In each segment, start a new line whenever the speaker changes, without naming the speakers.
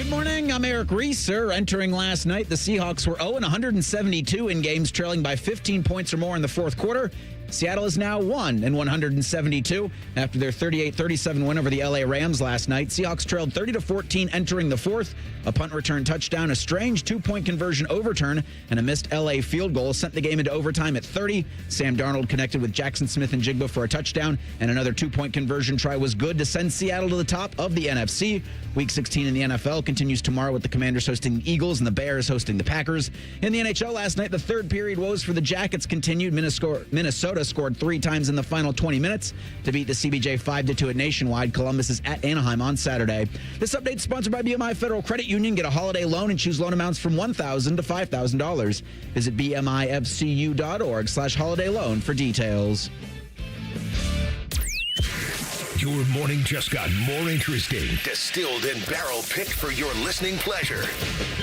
Good morning. I'm Eric Reeser. Entering last night, the Seahawks were 0-172 in games trailing by 15 points or more in the fourth quarter. Seattle is now 1-172 after their 38-37 win over the LA Rams last night. Seahawks trailed 30-14 entering the fourth. A punt return touchdown, a strange two-point conversion overturn, and a missed LA field goal sent the game into overtime at 30. Sam Darnold connected with Jackson Smith and Jigba for a touchdown, and another two-point conversion try was good to send Seattle to the top of the NFC. Week 16 in the NFL continues tomorrow with the Commanders hosting the Eagles and the Bears hosting the Packers. In the NHL last night, the third period woes for the Jackets continued. Minnesota scored 3 times in the final 20 minutes to beat the CBJ 5-2 at Nationwide. Columbus is at Anaheim on Saturday. This update is sponsored by BMI Federal Credit Union. Get a holiday loan and choose loan amounts from $1,000 to $5,000. Visit bmifcu.org/holiday loan for details.
Your morning just got more interesting. Distilled and barrel picked for your listening pleasure.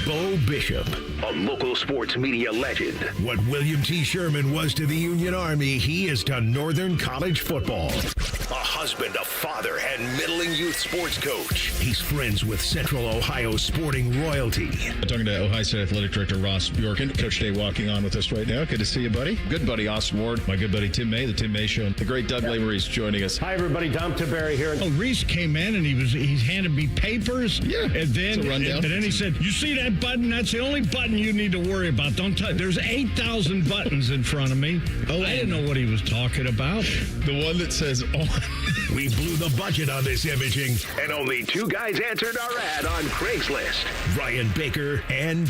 Bo Bishop, a local sports media legend. What William T. Sherman was to the Union Army, he is to Northern College football. A husband, a father, and middling youth sports coach. He's friends with Central Ohio sporting royalty.
Talking to Ohio State Athletic Director Ross Bjorken. Coach Day walking on with us right now. Good to see you, buddy. Good buddy Austin Ward. My good buddy Tim May, the Tim May Show. The great Doug Lesmerises joining us.
Hi, everybody. Dom Barry here.
Oh, Reese came in and he handed me papers.
Yeah,
and then he said, "You see that button? That's the only button you need to worry about. Don't touch. There's 8,000 buttons in front of me." Oh, I didn't know what he was talking about.
The one that says on.
We blew the budget on this imaging, and only 2 guys answered our ad on Craigslist. Ryan Baker and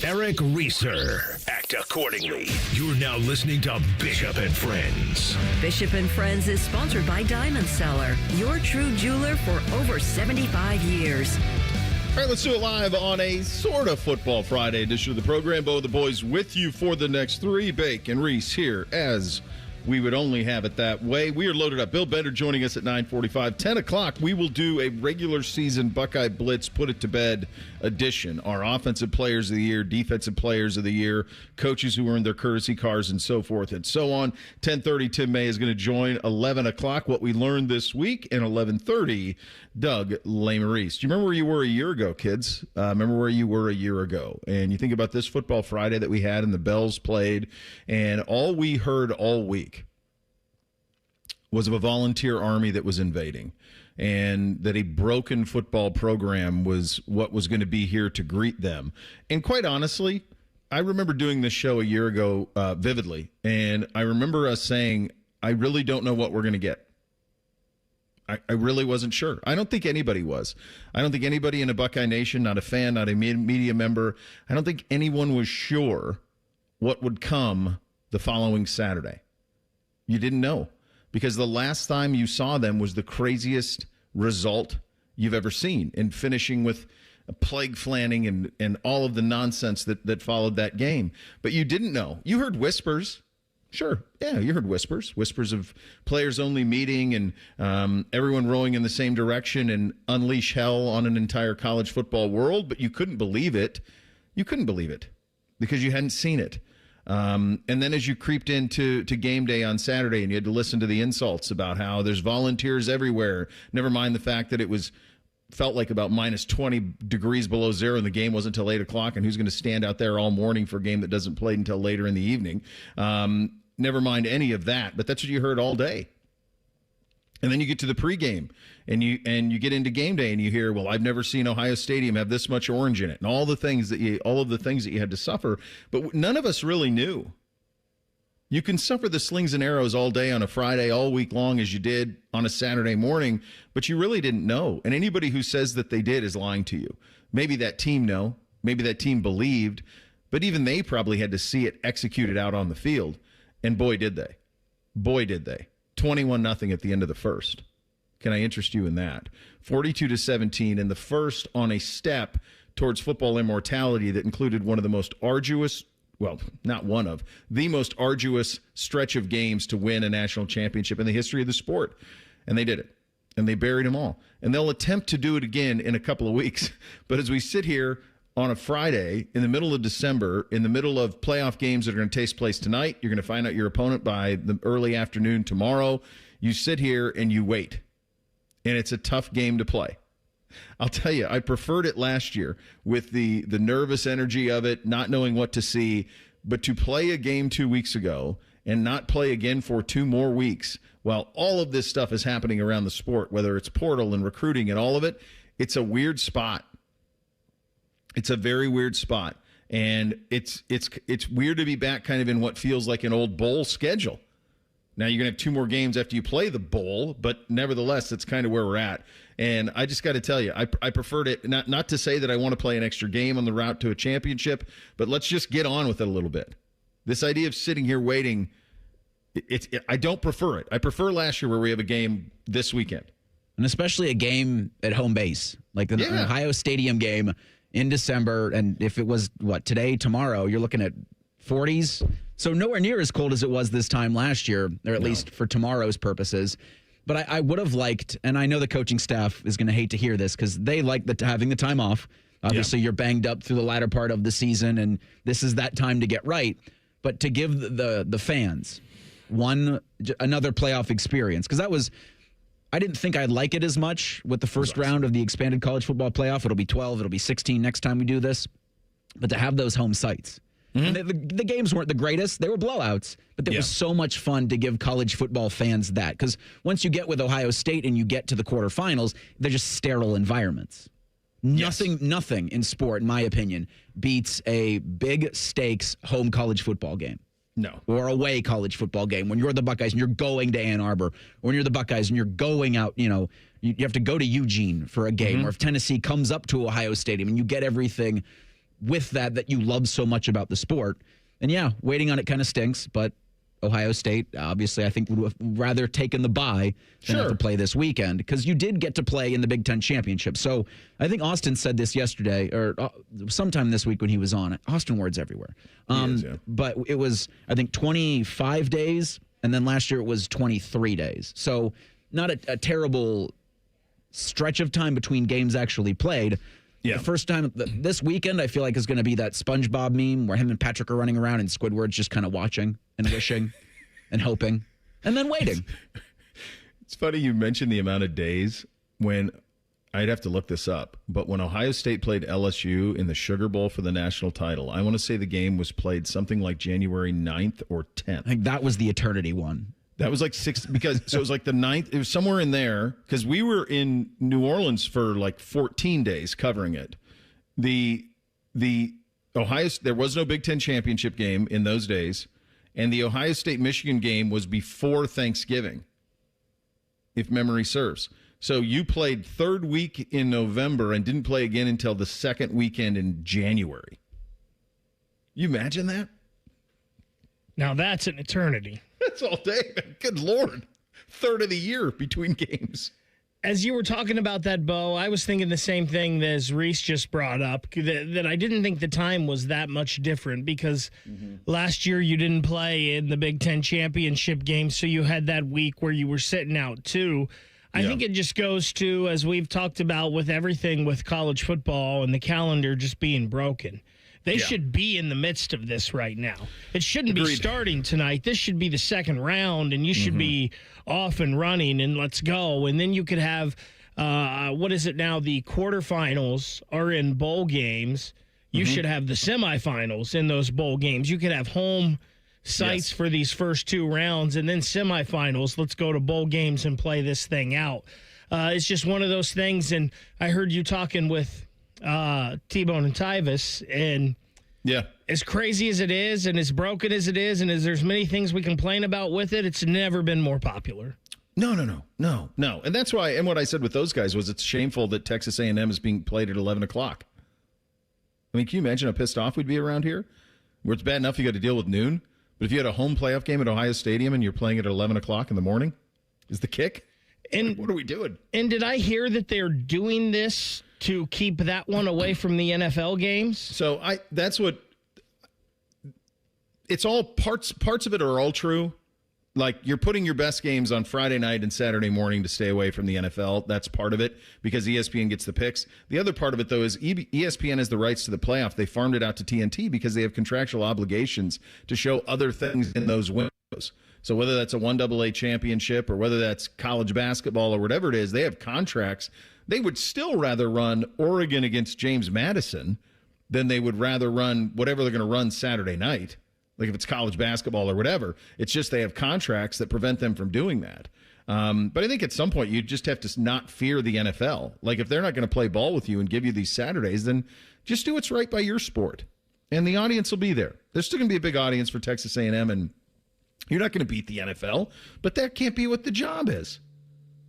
Eric Reeser. Act accordingly. You're now listening to Bishop and Friends.
Bishop and Friends is sponsored by Diamond Seller, your true jeweler for over 75 years.
All right, let's do it live on a sort of Football Friday edition of the program. Bo, the boys with you for the next 3. Bake and Reese here as we would only have it that way. We are loaded up. Bill Bender joining us at 9:45. 10 o'clock, we will do a regular season Buckeye Blitz Put It to Bed edition. Our offensive players of the year, defensive players of the year, coaches who earned their courtesy cars, and so forth and so on. 10:30, Tim May is going to join. 11 o'clock, what we learned this week. And 11:30, Doug Lesmerises. Do you remember where you were a year ago, kids? Remember where you were a year ago. And you think about this Football Friday that we had and the Bells played, and all we heard all week was of a volunteer army that was invading, and that a broken football program was what was going to be here to greet them. And quite honestly, I remember doing this show a year ago vividly, and I remember us saying, I really don't know what we're going to get. I really wasn't sure. I don't think anybody was. I don't think anybody in a Buckeye Nation, not a fan, not a media member, I don't think anyone was sure what would come the following Saturday. You didn't know. Because the last time you saw them was the craziest result you've ever seen, in finishing with a plague flanning and all of the nonsense that followed that game. But you didn't know. You heard whispers. Sure. Yeah, you heard whispers. Whispers of players only meeting and everyone rowing in the same direction and unleash hell on an entire college football world. But you couldn't believe it. You couldn't believe it because you hadn't seen it. And then as you creeped into game day on Saturday and you had to listen to the insults about how there's volunteers everywhere, never mind the fact that it felt like about minus 20 degrees below zero and the game wasn't until 8 o'clock, and who's going to stand out there all morning for a game that doesn't play until later in the evening. Never mind any of that, but that's what you heard all day. And then you get to the pregame, and you get into game day, and you hear, "Well, I've never seen Ohio Stadium have this much orange in it," and all of the things that you had to suffer. But none of us really knew. You can suffer the slings and arrows all day on a Friday, all week long, as you did on a Saturday morning, but you really didn't know. And anybody who says that they did is lying to you. Maybe that team knew, maybe that team believed, but even they probably had to see it executed out on the field. And boy, did they. Boy, did they. 21-0 at the end of the first. Can I interest you in that? 42-17 in the first, on a step towards football immortality that included one of the most arduous, well, not one of, the most arduous stretch of games to win a national championship in the history of the sport. And they did it. And they buried them all. And they'll attempt to do it again in a couple of weeks. But as we sit here on a Friday in the middle of December, in the middle of playoff games that are going to take place tonight, you're going to find out your opponent by the early afternoon tomorrow. You sit here and you wait. And it's a tough game to play. I'll tell you, I preferred it last year with the nervous energy of it, not knowing what to see. But to play a game 2 weeks ago and not play again for 2 more weeks while all of this stuff is happening around the sport, whether it's portal and recruiting and all of it, it's a weird spot. It's a very weird spot. And it's weird to be back kind of in what feels like an old bowl schedule. Now you're going to have 2 more games after you play the bowl, but nevertheless, that's kind of where we're at. And I just got to tell you, I preferred it, not to say that I want to play an extra game on the route to a championship, but let's just get on with it a little bit. This idea of sitting here waiting, I don't prefer it. I prefer last year where we have a game this weekend.
And especially a game at home base, like an Ohio Stadium game in December. And if it was, today, tomorrow, you're looking at 40s. So nowhere near as cold as it was this time last year, or at least for tomorrow's purposes. But I would have liked, and I know the coaching staff is going to hate to hear this because they like having the time off. Obviously, you're banged up through the latter part of the season, and this is that time to get right. But to give the fans another playoff experience, because I didn't think I'd like it as much with the first round of the expanded college football playoff. It'll be 12, it'll be 16 next time we do this. But to have those home sites. Mm-hmm. And the games weren't the greatest. They were blowouts, but it was so much fun to give college football fans that. Because once you get with Ohio State and you get to the quarterfinals, they're just sterile environments. Nothing in sport, in my opinion, beats a big stakes home college football game.
No.
Or away college football game when you're the Buckeyes and you're going to Ann Arbor. Or when you're the Buckeyes and you're going out, you have to go to Eugene for a game. Mm-hmm. Or if Tennessee comes up to Ohio Stadium and you get everything with that you love so much about the sport. And waiting on it kind of stinks, but Ohio State, obviously, I think would have rather taken the bye than have to play this weekend because you did get to play in the Big Ten Championship. So I think Austin said this yesterday or sometime this week when he was on it. Austin words everywhere. But it was, I think, 25 days, and then last year it was 23 days. So not a terrible stretch of time between games actually played. Yeah. The first time this weekend, I feel like is going to be that SpongeBob meme where him and Patrick are running around and Squidward's just kind of watching and wishing and hoping and then waiting.
It's funny you mentioned the amount of days when I'd have to look this up, but when Ohio State played LSU in the Sugar Bowl for the national title, I want to say the game was played something like January 9th or 10th.
I think that was the eternity one.
That was like 6 because so it was like the 9th. It was somewhere in there because we were in New Orleans for like 14 days covering it. The Ohio, there was no Big Ten championship game in those days, and the Ohio State Michigan game was before Thanksgiving, if memory serves. So you played third week in November and didn't play again until the second weekend in January. You imagine that?
Now that's an eternity.
That's all day. Good Lord. Third of the year between games.
As you were talking about that, Bo, I was thinking the same thing as Reese just brought up, that I didn't think the time was that much different because last year you didn't play in the Big Ten championship game, so you had that week where you were sitting out too. I think it just goes to, as we've talked about with everything with college football and the calendar just being broken. They should be in the midst of this right now. It shouldn't be starting tonight. This should be the second round, and you should be off and running, and let's go. And then you could have, what is it now? The quarterfinals are in bowl games. You should have the semifinals in those bowl games. You could have home sites for these first 2 rounds, and then semifinals. Let's go to bowl games and play this thing out. It's just one of those things, and I heard you talking with T-Bone and Tyvis, and as crazy as it is and as broken as it is and as there's many things we complain about with it, it's never been more popular.
No. And that's why, and what I said with those guys was it's shameful that Texas A&M is being played at 11 o'clock. I mean, can you imagine how pissed off we'd be around here? Where it's bad enough you got to deal with noon, but if you had a home playoff game at Ohio Stadium and you're playing it at 11 o'clock in the morning, is the kick? And what are we doing? And
did I hear that they're doing this to keep that one away from the NFL games?
So that's what it's all parts of it are all true. Like you're putting your best games on Friday night and Saturday morning to stay away from the NFL. That's part of it because ESPN gets the picks. The other part of it, though, is ESPN has the rights to the playoff. They farmed it out to TNT because they have contractual obligations to show other things in those windows. So whether that's a 1AA championship or whether that's college basketball or whatever it is, they have contracts. They would still rather run Oregon against James Madison than they would rather run whatever they're going to run Saturday night. Like if it's college basketball or whatever. It's just they have contracts that prevent them from doing that. But I think at some point you just have to not fear the NFL. Like if they're not going to play ball with you and give you these Saturdays, then just do what's right by your sport. And the audience will be there. There's still going to be a big audience for Texas A&M, and you're not going to beat the NFL, but that can't be what the job is.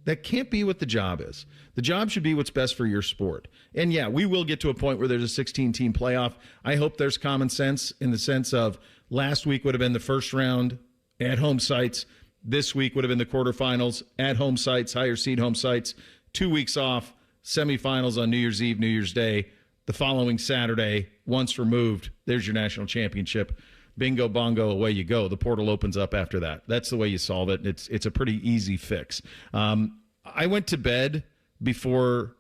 That can't be what the job is. The job should be what's best for your sport. And yeah, we will get to a point where there's a 16-team playoff. I hope there's common sense in the sense of last week would have been the first round at home sites. This week would have been the quarterfinals at home sites, higher seed home sites. 2 weeks off, semifinals on New Year's Eve, New Year's Day. The following Saturday, once removed, there's your national championship. Bingo, bongo, away you go. The portal opens up after that. That's the way you solve it. It's a pretty easy fix. I went to bed before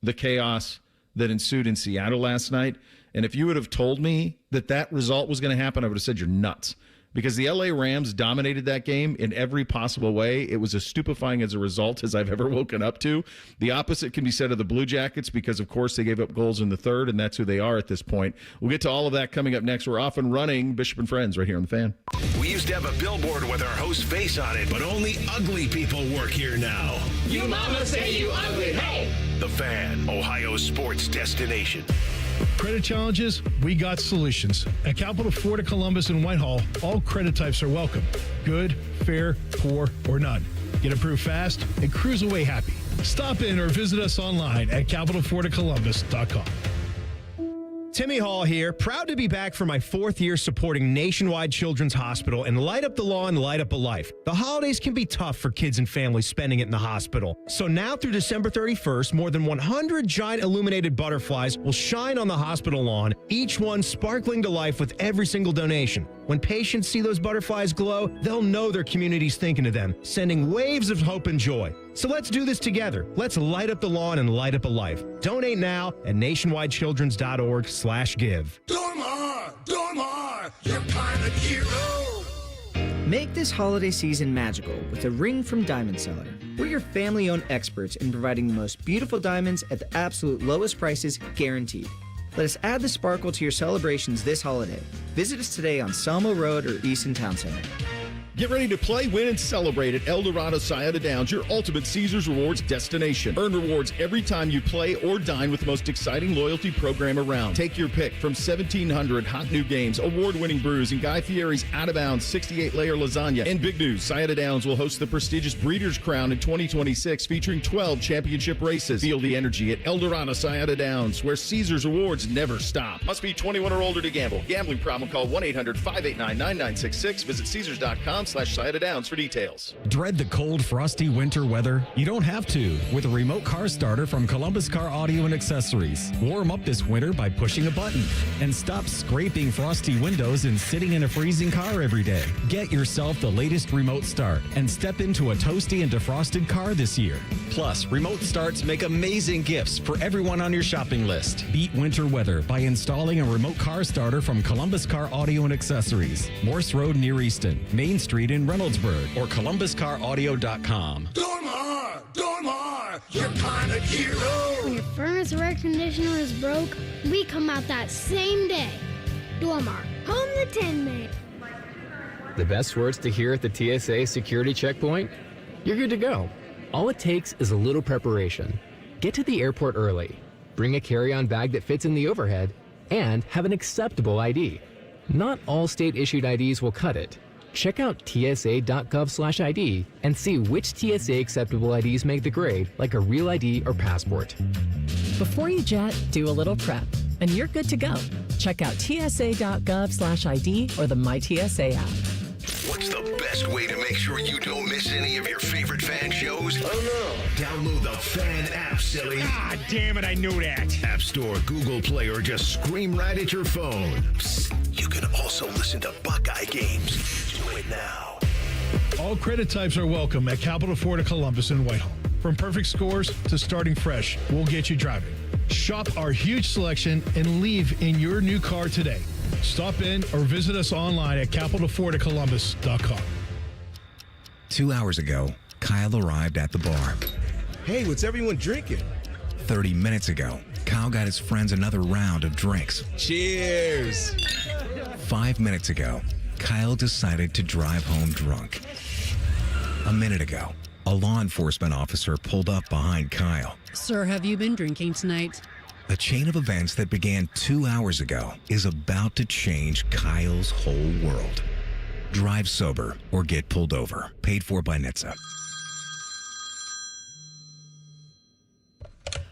the chaos that ensued in Seattle last night, and if you would have told me that result was going to happen, I would have said you're nuts. Because the LA Rams dominated that game in every possible way. It was as stupefying as a result as I've ever woken up to. The opposite can be said of the Blue Jackets because, of course, they gave up goals in the third, and that's who they are at this point. We'll get to all of that coming up next. We're off and running. Bishop and Friends right here on The Fan.
We used to have a billboard with our host's face on it, but only ugly people work here now.
You mama say you ugly, hey!
The Fan, Ohio's sports destination.
Credit challenges, we got solutions. At Capital Florida, Columbus, and Whitehall, all credit types are welcome. Good, fair, poor, or none. Get approved fast and cruise away happy. Stop in or visit us online at capitalfloridacolumbus.com.
Timmy Hall here, proud to be back for my 4th year supporting Nationwide Children's Hospital and Light Up the Lawn, Light Up a Life. The holidays can be tough for kids and families spending it in the hospital. So now through December 31st, more than 100 giant illuminated butterflies will shine on the hospital lawn, each one sparkling to life with every single donation. When patients see those butterflies glow, they'll know their community's thinking of them, sending waves of hope and joy. So let's do this together. Let's light up the lawn and light up a life. Donate now at nationwidechildrens.org/give.
Dormar, you're kind of hero.
Make this holiday season magical with a ring from Diamond Seller. We're your family-owned experts in providing the most beautiful diamonds at the absolute lowest prices guaranteed. Let us add the sparkle to your celebrations this holiday. Visit us today on Selma Road or Easton Town Center.
Get ready to play, win, and celebrate at El Dorado Sayada Downs, your ultimate Caesars Rewards destination. Earn rewards every time you play or dine with the most exciting loyalty program around. Take your pick from 1,700 hot new games, award-winning brews, and Guy Fieri's out-of-bounds 68-layer lasagna. And big news, Sayada Downs will host the prestigious Breeders' Crown in 2026, featuring 12 championship races. Feel the energy at El Dorado Sayada Downs, where Caesars Rewards never stop. Must be 21 or older to gamble. Gambling problem, call 1-800-589-9966. Visit Caesars.com/Sayada Downs for details.
Dread the cold, frosty winter weather? You don't have to with a remote car starter from Columbus Car Audio and Accessories. Warm up this winter by pushing a button and stop scraping frosty windows and sitting in a freezing car every day. Get yourself the latest remote start and step into a toasty and defrosted car this year. Plus, remote starts make amazing gifts for everyone on your shopping list. Beat winter weather by installing a remote car starter from Columbus Car Audio and Accessories. Morse Road near Easton, Main Street in Reynoldsburg, or columbuscaraudio.com.
Dormar, you're kind of hero.
When your furnace or air conditioner is broke, we come out that same day. Dormar, home the Tin Man.
The best words to hear at the TSA security checkpoint? You're good to go. All it takes is a little preparation. Get to the airport early, bring a carry-on bag that fits in the overhead, and have an acceptable ID. Not all state-issued IDs will cut it. Check out tsa.gov/ID and see which TSA acceptable IDs make the grade, like a real ID or passport.
Before you jet, do a little prep, and you're good to go. Check out tsa.gov/ID or the MyTSA app.
What's the best way to make sure you don't miss any of your favorite fan shows? Oh no. Download the Fan app, silly.
Ah, damn it, I knew that.
App Store, Google Play, or just scream right at your phone. Psst, you can also listen to Buckeye games. Do it now.
All credit types are welcome at Capital Florida, Columbus, and Whitehall. From perfect scores to starting fresh, we'll get you driving. Shop our huge selection and leave in your new car today. Stop in or visit us online at capitalfloridacolumbus.com.
2 hours ago, Kyle arrived at the bar.
Hey, what's everyone drinking?
30 minutes ago, Kyle got his friends another round of drinks.
Cheers!
5 minutes ago, Kyle decided to drive home drunk. A minute ago, a law enforcement officer pulled up behind Kyle.
Sir, have you been drinking tonight?
A chain of events that began 2 hours ago is about to change Kyle's whole world. Drive sober or get pulled over. Paid for by NHTSA.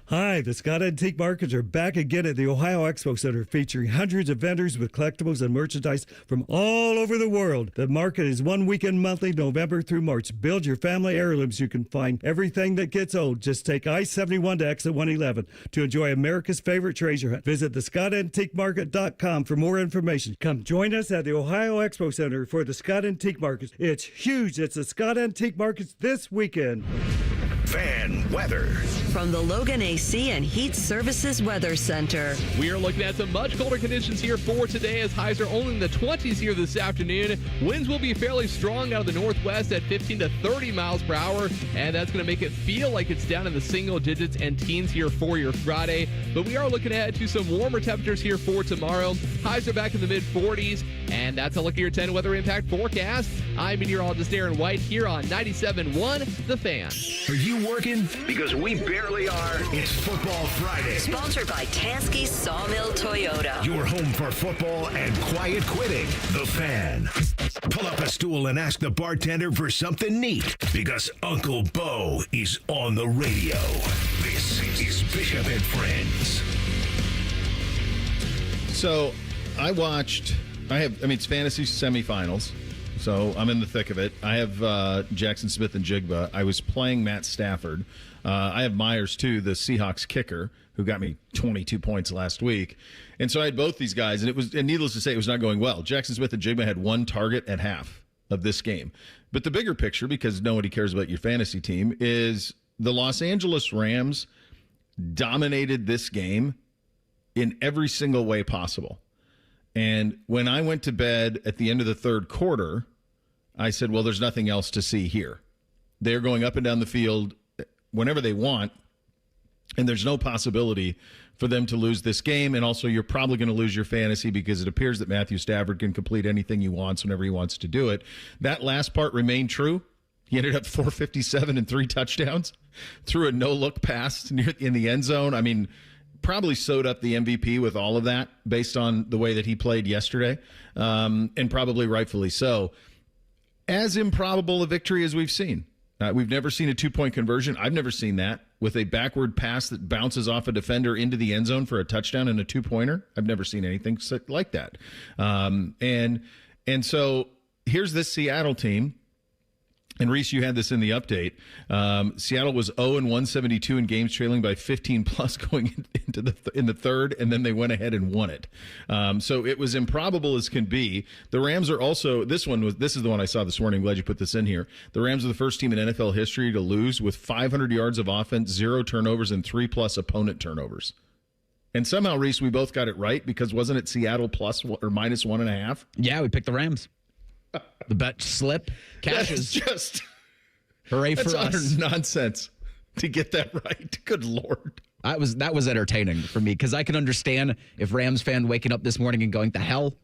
Hi, the Scott Antique Markets are back again at the Ohio Expo Center, featuring hundreds of vendors with collectibles and merchandise from all over the world. The market is one weekend monthly, November through March. Build your family heirlooms. You can find everything that gets old. Just take I-71 to exit 111 to enjoy America's favorite treasure hunt. Visit thescottantiquemarket.com for more information. Come join us at the Ohio Expo Center for the Scott Antique Markets. It's huge. It's the Scott Antique Markets this weekend.
Fan weather.
From the Logan AC and Heat Services Weather Center.
We are looking at some much colder conditions here for today as highs are only in the 20s here this afternoon. Winds will be fairly strong out of the northwest at 15 to 30 miles per hour, and that's going to make it feel like it's down in the single digits and teens here for your Friday. But we are looking ahead to some warmer temperatures here for tomorrow. Highs are back in the mid-40s, and that's a look at your 10 weather impact forecast. I'm meteorologist Aaron White here on 97.1 The Fan.
Are you working? Because we barely are. It's Football Friday.
Sponsored by Tansky Sawmill Toyota.
Your home for football and quiet quitting. The Fan. Pull up a stool and ask the bartender for something neat. Because Uncle Bo is on the radio. This is Bishop and Friends.
So it's fantasy semifinals. So I'm in the thick of it. I have Jackson Smith and Jigba. I was playing Matt Stafford. I have Myers, too, the Seahawks kicker, who got me 22 points last week. And so I had both these guys, and needless to say, it was not going well. Jackson Smith and Jigba had one target at half of this game. But the bigger picture, because nobody cares about your fantasy team, is the Los Angeles Rams dominated this game in every single way possible. And when I went to bed at the end of the third quarter, I said, well, there's nothing else to see here. They're going up and down the field whenever they want, and there's no possibility for them to lose this game. And also, you're probably going to lose your fantasy because it appears that Matthew Stafford can complete anything he wants whenever he wants to do it. That last part remained true. He ended up 457 and 3 touchdowns, threw a no-look pass in the end zone. I mean, probably sewed up the MVP with all of that based on the way that he played yesterday, and probably rightfully so. As improbable a victory as we've seen. We've never seen a 2-point conversion. I've never seen that with a backward pass that bounces off a defender into the end zone for a touchdown and a 2-pointer. I've never seen anything like that. And so here's this Seattle team. And Reese, you had this in the update. Seattle was 0-172 in games trailing by 15 plus going in the third, and then they went ahead and won it. So it was improbable as can be. The Rams are also this is the one I saw this morning. I'm glad you put this in here. The Rams are the first team in NFL history to lose with 500 yards of offense, 0 turnovers, and 3+ opponent turnovers. And somehow, Reese, we both got it right because wasn't it Seattle plus or minus 1.5?
Yeah, we picked the Rams. The bet slip cashes.
That's just
hooray for
that's
us.
Utter nonsense to get that right. Good Lord.
That was entertaining for me because I can understand if Rams fan waking up this morning and going, the hell?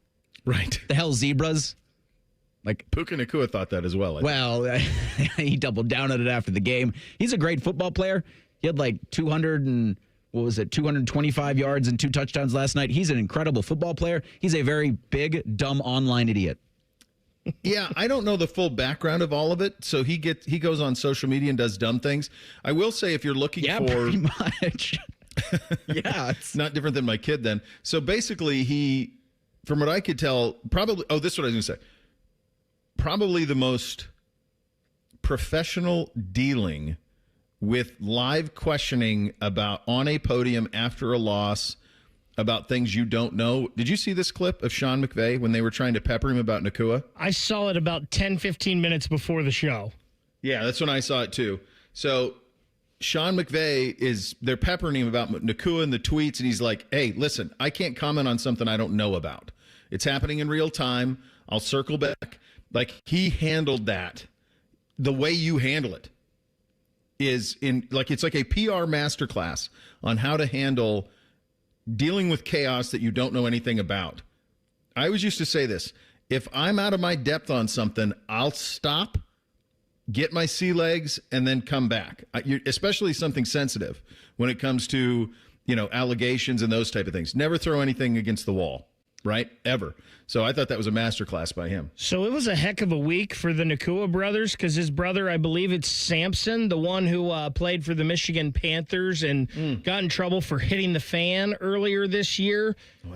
Right.
The hell zebras? Like
Puka Nacua thought that as well.
He doubled down on it after the game. He's a great football player. He had like 225 yards and 2 touchdowns last night. He's an incredible football player. He's a very big, dumb online idiot.
Yeah, I don't know the full background of all of it. So he goes on social media and does dumb things. I will say if you're looking for
pretty much. Yeah,
it's not different than my kid then. So basically he, from what I could tell, this is what I was going to say. Probably the most professional dealing with live questioning about on a podium after a loss about things you don't know. Did you see this clip of Sean McVay when they were trying to pepper him about Nacua?
I saw it about 10, 15 minutes before the show.
Yeah, that's when I saw it too. So Sean McVay they're peppering him about Nacua and the tweets, and he's like, hey, listen, I can't comment on something I don't know about. It's happening in real time. I'll circle back. Like, he handled that the way you handle it is it's like a PR masterclass on how to handle dealing with chaos that you don't know anything about. I always used to say this: if I'm out of my depth on something, I'll stop, get my sea legs, and then come back. Especially something sensitive when it comes to, allegations and those type of things. Never throw anything against the wall, right? Ever. So I thought that was a masterclass by him.
So it was a heck of a week for the Nakua brothers, because his brother, I believe it's Sampson, the one who played for the Michigan Panthers and got in trouble for hitting the fan earlier this year,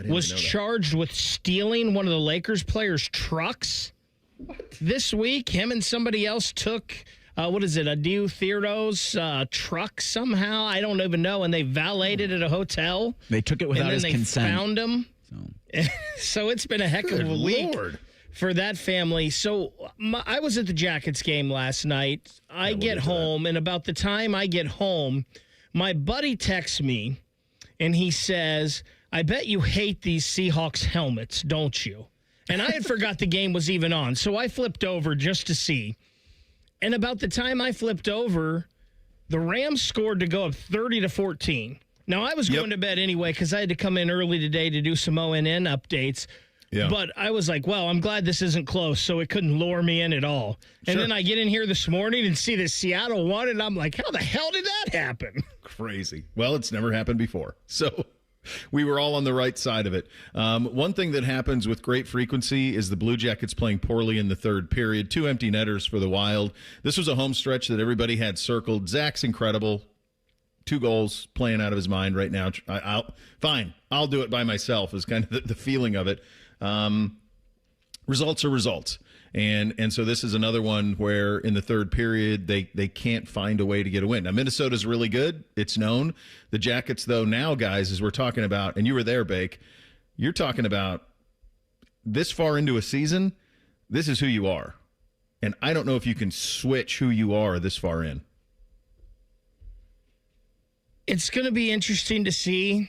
was charged with stealing one of the Lakers players' trucks. What? This week, him and somebody else took, Adiu Theodore's truck somehow. I don't even know. And they valeted at a hotel.
They took it without his consent.
And then they found him. So it's been a heck of a week for that family. So I was at the Jackets game last night. I get home, and about the time I get home, my buddy texts me, and he says, "I bet you hate these Seahawks helmets, don't you?" And I had forgot the game was even on, so I flipped over just to see. And about the time I flipped over, the Rams scored to go up 30-14. Now, I was going to bed anyway because I had to come in early today to do some ONN updates. Yeah. But I was like, well, I'm glad this isn't close, so it couldn't lure me in at all. And then I get in here this morning and see that Seattle won, and I'm like, how the hell did that happen?
Crazy. Well, it's never happened before. So we were all on the right side of it. One thing that happens with great frequency is the Blue Jackets playing poorly in the third period. 2 empty netters for the Wild. This was a home stretch that everybody had circled. Zach's incredible. 2 goals, playing out of his mind right now. I'll do it by myself is kind of the feeling of it. Results are results. And so this is another one where in the third period, they can't find a way to get a win. Now, Minnesota's really good. It's known. The Jackets, though, now, guys, as we're talking about, and you were there, Bake, you're talking about this far into a season, this is who you are. And I don't know if you can switch who you are this far in.
It's going to be interesting to see.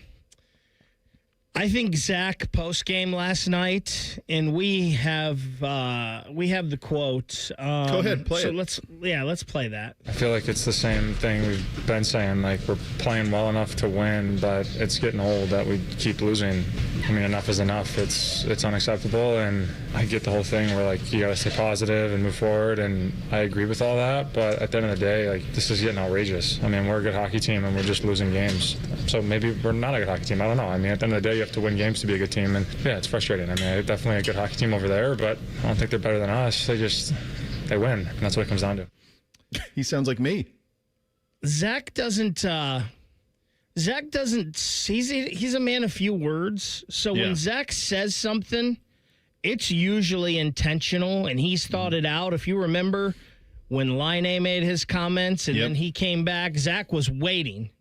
I think Zach post-game last night, and we have the quote.
Go ahead, play it.
Let's play that.
I feel like it's the same thing we've been saying. Like, we're playing well enough to win, but it's getting old that we keep losing. I mean, enough is enough. It's unacceptable, and I get the whole thing where, like, you got to stay positive and move forward, and I agree with all that, but at the end of the day, like, this is getting outrageous. I mean, we're a good hockey team, and we're just losing games. So maybe we're not a good hockey team. I don't know. I mean, at the end of the day, you have to win games to be a good team, and yeah, it's frustrating. I mean, they're definitely a good hockey team over there, but I don't think they're better than us. They win, and that's what it comes down to.
He sounds like me.
Zach doesn't. He's a man of few words. So when Zach says something, it's usually intentional, and he's thought it out. If you remember when Line made his comments, and then he came back, Zach was waiting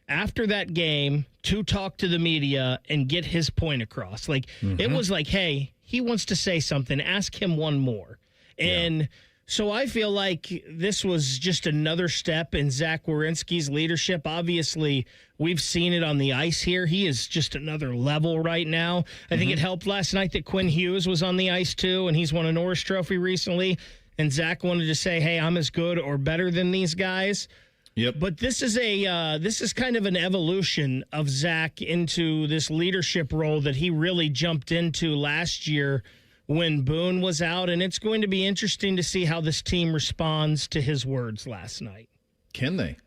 after that game to talk to the media and get his point across. Like, it was like, hey, he wants to say something. Ask him one more. And so I feel like this was just another step in Zach Werenski's leadership. Obviously, we've seen it on the ice here. He is just another level right now. I think it helped last night that Quinn Hughes was on the ice too, and he's won a Norris Trophy recently. And Zach wanted to say, hey, I'm as good or better than these guys.
Yep.
But this is kind of an evolution of Zach into this leadership role that he really jumped into last year when Boone was out, and it's going to be interesting to see how this team responds to his words last night.
Can they?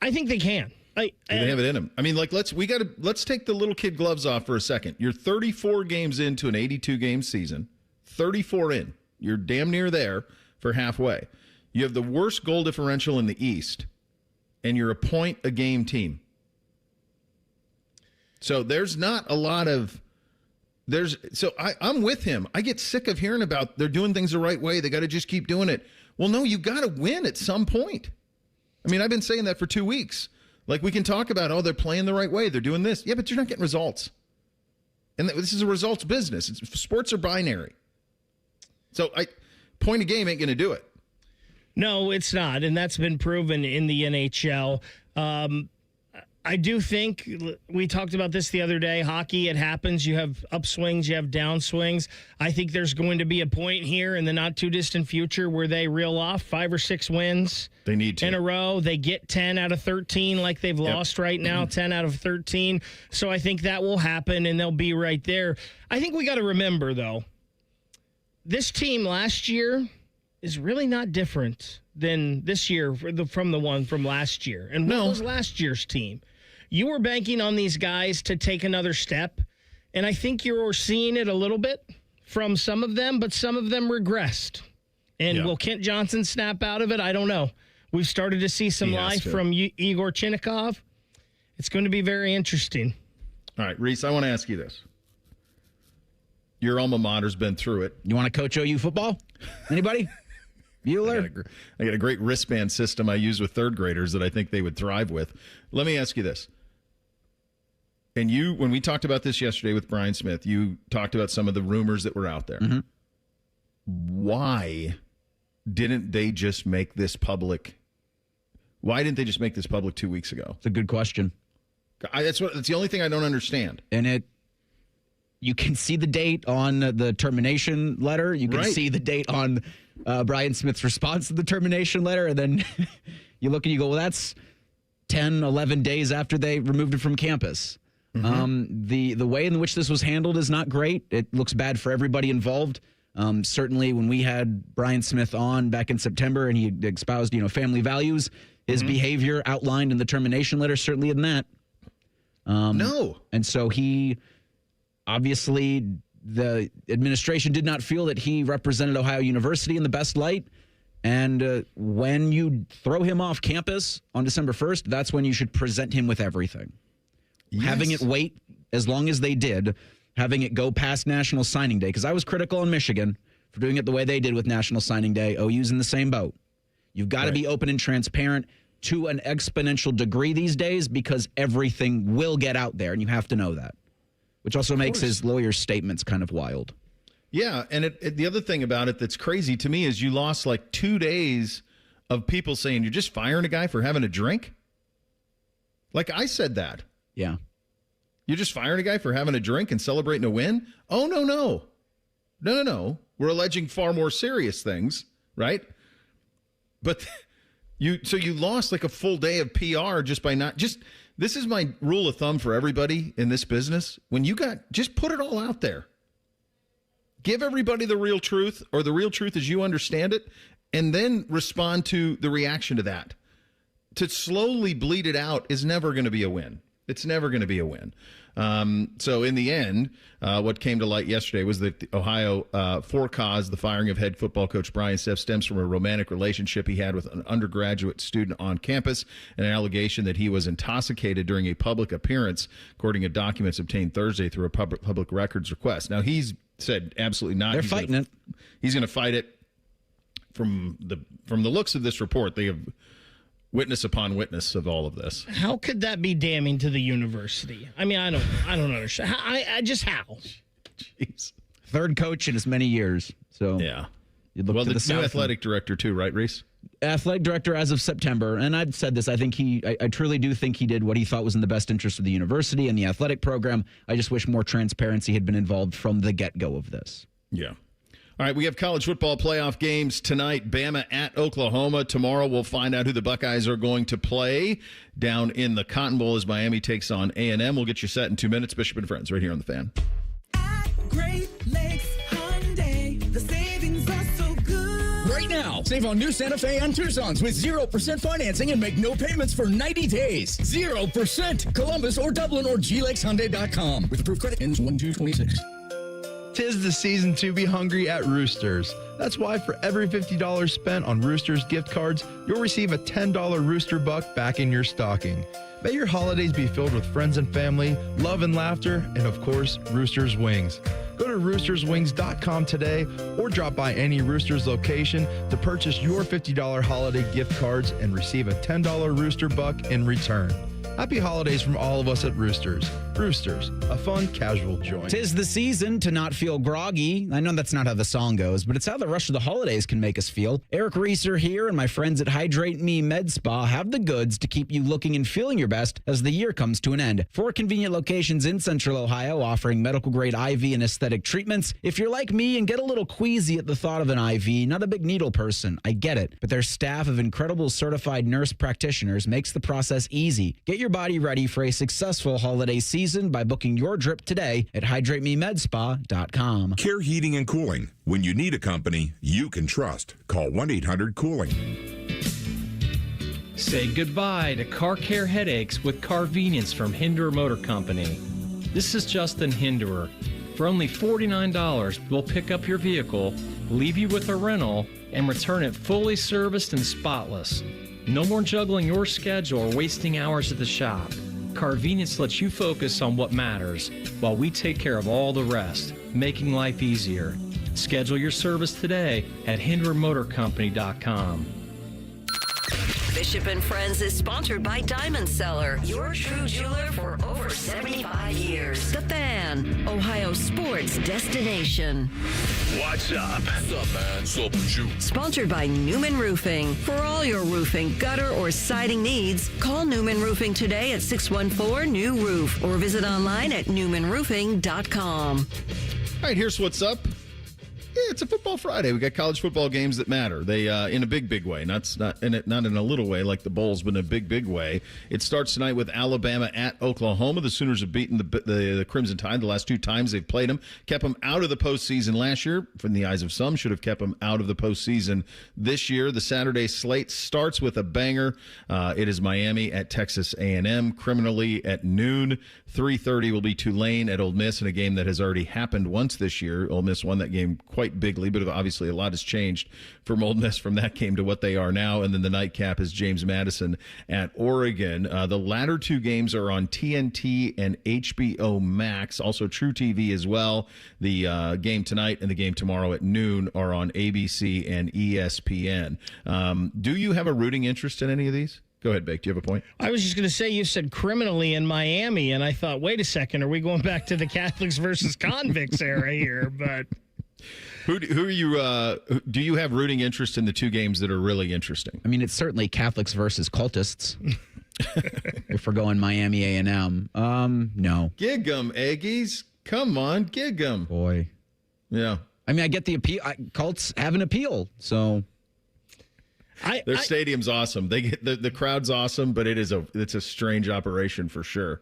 I think they can.
They have it in them. I mean, like let's take the little kid gloves off for a second. You're 34 games into an 82-game season. 34 in. You're damn near there for halfway. You have the worst goal differential in the East, and you're a point-a-game team. So there's not a lot of I'm with him. I get sick of hearing about they're doing things the right way. They got to just keep doing it. Well, no, you got to win at some point. I mean, I've been saying that for 2 weeks. Like, we can talk about, they're playing the right way. They're doing this. Yeah, but you're not getting results. And this is a results business. Sports are binary. So point a game ain't going to do it. I
No, it's not, and that's been proven in the NHL. I do think we talked about this the other day. Hockey, it happens. You have upswings, you have downswings. I think there's going to be a point here in the not too distant future where they reel off 5 or 6 wins.
They need to.
In a row. They get 10 out of 13 like they've lost right now, 10 out of 13. So I think that will happen and they'll be right there. I think we got to remember, though, this team last year is really not different than this year from the one from last year. And what was last year's team? You were banking on these guys to take another step, and I think you're seeing it a little bit from some of them, but some of them regressed. And will Kent Johnson snap out of it? I don't know. We've started to see some life from Igor Chinnikov. It's going to be very interesting.
All right, Reese, I want to ask you this. Your alma mater's been through it.
You want to coach OU football? Anybody? Bueller?
I got a great wristband system I use with third graders that I think they would thrive with. Let me ask you this. And when we talked about this yesterday with Brian Smith, you talked about some of the rumors that were out there.
Mm-hmm.
Why didn't they just make this public? Why didn't they just make this public 2 weeks ago?
It's a good question.
That's the only thing I don't understand.
And you can see the date on the termination letter. You can see the date on Brian Smith's response to the termination letter. And then you look and you go, well, that's 10, 11 days after they removed it from campus. Mm-hmm. The way in which this was handled is not great. It looks bad for everybody involved. Certainly when we had Brian Smith on back in September and he espoused, family values, his behavior outlined in the termination letter certainly isn't that.
No.
And so obviously the administration did not feel that he represented Ohio University in the best light. And when you throw him off campus on December 1st, that's when you should present him with everything. Yes. Having it wait as long as they did, having it go past National Signing Day, because I was critical on Michigan for doing it the way they did with National Signing Day. OU's in the same boat. You've got to be open and transparent to an exponential degree these days because everything will get out there, and you have to know that, which also makes his lawyer's statements kind of wild.
Yeah, and the other thing about it that's crazy to me is you lost like 2 days of people saying you're just firing a guy for having a drink. Like I said that.
Yeah.
You're just firing a guy for having a drink and celebrating a win? Oh, no. No. We're alleging far more serious things, right? But you lost like a full day of PR just by this is my rule of thumb for everybody in this business. When just put it all out there. Give everybody the real truth or the real truth as you understand it, and then respond to the reaction to that. To slowly bleed it out is never going to be a win. It's never going to be a win. So in the end, what came to light yesterday was that Ohio, for cause, the firing of head football coach Brian Smith stems from a romantic relationship he had with an undergraduate student on campus and an allegation that he was intoxicated during a public appearance, according to documents obtained Thursday through a public records request. Now, he's said absolutely not.
They're fighting it.
He's going to fight it. From the looks of this report, they have witness upon witness of all of this.
How could that be damning to the university? I mean, I don't understand. I just how?
Jeez.
Third coach in as many years. So
yeah.
You look to
the new athletic director too, right, Reese?
Athletic director as of September, and I've said this. I think I truly do think he did what he thought was in the best interest of the university and the athletic program. I just wish more transparency had been involved from the get-go of this.
Yeah. All right, we have college football playoff games tonight. Bama at Oklahoma. Tomorrow we'll find out who the Buckeyes are going to play down in the Cotton Bowl as Miami takes on A&M. We'll get you set in 2 minutes. Bishop and Friends right here on The Fan.
At Great Lakes Hyundai, the savings are so good.
Right now, save on new Santa Fe and Tucson's with 0% financing and make no payments for 90 days. 0%. Columbus or Dublin or glakeshyundai.com. With approved credit ends 1/2/26.
'Tis the season to be hungry at Roosters. That's why for every $50 spent on Roosters gift cards, you'll receive a $10 Rooster Buck back in your stocking. May your holidays be filled with friends and family, love and laughter, and of course, Roosters Wings. Go to roosterswings.com today or drop by any Roosters location to purchase your $50 holiday gift cards and receive a $10 Rooster Buck in return. Happy holidays from all of us at Roosters. Roosters, a fun, casual joint.
'Tis the season to not feel groggy. I know that's not how the song goes, but it's how the rush of the holidays can make us feel. Eric Reeser here and my friends at Hydrate Me Med Spa have the goods to keep you looking and feeling your best as the year comes to an end. 4 convenient locations in Central Ohio offering medical-grade IV and aesthetic treatments. If you're like me and get a little queasy at the thought of an IV, not a big needle person, I get it. But their staff of incredible certified nurse practitioners makes the process easy. Get your body ready for a successful holiday season by booking your drip today at hydratememedspa.com.
Care Heating and Cooling. When you need a company you can trust, call 1-800-COOLING.
Say goodbye to car care headaches with Carvenience from Hinderer Motor Company. This is Justin Hinderer. For only $49, we'll pick up your vehicle, leave you with a rental, and return it fully serviced and spotless. No more juggling your schedule or wasting hours at the shop. Carvenience lets you focus on what matters while we take care of all the rest, making life easier. Schedule your service today at HindererMotorCompany.com.
Bishop and Friends is sponsored by Diamond Seller, your true jeweler for over 75 years. The Fan, Ohio sports destination.
What's up?
What's up, man? What's up with you?
Sponsored by Newman Roofing. For all your roofing, gutter, or siding needs, call Newman Roofing today at 614-NEW-ROOF or visit online at newmanroofing.com.
All right, here's what's up. Yeah, it's a football Friday. We got college football games that matter. They in a big way, not in a little way like the Bowls, but in a big way. It starts tonight with Alabama at Oklahoma. The Sooners have beaten the Crimson Tide the last 2 times they've played them. Kept them out of the postseason last year. From the eyes of some, should have kept them out of the postseason this year. The Saturday slate starts with a banger. It is Miami at Texas A&M. Criminally at noon. 3:30 will be Tulane at Ole Miss in a game that has already happened once this year. Ole Miss won that game quite bigly, but obviously a lot has changed from Ole Miss from that game to what they are now. And then the nightcap is James Madison at Oregon. The latter 2 games are on TNT and HBO Max, also True TV as well. The game tonight and the game tomorrow at noon are on ABC and ESPN. Do you have a rooting interest in any of these? Go ahead, Bake. Do you have a point?
I was just going to say you said criminally in Miami, and I thought, wait a second, are we going back to the Catholics versus convicts era here? But
who are you? Do you have rooting interest in the 2 games that are really interesting?
I mean, it's certainly Catholics versus cultists. If we're going Miami A&M, no.
Gig 'em, Aggies. Come on, gig 'em.
Boy.
Yeah.
I mean, I get the appeal. Cults have an appeal, so.
Their stadium's awesome. They get the crowd's awesome, but it's a strange operation for sure.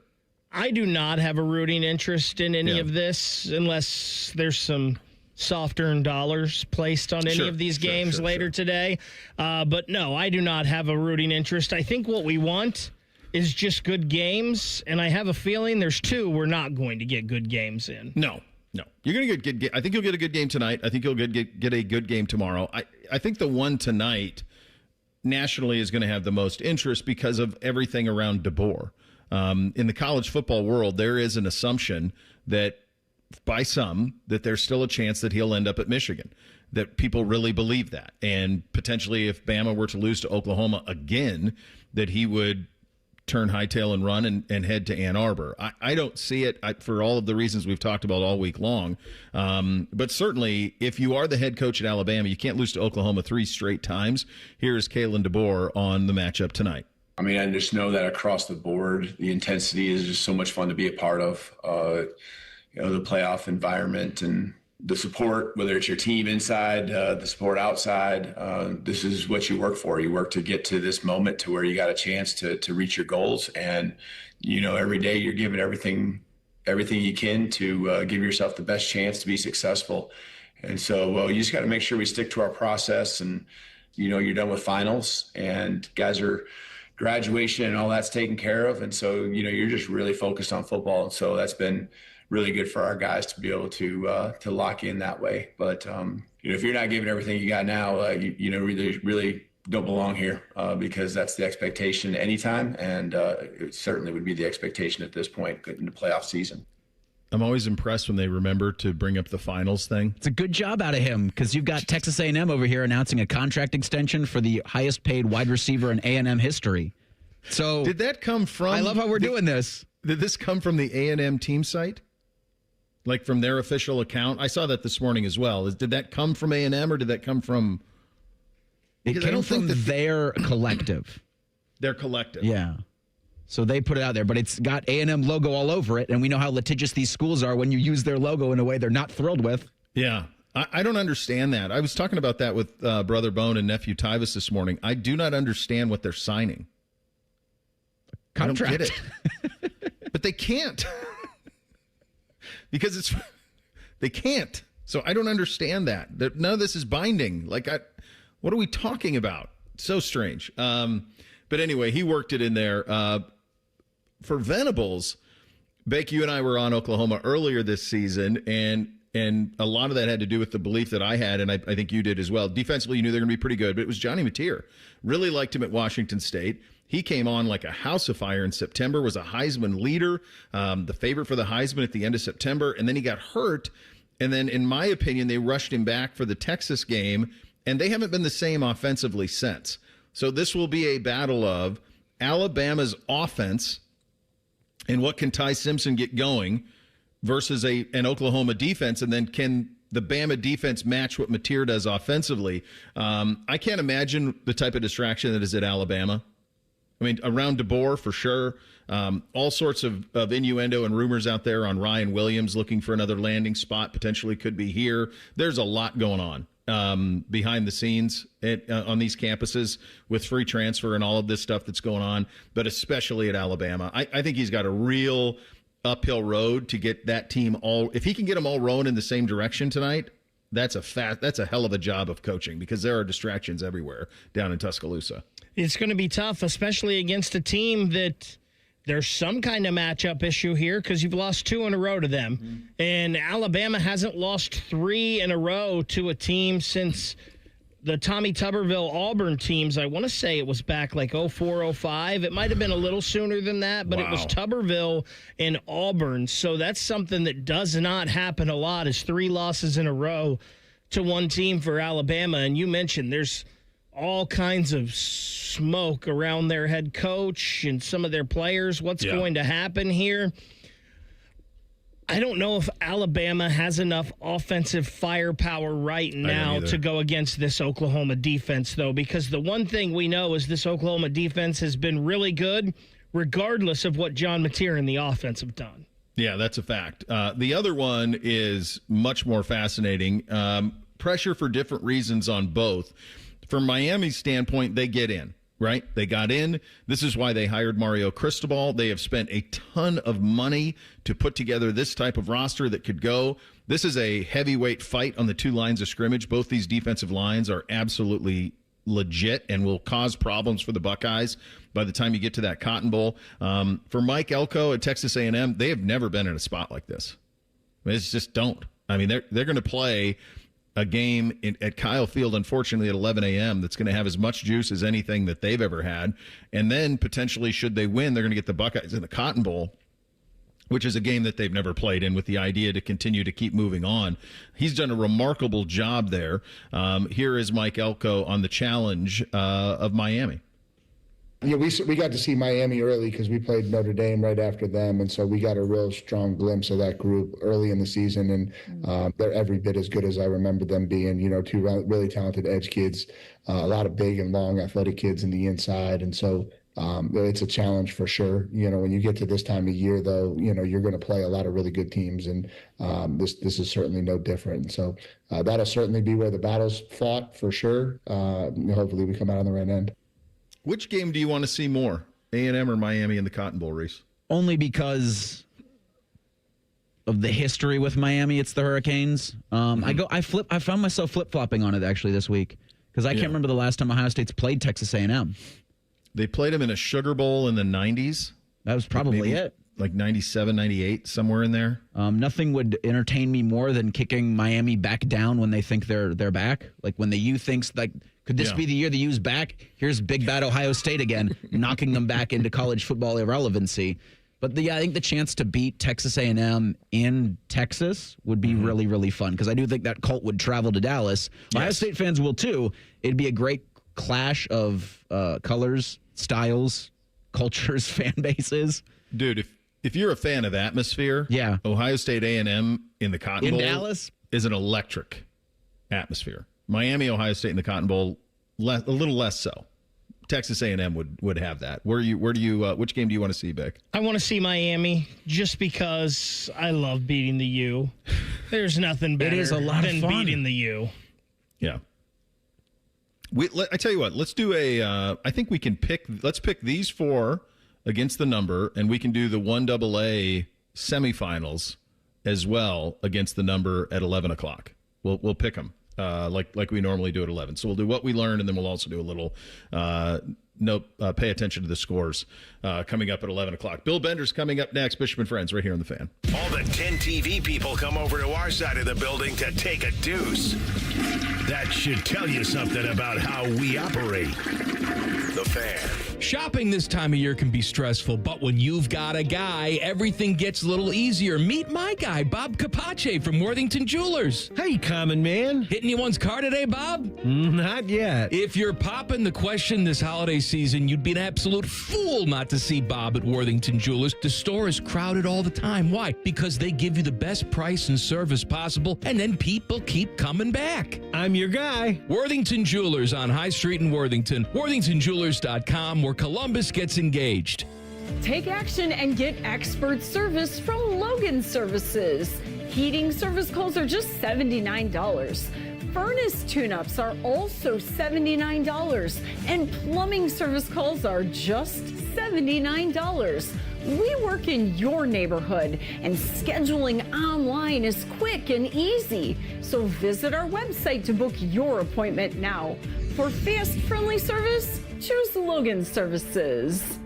I do not have a rooting interest in any of this unless there's some soft-earned dollars placed on any of these games later today. But no, I do not have a rooting interest. I think what we want is just good games, and I have a feeling there's 2 we're not going to get good games in.
No. You're going to get good. I think you'll get a good game tonight. I think you'll get a good game tomorrow. I think the one tonight nationally is going to have the most interest because of everything around DeBoer. In the college football world, there is an assumption that by some that there's still a chance that he'll end up at Michigan, that people really believe that. And potentially if Bama were to lose to Oklahoma again, that he would turn hightail and run and head to Ann Arbor. I don't see it for all of the reasons we've talked about all week long. But certainly, if you are the head coach at Alabama, you can't lose to Oklahoma 3 straight times. Here is Kalen DeBoer on the matchup tonight.
I mean, I just know that across the board, the intensity is just so much fun to be a part of. The playoff environment and the support, whether it's your team inside, the support outside, this is what you work for. You work to get to this moment to where you got a chance to reach your goals. And, every day you're giving everything you can to give yourself the best chance to be successful. And so, you just got to make sure we stick to our process and, you're done with finals and guys are graduation and all that's taken care of. And so, you're just really focused on football. And so that's been really good for our guys to be able to lock in that way. But, if you're not giving everything you got now, you really don't belong here because that's the expectation anytime. And it certainly would be the expectation at this point in the playoff season.
I'm always impressed when they remember to bring up the finals thing.
It's a good job out of him because you've got Texas A&M over here announcing a contract extension for the highest paid wide receiver in A&M history. So
did that come from?
I love how we're doing this.
Did this come from the A&M team site? Like from their official account? I saw that this morning as well. Did that come from A&M or did that come from?
It came from their collective.
Their collective.
Yeah. So they put it out there, but it's got A&M logo all over it, and we know how litigious these schools are when you use their logo in a way they're not thrilled with.
Yeah. I don't understand that. I was talking about that with Brother Bone and Nephew Tyvis this morning. I do not understand what they're signing.
Contract.
I don't get it. But they can't. Because they can't. So I don't understand that. None of this is binding. What are we talking about? So strange. But anyway, he worked it in there. For Venables, Bake, you and I were on Oklahoma earlier this season, and a lot of that had to do with the belief that I had, and I think you did as well. Defensively, you knew they were going to be pretty good, but it was Johnny Mateer. Really liked him at Washington State. He came on like a house of fire in September, was a Heisman leader, the favorite for the Heisman at the end of September, and then he got hurt. And then, in my opinion, they rushed him back for the Texas game, and they haven't been the same offensively since. So this will be a battle of Alabama's offense and what can Ty Simpson get going versus an Oklahoma defense, and then can the Bama defense match what Mateer does offensively? I can't imagine the type of distraction that is at Alabama. I mean, around DeBoer for sure. All sorts of innuendo and rumors out there on Ryan Williams looking for another landing spot, potentially could be here. There's a lot going on behind the scenes on these campuses with free transfer and all of this stuff that's going on, but especially at Alabama. I think he's got a real uphill road to get that team all. If he can get them all rowing in the same direction tonight, that's a hell of a job of coaching, because there are distractions everywhere down in Tuscaloosa.
It's going to be tough, especially against a team that there's some kind of matchup issue here, because you've lost 2 in a row to them. Mm-hmm. And Alabama hasn't lost 3 in a row to a team since the Tommy Tuberville-Auburn teams. I want to say it was back like 04, 05. It might have been a little sooner than that, but It was Tuberville and Auburn. So that's something that does not happen a lot, is 3 losses in a row to one team for Alabama. And you mentioned there's all kinds of smoke around their head coach and some of their players. What's going to happen here? I don't know if Alabama has enough offensive firepower right now to go against this Oklahoma defense, though, because the one thing we know is this Oklahoma defense has been really good, regardless of what John Mateer and the offense have done.
Yeah, that's a fact. The other one is much more fascinating. Pressure for different reasons on both. From Miami's standpoint, they get in, right? They got in. This is why they hired Mario Cristobal. They have spent a ton of money to put together this type of roster that could go. This is a heavyweight fight on the 2 lines of scrimmage. Both these defensive lines are absolutely legit and will cause problems for the Buckeyes by the time you get to that Cotton Bowl. For Mike Elko at Texas A&M, they have never been in a spot like this. I mean, it's just don't. I mean, they're going to play a game at Kyle Field, unfortunately, at 11 a.m. that's going to have as much juice as anything that they've ever had. And then potentially, should they win, they're going to get the Buckeyes in the Cotton Bowl, which is a game that they've never played in, with the idea to continue to keep moving on. He's done a remarkable job there. Here is Mike Elko on the challenge of Miami.
Yeah, we got to see Miami early because we played Notre Dame right after them, and so we got a real strong glimpse of that group early in the season, and they're every bit as good as I remember them being. 2 really talented edge kids, a lot of big and long athletic kids in the inside, and so it's a challenge for sure. When you get to this time of year, though, you're going to play a lot of really good teams, and this is certainly no different. And so that'll certainly be where the battle's fought for sure. Hopefully we come out on the right end.
Which game do you want to see more, A&M or Miami in the Cotton Bowl, Reese?
Only because of the history with Miami. It's the Hurricanes. I found myself flip-flopping on it actually this week, because I can't remember the last time Ohio State's played Texas A&M.
They played them in a Sugar Bowl in the 90s.
That was probably it.
Like 97, 98, somewhere in there.
Nothing would entertain me more than kicking Miami back down when they think they're back. Like when the U thinks, like, could this be the year the U's back? Here's big bad Ohio State again, knocking them back into college football irrelevancy. But I think the chance to beat Texas A&M in Texas would be really, really fun, because I do think that cult would travel to Dallas. Yes. Ohio State fans will too. It'd be a great clash of colors, styles, culture's fan base is.
Dude, if you're a fan of atmosphere,
yeah,
Ohio State A&M in the Cotton Bowl
Dallas
is an electric atmosphere. Miami, Ohio State in the Cotton Bowl, a little less so. Texas A&M would have that. Which game do you want to see, Vic?
I want to see Miami just because I love beating the U. There's nothing better
It is a lot
than
of fun.
beating the U.
Yeah. I tell you what, let's do I think we can let's pick these 4 against the number, and we can do the 1AA semifinals as well against the number at 11 o'clock. We'll pick them. Like we normally do at 11. So we'll do what we learned, and then we'll also do a little pay attention to the scores coming up at 11 o'clock. Bill Bender's coming up next. Bishop and Friends right here on The Fan.
All the 10 TV people come over to our side of the building to take a deuce. That should tell you something about how we operate. The Fan.
Shopping this time of year can be stressful, but when you've got a guy, everything gets a little easier. Meet my guy, Bob Capace from Worthington Jewelers.
Hey, common man.
Hitting you one's car today, Bob?
Not yet.
If you're popping the question this holiday season, you'd be an absolute fool not to see Bob at Worthington Jewelers. The store is crowded all the time. Why? Because they give you the best price and service possible, and then people keep coming back.
I'm your guy.
Worthington Jewelers on High Street in Worthington. WorthingtonJewelers.com, where Columbus gets engaged.
Take action and get expert service from Logan Services. Heating service calls are just $79. Furnace tune-ups are also $79. And plumbing service calls are just $79. We work in your neighborhood, and scheduling online is quick and easy. So visit our website to book your appointment now. For fast, friendly service, choose Logan Services.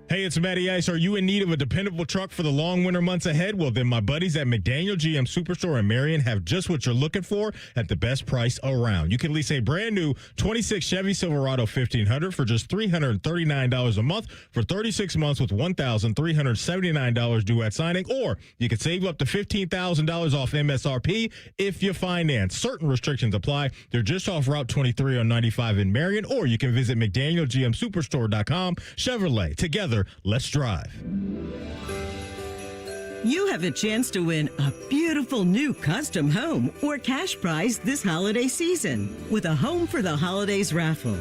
Hey, it's Matty Ice. Are you in need of a dependable truck for the long winter months ahead? Well, then my buddies at McDaniel GM Superstore in Marion have just what you're looking for at the best price around. You can lease a brand new 26 Chevy Silverado 1500 for just $339 a month for 36 months with $1,379 due at signing, or you can save up to $15,000 off MSRP if you finance. Certain restrictions apply. They're just off Route 23 on 95 in Marion, or you can visit McDanielGMSuperstore.com. Chevrolet, together, let's drive.
You have a chance to win a beautiful new custom home or cash prize this holiday season with a Home for the Holidays raffle.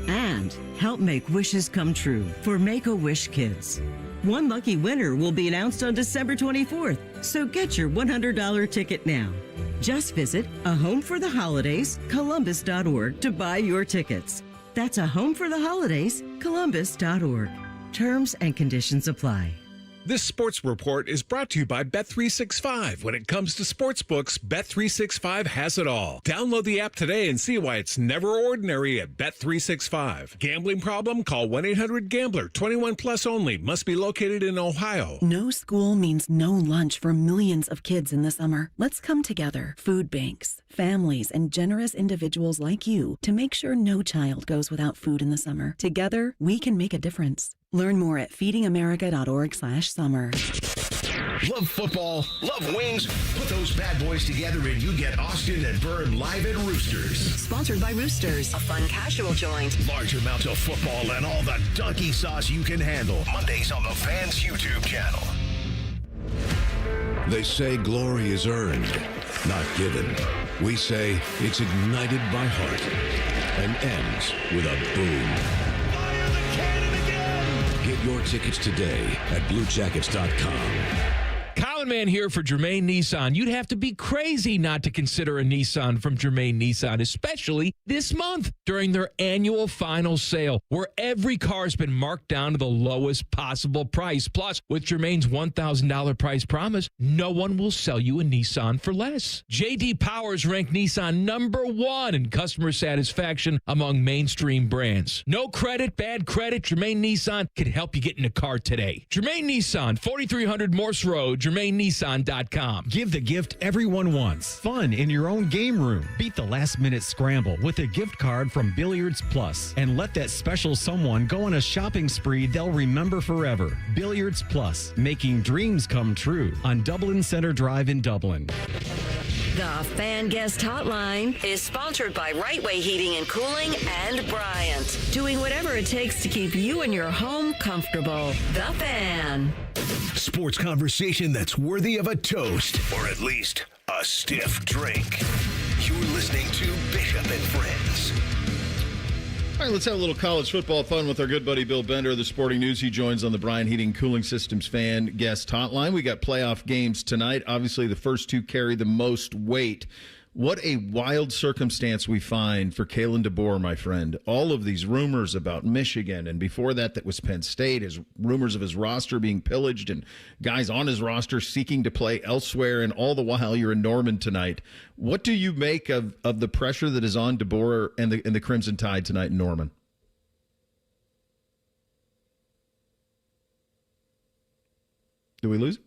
And help make wishes come true for Make-A-Wish Kids. One lucky winner will be announced on December 24th, so get your $100 ticket now. Just visit ahomefortheholidayscolumbus.org to buy your tickets. That's a Home for the Holidays, Columbus.org. Terms and conditions apply.
This sports report is brought to you by Bet365. When it comes to sportsbooks, Bet365 has it all. Download the app today and see why it's never ordinary at Bet365. Gambling problem? Call 1-800-GAMBLER. 21 plus only. Must be located in Ohio.
No school means no lunch for millions of kids in the summer. Let's come together, food banks, families, and generous individuals like you to make sure no child goes without food in the summer. Together, we can make a difference. Learn more at feedingamerica.org/summer.
Love football, love wings. Put those bad boys together and you get Austin and Byrne live at Roosters.
Sponsored by Roosters, a fun casual joint.
Large amounts of football and all the donkey sauce you can handle. Mondays on the Fans YouTube channel.
They say glory is earned, not given. We say it's ignited by heart and ends with a boom. Get your tickets today at BlueJackets.com.
Common Man here for Germain Nissan. You'd have to be crazy not to consider a Nissan from Germain Nissan, especially this month during their annual final sale, where every car's been marked down to the lowest possible price. Plus, with Germain's $1,000 price promise, no one will sell you a Nissan for less. J.D. Powers ranked Nissan #1 in customer satisfaction among mainstream brands. No credit, bad credit, Germain Nissan can help you get in a car today. Germain Nissan, 4300 Morse Road, GermainNissan.com.
Give the gift everyone wants. Fun in your own game room. Beat the last-minute scramble with a gift card from Billiards Plus. And let that special someone go on a shopping spree they'll remember forever. Billiards Plus, making dreams come true on Dublin Center Drive in Dublin.
The Fan Guest Hotline is sponsored by Right Way Heating and Cooling and Bryant, doing whatever it takes to keep you and your home comfortable. The Fan.
Sports conversation that's worthy of a toast, or at least a stiff drink. You're listening to Bishop and Friends.
All right, let's have a little college football fun with our good buddy Bill Bender of the Sporting News. He joins on the Bryant Heating Cooling Systems Fan Guest Hotline. We got playoff games tonight. Obviously, the first two carry the most weight. What a wild circumstance we find for Kalen DeBoer, my friend. All of these rumors about Michigan, and before that was Penn State, his rumors of his roster being pillaged and guys on his roster seeking to play elsewhere, and all the while you're in Norman tonight. What do you make of the pressure that is on DeBoer and the Crimson Tide tonight in Norman? Did we lose?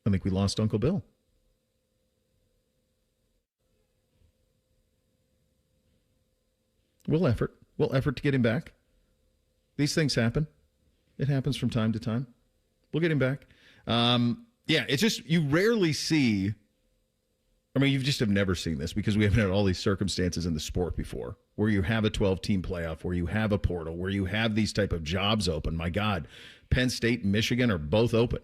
I think we lost Uncle Bill. We'll effort to get him back. These things happen. It happens from time to time. We'll get him back. It's just you rarely see. I mean, you just have never seen this because we haven't had all these circumstances in the sport before, where you have a 12-team playoff, where you have a portal, where you have these type of jobs open. My God, Penn State and Michigan are both open.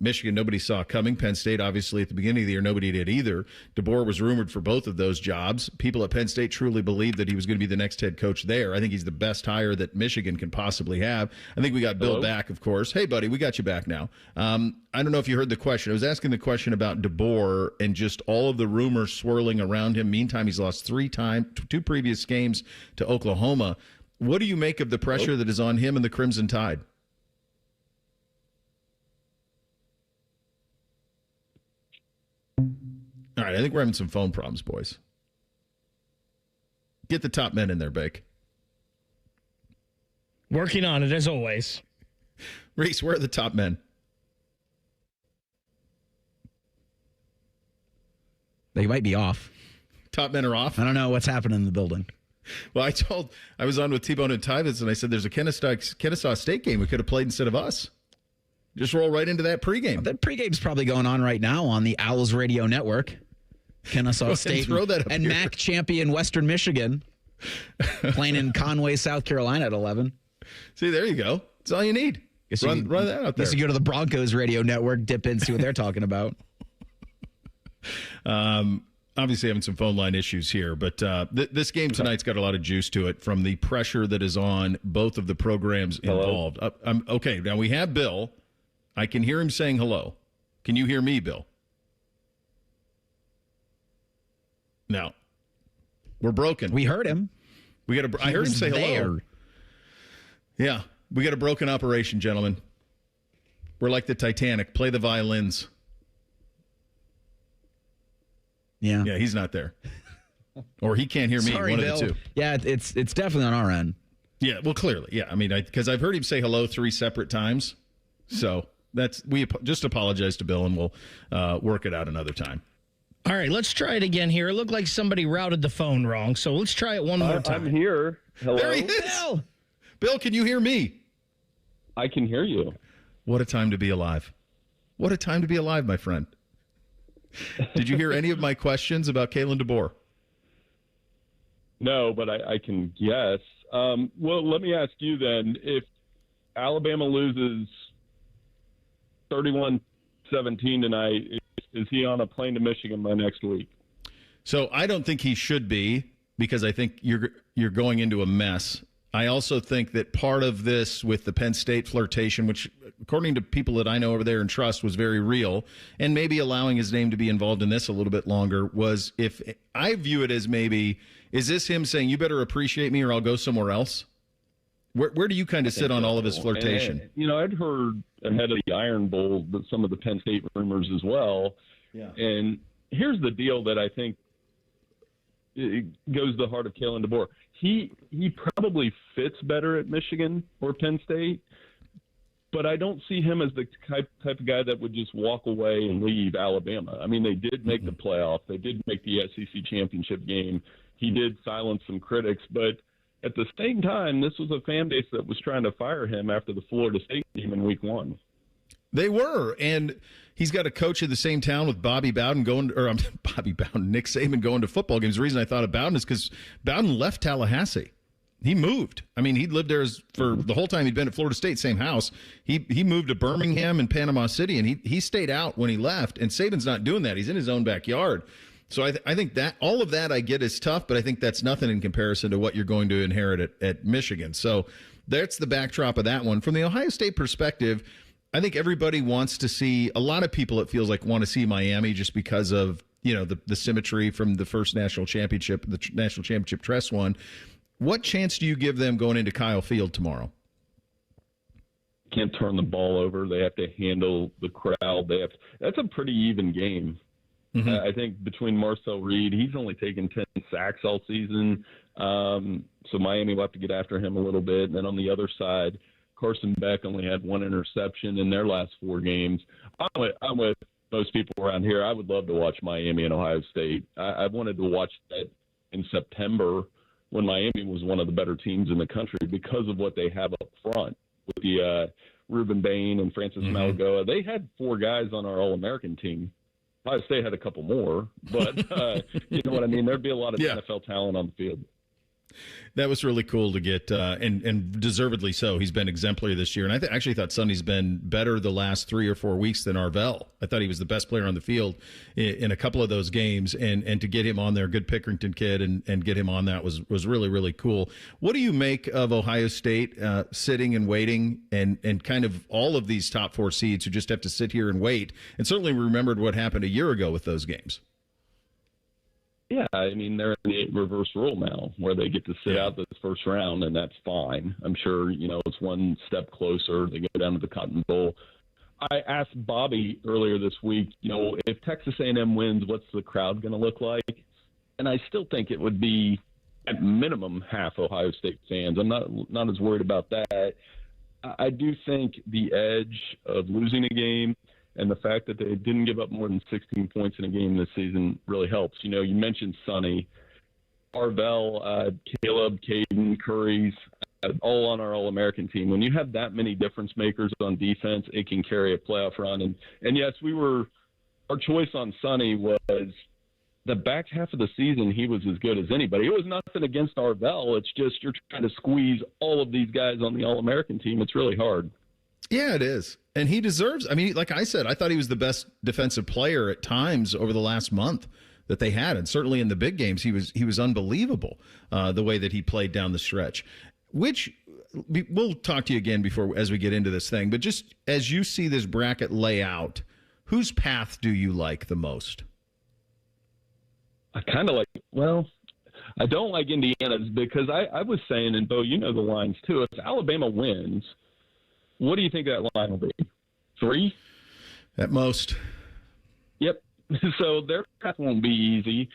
Michigan, nobody saw coming. Penn State, obviously, at the beginning of the year, nobody did either. DeBoer was rumored for both of those jobs. People at Penn State truly believed that he was going to be the next head coach there. I think he's the best hire that Michigan can possibly have. I think we got Bill back, of course. Hey, buddy, we got you back now. I don't know if you heard the question. I was asking the question about DeBoer and just all of the rumors swirling around him. Meantime, he's lost two previous games to Oklahoma. What do you make of the pressure that is on him and the Crimson Tide? All right, I think we're having some phone problems, boys. Get the top men in there, Bake.
Working on it, as always.
Reese, where are the top men?
They might be off.
Top men are off?
I don't know what's happening in the building.
Well, I was on with T-Bone and Tyvus, and I said there's a Kennesaw State game we could have played instead of us. Just roll right into that pregame.
Well, that pregame's probably going on right now on the Owls Radio Network. Kennesaw State and MAC champion Western Michigan playing in Conway, South Carolina at 11.
See, there you go. That's all you need. Run that out there.
Guess you go to the Broncos Radio Network, dip in, see what they're talking about.
Obviously having some phone line issues here, but this game tonight's got a lot of juice to it from the pressure that is on both of the programs involved. Okay, now we have Bill. I can hear him saying hello. Can you hear me, Bill? No. We're broken.
We heard him.
I heard him say hello. Yeah. We got a broken operation, gentlemen. We're like the Titanic. Play the violins.
Yeah.
Yeah, he's not there. Or he can't hear me.
Sorry,
one
Bill.
of the two.
Yeah, it's definitely on our end.
Yeah, well, clearly. Yeah, I mean, because I've heard him say hello 3 separate times. So we just apologize to Bill, and we'll work it out another time.
All right, let's try it again here. It looked like somebody routed the phone wrong, so let's try it one more time.
I'm here. Hello.
There he is. Bill, can you hear me?
I can hear you.
What a time to be alive. What a time to be alive, my friend. Did you hear any of my questions about Kalen DeBoer?
No, but I can guess. Well, let me ask you then. If Alabama loses 31-17 tonight, is he on a plane to Michigan by next week?
So I don't think he should be, because I think you're going into a mess. I also think that part of this with the Penn State flirtation, which according to people that I know over there and trust was very real, and maybe allowing his name to be involved in this a little bit longer, was, if I view it as maybe, is this him saying, you better appreciate me or I'll go somewhere else? Where do you kind of sit on all of his flirtation?
And, I'd heard ahead of the Iron Bowl some of the Penn State rumors as well.
Yeah.
And here's the deal that I think it goes to the heart of Kalen DeBoer. He probably fits better at Michigan or Penn State, but I don't see him as the type of guy that would just walk away and leave Alabama. I mean, they did make the playoff. They did make the SEC championship game. He did silence some critics, but at the same time, this was a fan base that was trying to fire him after the Florida State game in week 1.
They were, and he's got a coach in the same town with Nick Saban going to football games. The reason I thought of Bowden is because Bowden left Tallahassee. He moved. I mean, he'd lived there for the whole time he'd been at Florida State, same house. He moved to Birmingham and Panama City, and he stayed out when he left. And Saban's not doing that. He's in his own backyard. So I think that all of that I get is tough, but I think that's nothing in comparison to what you're going to inherit at Michigan. So that's the backdrop of that one. From the Ohio State perspective, I think everybody wants to see, a lot of people it feels like want to see Miami just because of, the symmetry from the first national championship, the national championship Tress won. What chance do you give them going into Kyle Field tomorrow?
Can't turn the ball over. They have to handle the crowd. That's a pretty even game. Mm-hmm. I think between Marcel Reed, he's only taken 10 sacks all season. So Miami will have to get after him a little bit. And then on the other side, Carson Beck only had one interception in their last 4 games. I'm with most people around here. I would love to watch Miami and Ohio State. I wanted to watch that in September when Miami was one of the better teams in the country because of what they have up front with the Reuben Bain and Francis Malagoa. They had 4 guys on our All-American team. Ohio State had a couple more, but you know what I mean? There'd be a lot of NFL talent on the field.
That was really cool to get, and deservedly so. He's been exemplary this year, and I actually thought Sonny's been better the last 3 or 4 weeks than Arvell. I thought he was the best player on the field in a couple of those games, and to get him on there, good Pickerington kid, and get him on that was really, really cool. What do you make of Ohio State sitting and waiting, and kind of all of these top 4 seeds who just have to sit here and wait, and certainly remembered what happened a year ago with those games?
Yeah, I mean, they're in the reverse rule now where they get to sit out this first round, and that's fine. I'm sure, it's one step closer. They go down to the Cotton Bowl. I asked Bobby earlier this week, if Texas A&M wins, what's the crowd going to look like? And I still think it would be at minimum half Ohio State fans. I'm not as worried about that. I do think the edge of losing a game and the fact that they didn't give up more than 16 points in a game this season really helps. You mentioned Sonny, Arvell, Caleb, Caden, Curry's, all on our All-American team. When you have that many difference makers on defense, it can carry a playoff run. And yes, our choice on Sonny was the back half of the season, he was as good as anybody. It was nothing against Arvell. It's just you're trying to squeeze all of these guys on the All-American team. It's really hard.
Yeah, it is. And he deserves, like I said, I thought he was the best defensive player at times over the last month that they had. And certainly in the big games, he was unbelievable the way that he played down the stretch, which we'll talk to you again as we get into this thing. But just as you see this bracket lay out, whose path do you like the most?
I kind of I don't like Indiana's because I was saying, and Bo, the lines too, if Alabama wins, what do you think that line will be? 3?
At most.
Yep. So their path won't be easy.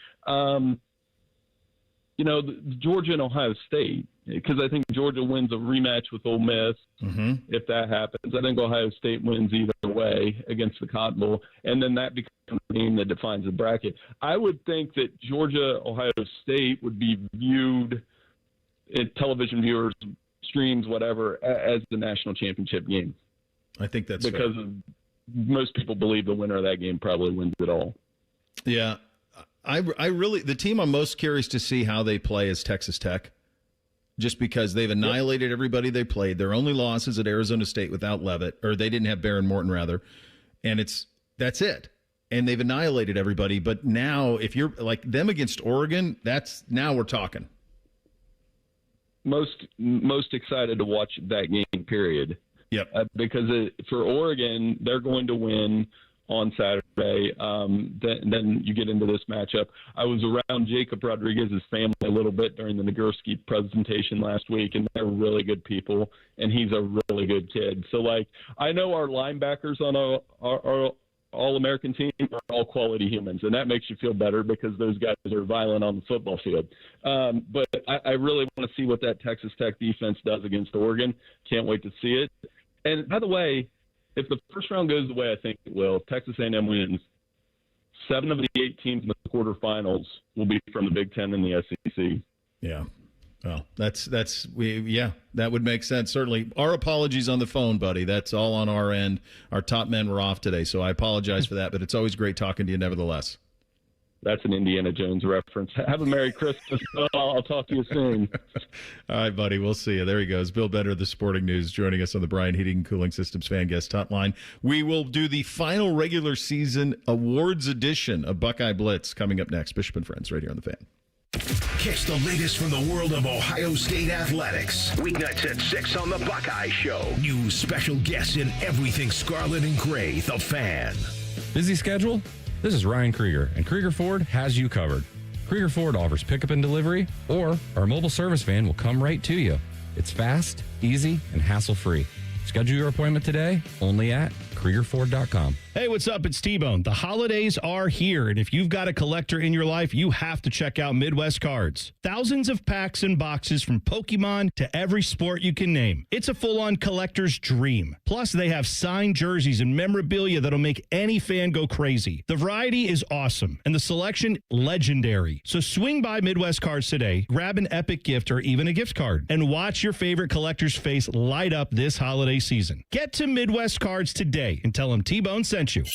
Georgia and Ohio State, because I think Georgia wins a rematch with Ole Miss if that happens. I think Ohio State wins either way against the Cotton Bowl, and then that becomes the game that defines the bracket. I would think that Georgia, Ohio State would be viewed in television viewers, streams, whatever, as the national championship game.
I think that's
because most people believe the winner of that game probably wins it all.
Yeah. I really, the team I'm most curious to see how they play is Texas Tech, just because they've annihilated everybody they played. Their only loss is at Arizona State without Leavitt, or they didn't have Baron Morton rather. And that's it. And they've annihilated everybody. But now if you're like them against Oregon, now we're talking.
Most excited to watch that game, period.
Yep.
Because for Oregon, they're going to win on Saturday. Then you get into this matchup. I was around Jacob Rodriguez's family a little bit during the Nagurski presentation last week, and they're really good people, and he's a really good kid. So, I know our linebackers on our All-American team are all quality humans, and that makes you feel better because those guys are violent on the football field. But I really want to see what that Texas Tech defense does against Oregon. Can't wait to see it. And by the way, if the first round goes the way I think it will, Texas A&M wins, 7 of the 8 teams in the quarterfinals will be from the Big Ten and the SEC.
Yeah. Well, that would make sense. Certainly. Our apologies on the phone, buddy. That's all on our end. Our top men were off today, so I apologize for that, but it's always great talking to you nevertheless.
That's an Indiana Jones reference. Have a Merry Christmas. I'll talk to you soon.
All right, buddy. We'll see you. There he goes. Bill Bender of the Sporting News joining us on the Bryant Heating and Cooling Systems Fan Guest Hotline. We will do the final regular season awards edition of Buckeye Blitz coming up next. Bishop and Friends right here on The Fan.
Catch the latest from the world of Ohio State athletics. Weeknights at 6 on The Buckeye Show. New special guests in everything scarlet and gray. The Fan.
Busy schedule? This is Ryan Krieger, and Krieger Ford has you covered. Krieger Ford offers pickup and delivery, or our mobile service van will come right to you. It's fast, easy, and hassle-free. Schedule your appointment today only at KriegerFord.com.
Hey, what's up? It's T-Bone. The holidays are here, and if you've got a collector in your life, you have to check out Midwest Cards. Thousands of packs and boxes from Pokemon to every sport you can name. It's a full-on collector's dream. Plus, they have signed jerseys and memorabilia that'll make any fan go crazy. The variety is awesome, and the selection legendary. So swing by Midwest Cards today, grab an epic gift or even a gift card, and watch your favorite collector's face light up this holiday season. Get to Midwest Cards today and tell them T-Bone sent you.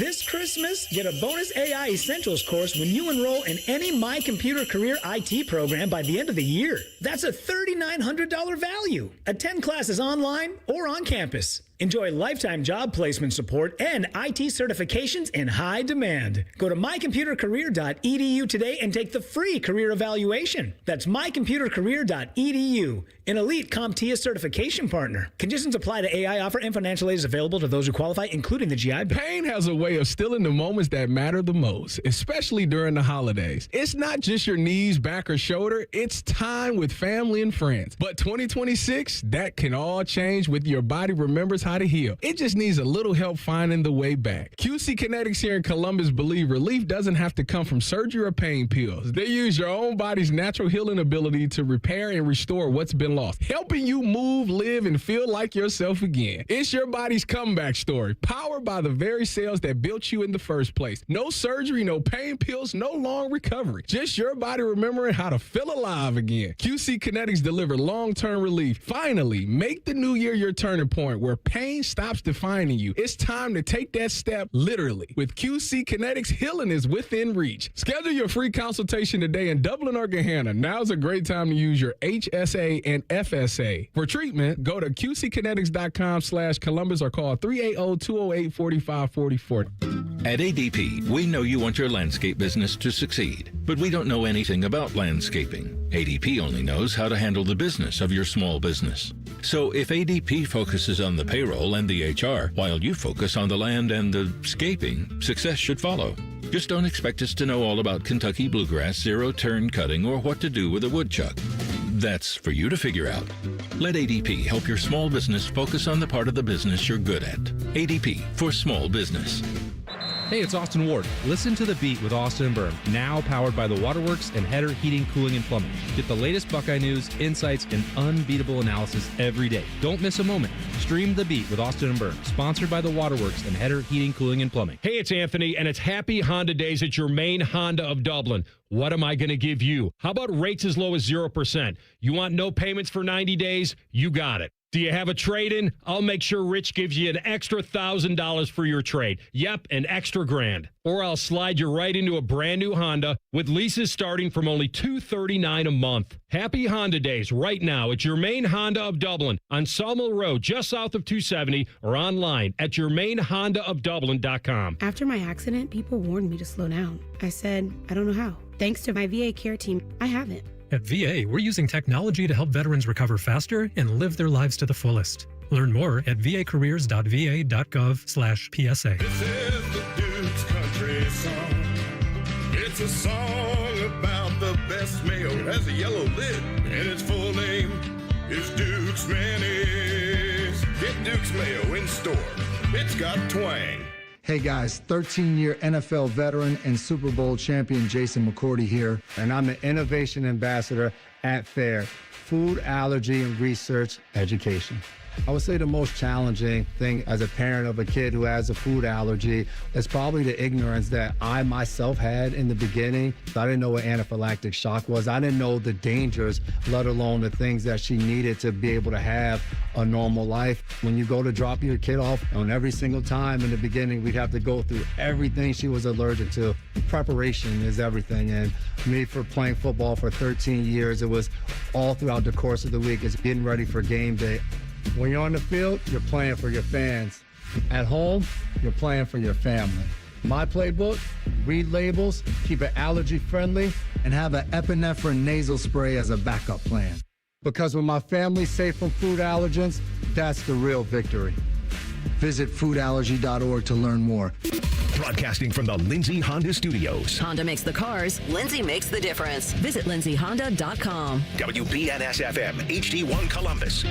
This Christmas, get a bonus AI Essentials course when you enroll in any My Computer Career IT program by the end of the year. That's a $3,900 value. Attend classes online or on campus. Enjoy lifetime job placement support and IT certifications in high demand. Go to mycomputercareer.edu today and take the free career evaluation. That's mycomputercareer.edu, an elite CompTIA certification partner. Conditions apply to AI offer and financial aid is available to those who qualify, including the GI Bill.
Pain has a way of stealing the moments that matter the most, especially during the holidays. It's not just your knees, back, or shoulder. It's time with family and friends. But 2026, that can all change with your body remembers how to heal. It just needs a little help finding the way back. QC Kinetics here in Columbus believe relief doesn't have to come from surgery or pain pills. They use your own body's natural healing ability to repair and restore what's been lost, helping you move, live, and feel like yourself again. It's your body's comeback story, powered by the very cells that built you in the first place. No surgery, no pain pills, no long recovery. Just your body remembering how to feel alive again. QC Kinetics deliver long-term relief. Finally, make the new year your turning point where pain stops defining you. It's time to take that step literally. With QC Kinetics, healing is within reach. Schedule your free consultation today in Dublin or Gahanna. Now's a great time to use your HSA and FSA. For treatment, go to qckinetics.com/Columbus or call 380-208-4544.
At ADP, we know you want your landscape business to succeed, but we don't know anything about landscaping. ADP only knows how to handle the business of your small business. So if ADP focuses on the payroll and the HR, while you focus on the land and the scaping, success should follow. Just don't expect us to know all about Kentucky bluegrass, zero-turn cutting, or what to do with a woodchuck. That's for you to figure out. Let ADP help your small business focus on the part of the business you're good at. ADP for small business.
Hey, it's Austin Ward. Listen to The Beat with Austin and Byrne, now powered by the Waterworks and Header Heating, Cooling, and Plumbing. Get the latest Buckeye news, insights, and unbeatable analysis every day. Don't miss a moment. Stream The Beat with Austin and Byrne, sponsored by the Waterworks and Header Heating, Cooling, and Plumbing.
Hey, it's Anthony, and it's Happy Honda Days at your main Honda of Dublin. What am I going to give you? How about rates as low as 0%? You want no payments for 90 days? You got it. Do you have a trade-in? I'll make sure Rich gives you an extra $1,000 for your trade. Yep, an extra $1,000. Or I'll slide you right into a brand new Honda with leases starting from only $239 a month. Happy Honda Days right now at your main Honda of Dublin on Sawmill Road, just south of 270, or online at yourmainhondaofdublin.com.
After my accident, people warned me to slow down. I said, I don't know how. Thanks to my VA care team, I haven't.
At VA, we're using technology to help veterans recover faster and live their lives to the fullest. Learn more at vacareers.va.gov/PSA.
This is the Duke's Country Song. It's a song about the best mayo. It has a yellow lid, and its full name is Duke's Mayonnaise. Get Duke's Mayo in store. It's got twang.
Hey guys, 13-year NFL veteran and Super Bowl champion Jason McCourty here, and I'm an innovation ambassador at FAIR, Food Allergy and Research Education. I would say the most challenging thing as a parent of a kid who has a food allergy is probably the ignorance that I myself had in the beginning. I didn't know what anaphylactic shock was. I didn't know the dangers, let alone the things that she needed to be able to have a normal life. When you go to drop your kid off, on every single time in the beginning, we'd have to go through everything she was allergic to. Preparation is everything. And me, for playing football for 13 years, it was all throughout the course of the week. It's getting ready for game day. When you're on the field, you're playing for your fans. At home, you're playing for your family. My playbook, read labels, keep it allergy friendly, and have an epinephrine nasal spray as a backup plan. Because when my family's safe from food allergens, that's the real victory. Visit foodallergy.org to learn more.
Broadcasting from the Lindsay Honda Studios.
Honda makes the cars. Lindsay makes the difference. Visit lindsayhonda.com.
WBNS-FM, HD1 Columbus.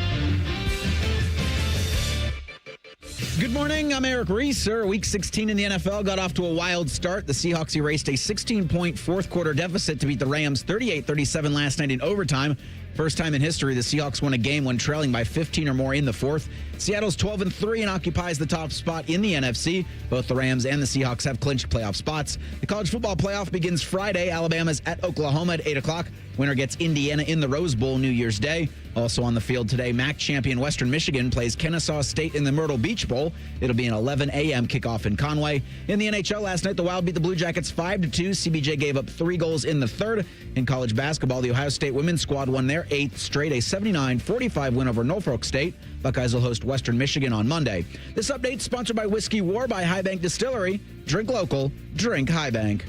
Good morning. I'm Eric Reeser. Week 16 in the NFL got off to a wild start. The Seahawks erased a 16-point fourth-quarter deficit to beat the Rams 38-37 last night in overtime. First time in history, the Seahawks won a game when trailing by 15 or more in the fourth. Seattle's 12-3 and occupies the top spot in the NFC. Both the Rams and the Seahawks have clinched playoff spots. The college football playoff begins Friday. Alabama's at Oklahoma at 8 o'clock. Winner gets Indiana in the Rose Bowl New Year's Day. Also on the field today, MAC champion Western Michigan plays Kennesaw State in the Myrtle Beach Bowl. It'll be an 11 a.m. kickoff in Conway. In the NHL last night, the Wild beat the Blue Jackets 5-2. CBJ gave up 3 goals in the third. In college basketball, the Ohio State women's squad won their 8th straight, a 79-45 win over Norfolk State. Buckeyes will host Western Michigan on Monday. This update sponsored by Whiskey War by High Bank Distillery. Drink local, drink High Bank.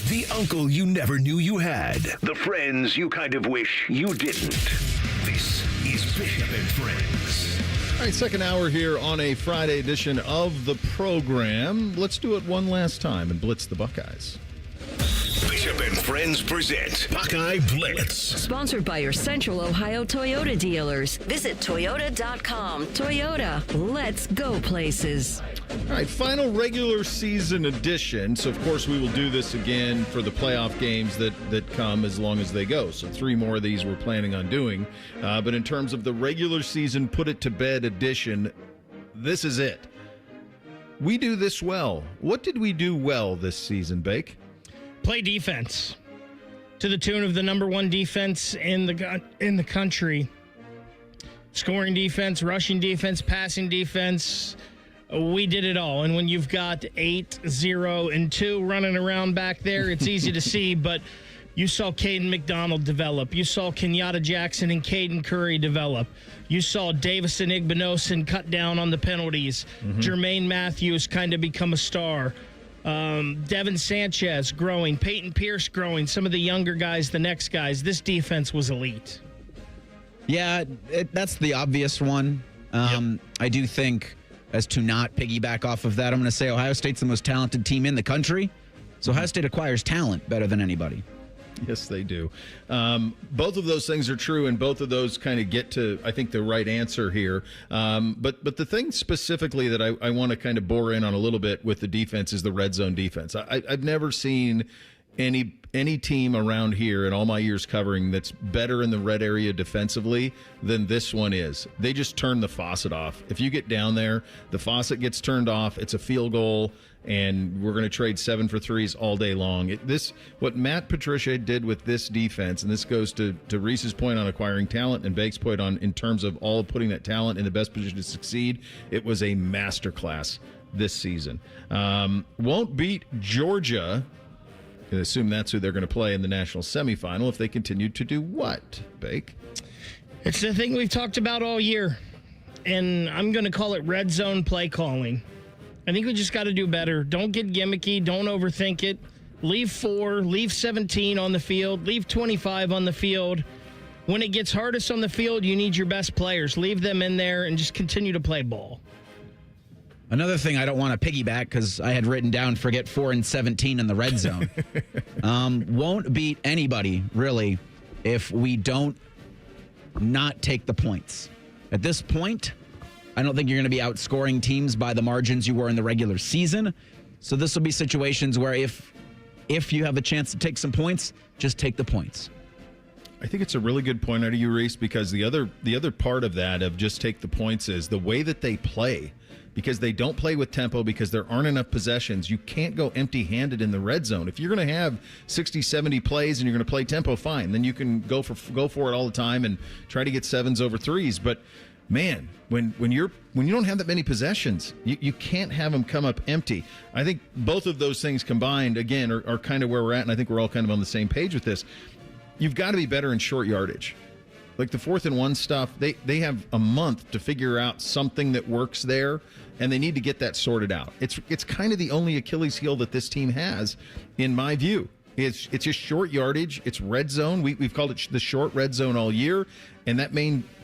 The uncle you never knew you had. The friends you kind of wish you didn't. This is Bishop and Friends.
All right, second hour here on a Friday edition of the program. Let's do it one last time and blitz the Buckeyes.
Bishop and Friends present Buckeye Blitz.
Sponsored by your Central Ohio Toyota dealers. Visit Toyota.com. Toyota, let's go places.
All right, final regular season edition. So, of course, we will do this again for the playoff games that come as long as they go. So 3 more of these we're planning on doing. But in terms of the regular season put it to bed edition, this is it. We do this well. What did we do well this season, Bake?
Play defense to the tune of the number 1 defense in the country. Scoring defense, rushing defense, passing defense. We did it all. And when you've got 8-0-2 running around back there, it's easy to see. But you saw Caden McDonald develop. You saw Kenyatta Jackson and Caden Curry develop. You saw Davison Igbinosun cut down on the penalties. Jermaine Matthews kind of become a star. Devin Sanchez growing, Peyton Pierce growing, some of the younger guys, the next guys. This defense was elite.
Yeah, that's the obvious one. I do think, as to not piggyback off of that, I'm going to say Ohio State's the most talented team in the country. So Ohio State acquires talent better than anybody.
Yes, they do. Both of those things are true, and both of those kind of get to, I think, the right answer here. But the thing specifically that I want to kind of bore in on a little bit with the defense is the red zone defense. I've never seen any team around here in all my years covering that's better in the red area defensively than this one is. They just turn the faucet off. If you get down there, the faucet gets turned off. It's a field goal, and we're going to trade 7 for 3s all day long. What Matt Patricia did with this defense, and this goes to Reese's point on acquiring talent and Bake's point on in terms of all of putting that talent in the best position to succeed, it was a masterclass this season. Won't beat Georgia. I assume that's who they're going to play in the national semifinal if they continue to do what, Bake?
It's the thing we've talked about all year, and I'm going to call it red zone play calling. I think we just got to do better. Don't get gimmicky. Don't overthink it. Leave 4, leave 17 on the field, leave 25 on the field. When it gets hardest on the field, you need your best players. Leave them in there and just continue to play ball.
Another thing I don't want to piggyback because I had written down forget 4 and 17 in the red zone. Won't beat anybody, really, if we don't not take the points. At this point, I don't think you're going to be outscoring teams by the margins you were in the regular season. So this will be situations where if you have a chance to take some points, just take the points.
I think it's a really good point out of you, Reese, because the other part of that, of just take the points, is the way that they play. Because they don't play with tempo, because there aren't enough possessions. You can't go empty-handed in the red zone. If you're going to have 60, 70 plays and you're going to play tempo, fine. Then you can go for it all the time and try to get 7s over 3s. But man, when you don't have that many possessions, you can't have them come up empty. I think both of those things combined, again, are kind of where we're at, and I think we're all kind of on the same page with this. You've got to be better in short yardage. Like the 4th and 1 stuff, they have a month to figure out something that works there, and they need to get that sorted out. It's kind of the only Achilles heel that this team has, in my view. It's just short yardage. It's red zone. We've called it the short red zone all year, and that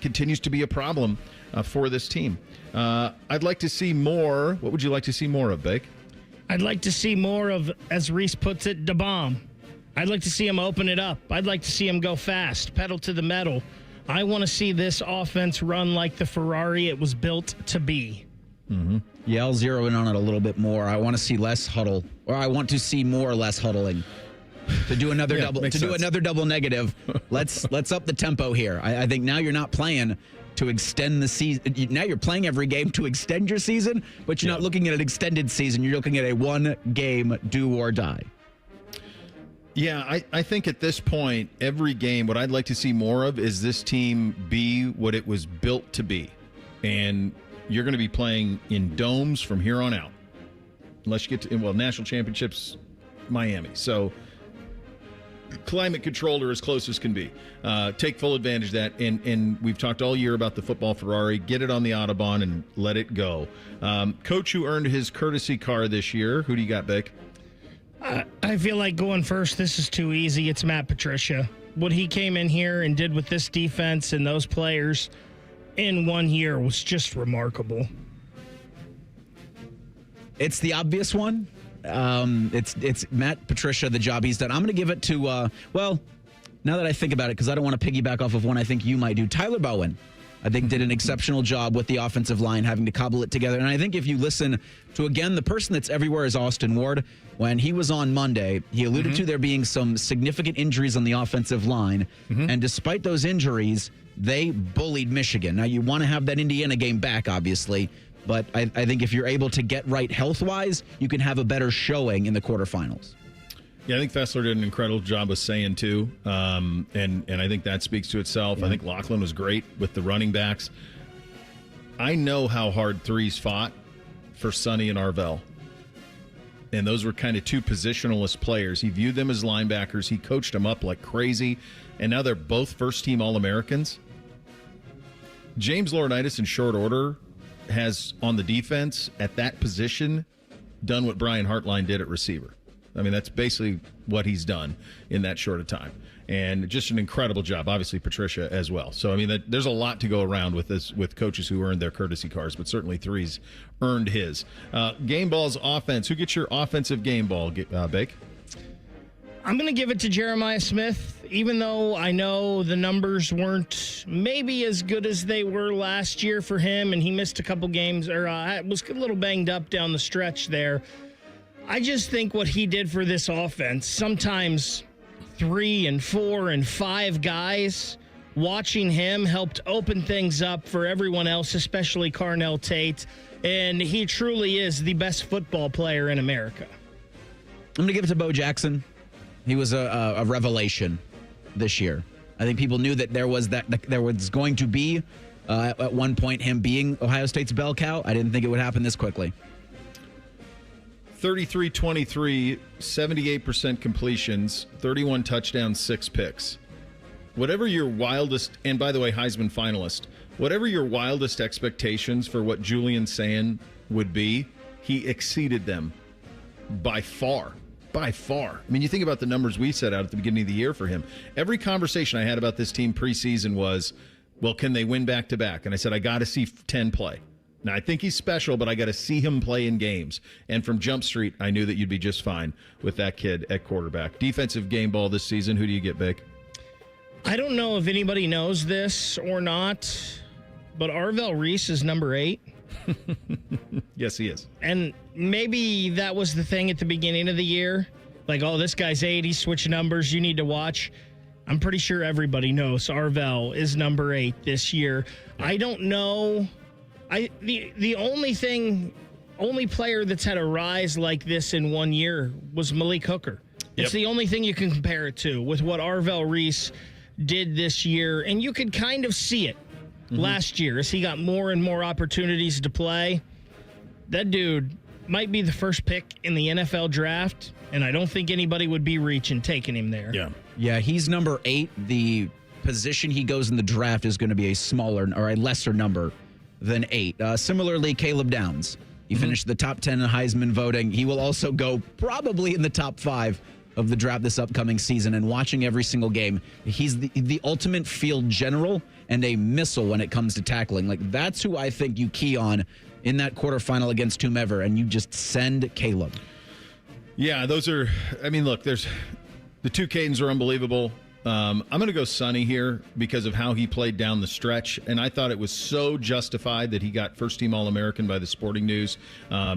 continues to be a problem for this team. I'd like to see more. What would you like to see more of, Bake?
I'd like to see more of, as Reese puts it, the bomb. I'd like to see him open it up. I'd like to see him go fast, pedal to the metal. I want to see this offense run like the Ferrari it was built to be.
Mm-hmm. Yeah, I'll zero in on it a little bit more. I want to see less huddle, or I want to see more or less huddling. To do another another double negative. Let's up the tempo here. I think now you're not playing to extend the season. Now you're playing every game to extend your season, but you're not looking at an extended season. You're looking at a one-game do or die.
Yeah, I think at this point, every game, what I'd like to see more of is this team be what it was built to be. And you're going to be playing in domes from here on out. Unless you get to, national championships, Miami. So climate controlled or as close as can be. Take full advantage of that. And we've talked all year about the football Ferrari. Get it on the Autobahn and let it go. Coach who earned his courtesy car this year, who do you got, Beck?
I feel like going first, this is too easy. It's Matt Patricia. What he came in here and did with this defense and those players in 1 year was just remarkable.
It's the obvious one. It's Matt Patricia, the job he's done. I'm going to give it to, now that I think about it, because I don't want to piggyback off of one I think you might do, Tyler Bowen. I think did an exceptional job with the offensive line, having to cobble it together. And I think if you listen to, again, the person that's everywhere is Austin Ward. When he was on Monday, he alluded to there being some significant injuries on the offensive line. And despite those injuries, they bullied Michigan. Now, you want to have that Indiana game back, obviously. But I think if you're able to get right health-wise, you can have a better showing in the quarterfinals.
Yeah, I think Fessler did an incredible job of saying, too. And I think that speaks to itself. Yeah. I think Laughlin was great with the running backs. I know how hard threes fought for Sonny and Arvell. And those were kind of two positionalist players. He viewed them as linebackers. He coached them up like crazy. And now they're both first-team All-Americans. James Laurinaitis, in short order, has, on the defense, at that position, done what Brian Hartline did at receiver. I mean, that's basically what he's done in that short of time. And just an incredible job. Obviously, Patricia as well. So, I mean, there's a lot to go around with this, with coaches who earned their courtesy cars, but certainly Threes earned his. Game ball's offense. Who gets your offensive game ball, Bake?
I'm going to give it to Jeremiah Smith, even though I know the numbers weren't maybe as good as they were last year for him, and he missed a couple games, or was a little banged up down the stretch there. I just think what he did for this offense, sometimes 3 and 4 and 5 guys, watching him helped open things up for everyone else, especially Carnell Tate, and he truly is the best football player in America.
I'm going to give it to Bo Jackson. He was a revelation this year. I think people knew that there was going to be, at one point, him being Ohio State's bell cow. I didn't think it would happen this quickly.
33-23, 78% completions, 31 touchdowns, 6 picks. Whatever your wildest, and by the way, Heisman finalist, whatever your wildest expectations for what Julian Sand would be, he exceeded them by far. By far. I mean, you think about the numbers we set out at the beginning of the year for him. Every conversation I had about this team preseason was, well, can they win back-to-back? And I said, I got to see 10 play. Now, I think he's special, but I got to see him play in games. And from Jump Street, I knew that you'd be just fine with that kid at quarterback. Defensive game ball this season, who do you get, Vic?
I don't know if anybody knows this or not, but Arvell Reese is number 8.
Yes, he is.
And maybe that was the thing at the beginning of the year. Like, oh, this guy's 8, he's switching numbers, you need to watch. I'm pretty sure everybody knows Arvell is number 8 this year. I don't know. The only player that's had a rise like this in 1 year was Malik Hooker. It's the only thing you can compare it to with what Arvell Reese did this year. And you could kind of see it last year as he got more and more opportunities to play. That dude might be the first pick in the NFL draft, and I don't think anybody would be taking him there.
Yeah, he's number 8. The position he goes in the draft is going to be a smaller or a lesser number than 8. Similarly, Caleb Downs. He finished the top 10 in Heisman voting. He will also go probably in the top 5 of the draft this upcoming season. And watching every single game, he's the ultimate field general and a missile when it comes to tackling. Like, that's who I think you key on in that quarterfinal against whomever, and you just send Caleb.
Yeah, those are, I mean, look, there's the two Cadens are unbelievable. I'm going to go Sonny here because of how he played down the stretch, and I thought it was so justified that he got first-team All-American by the Sporting News.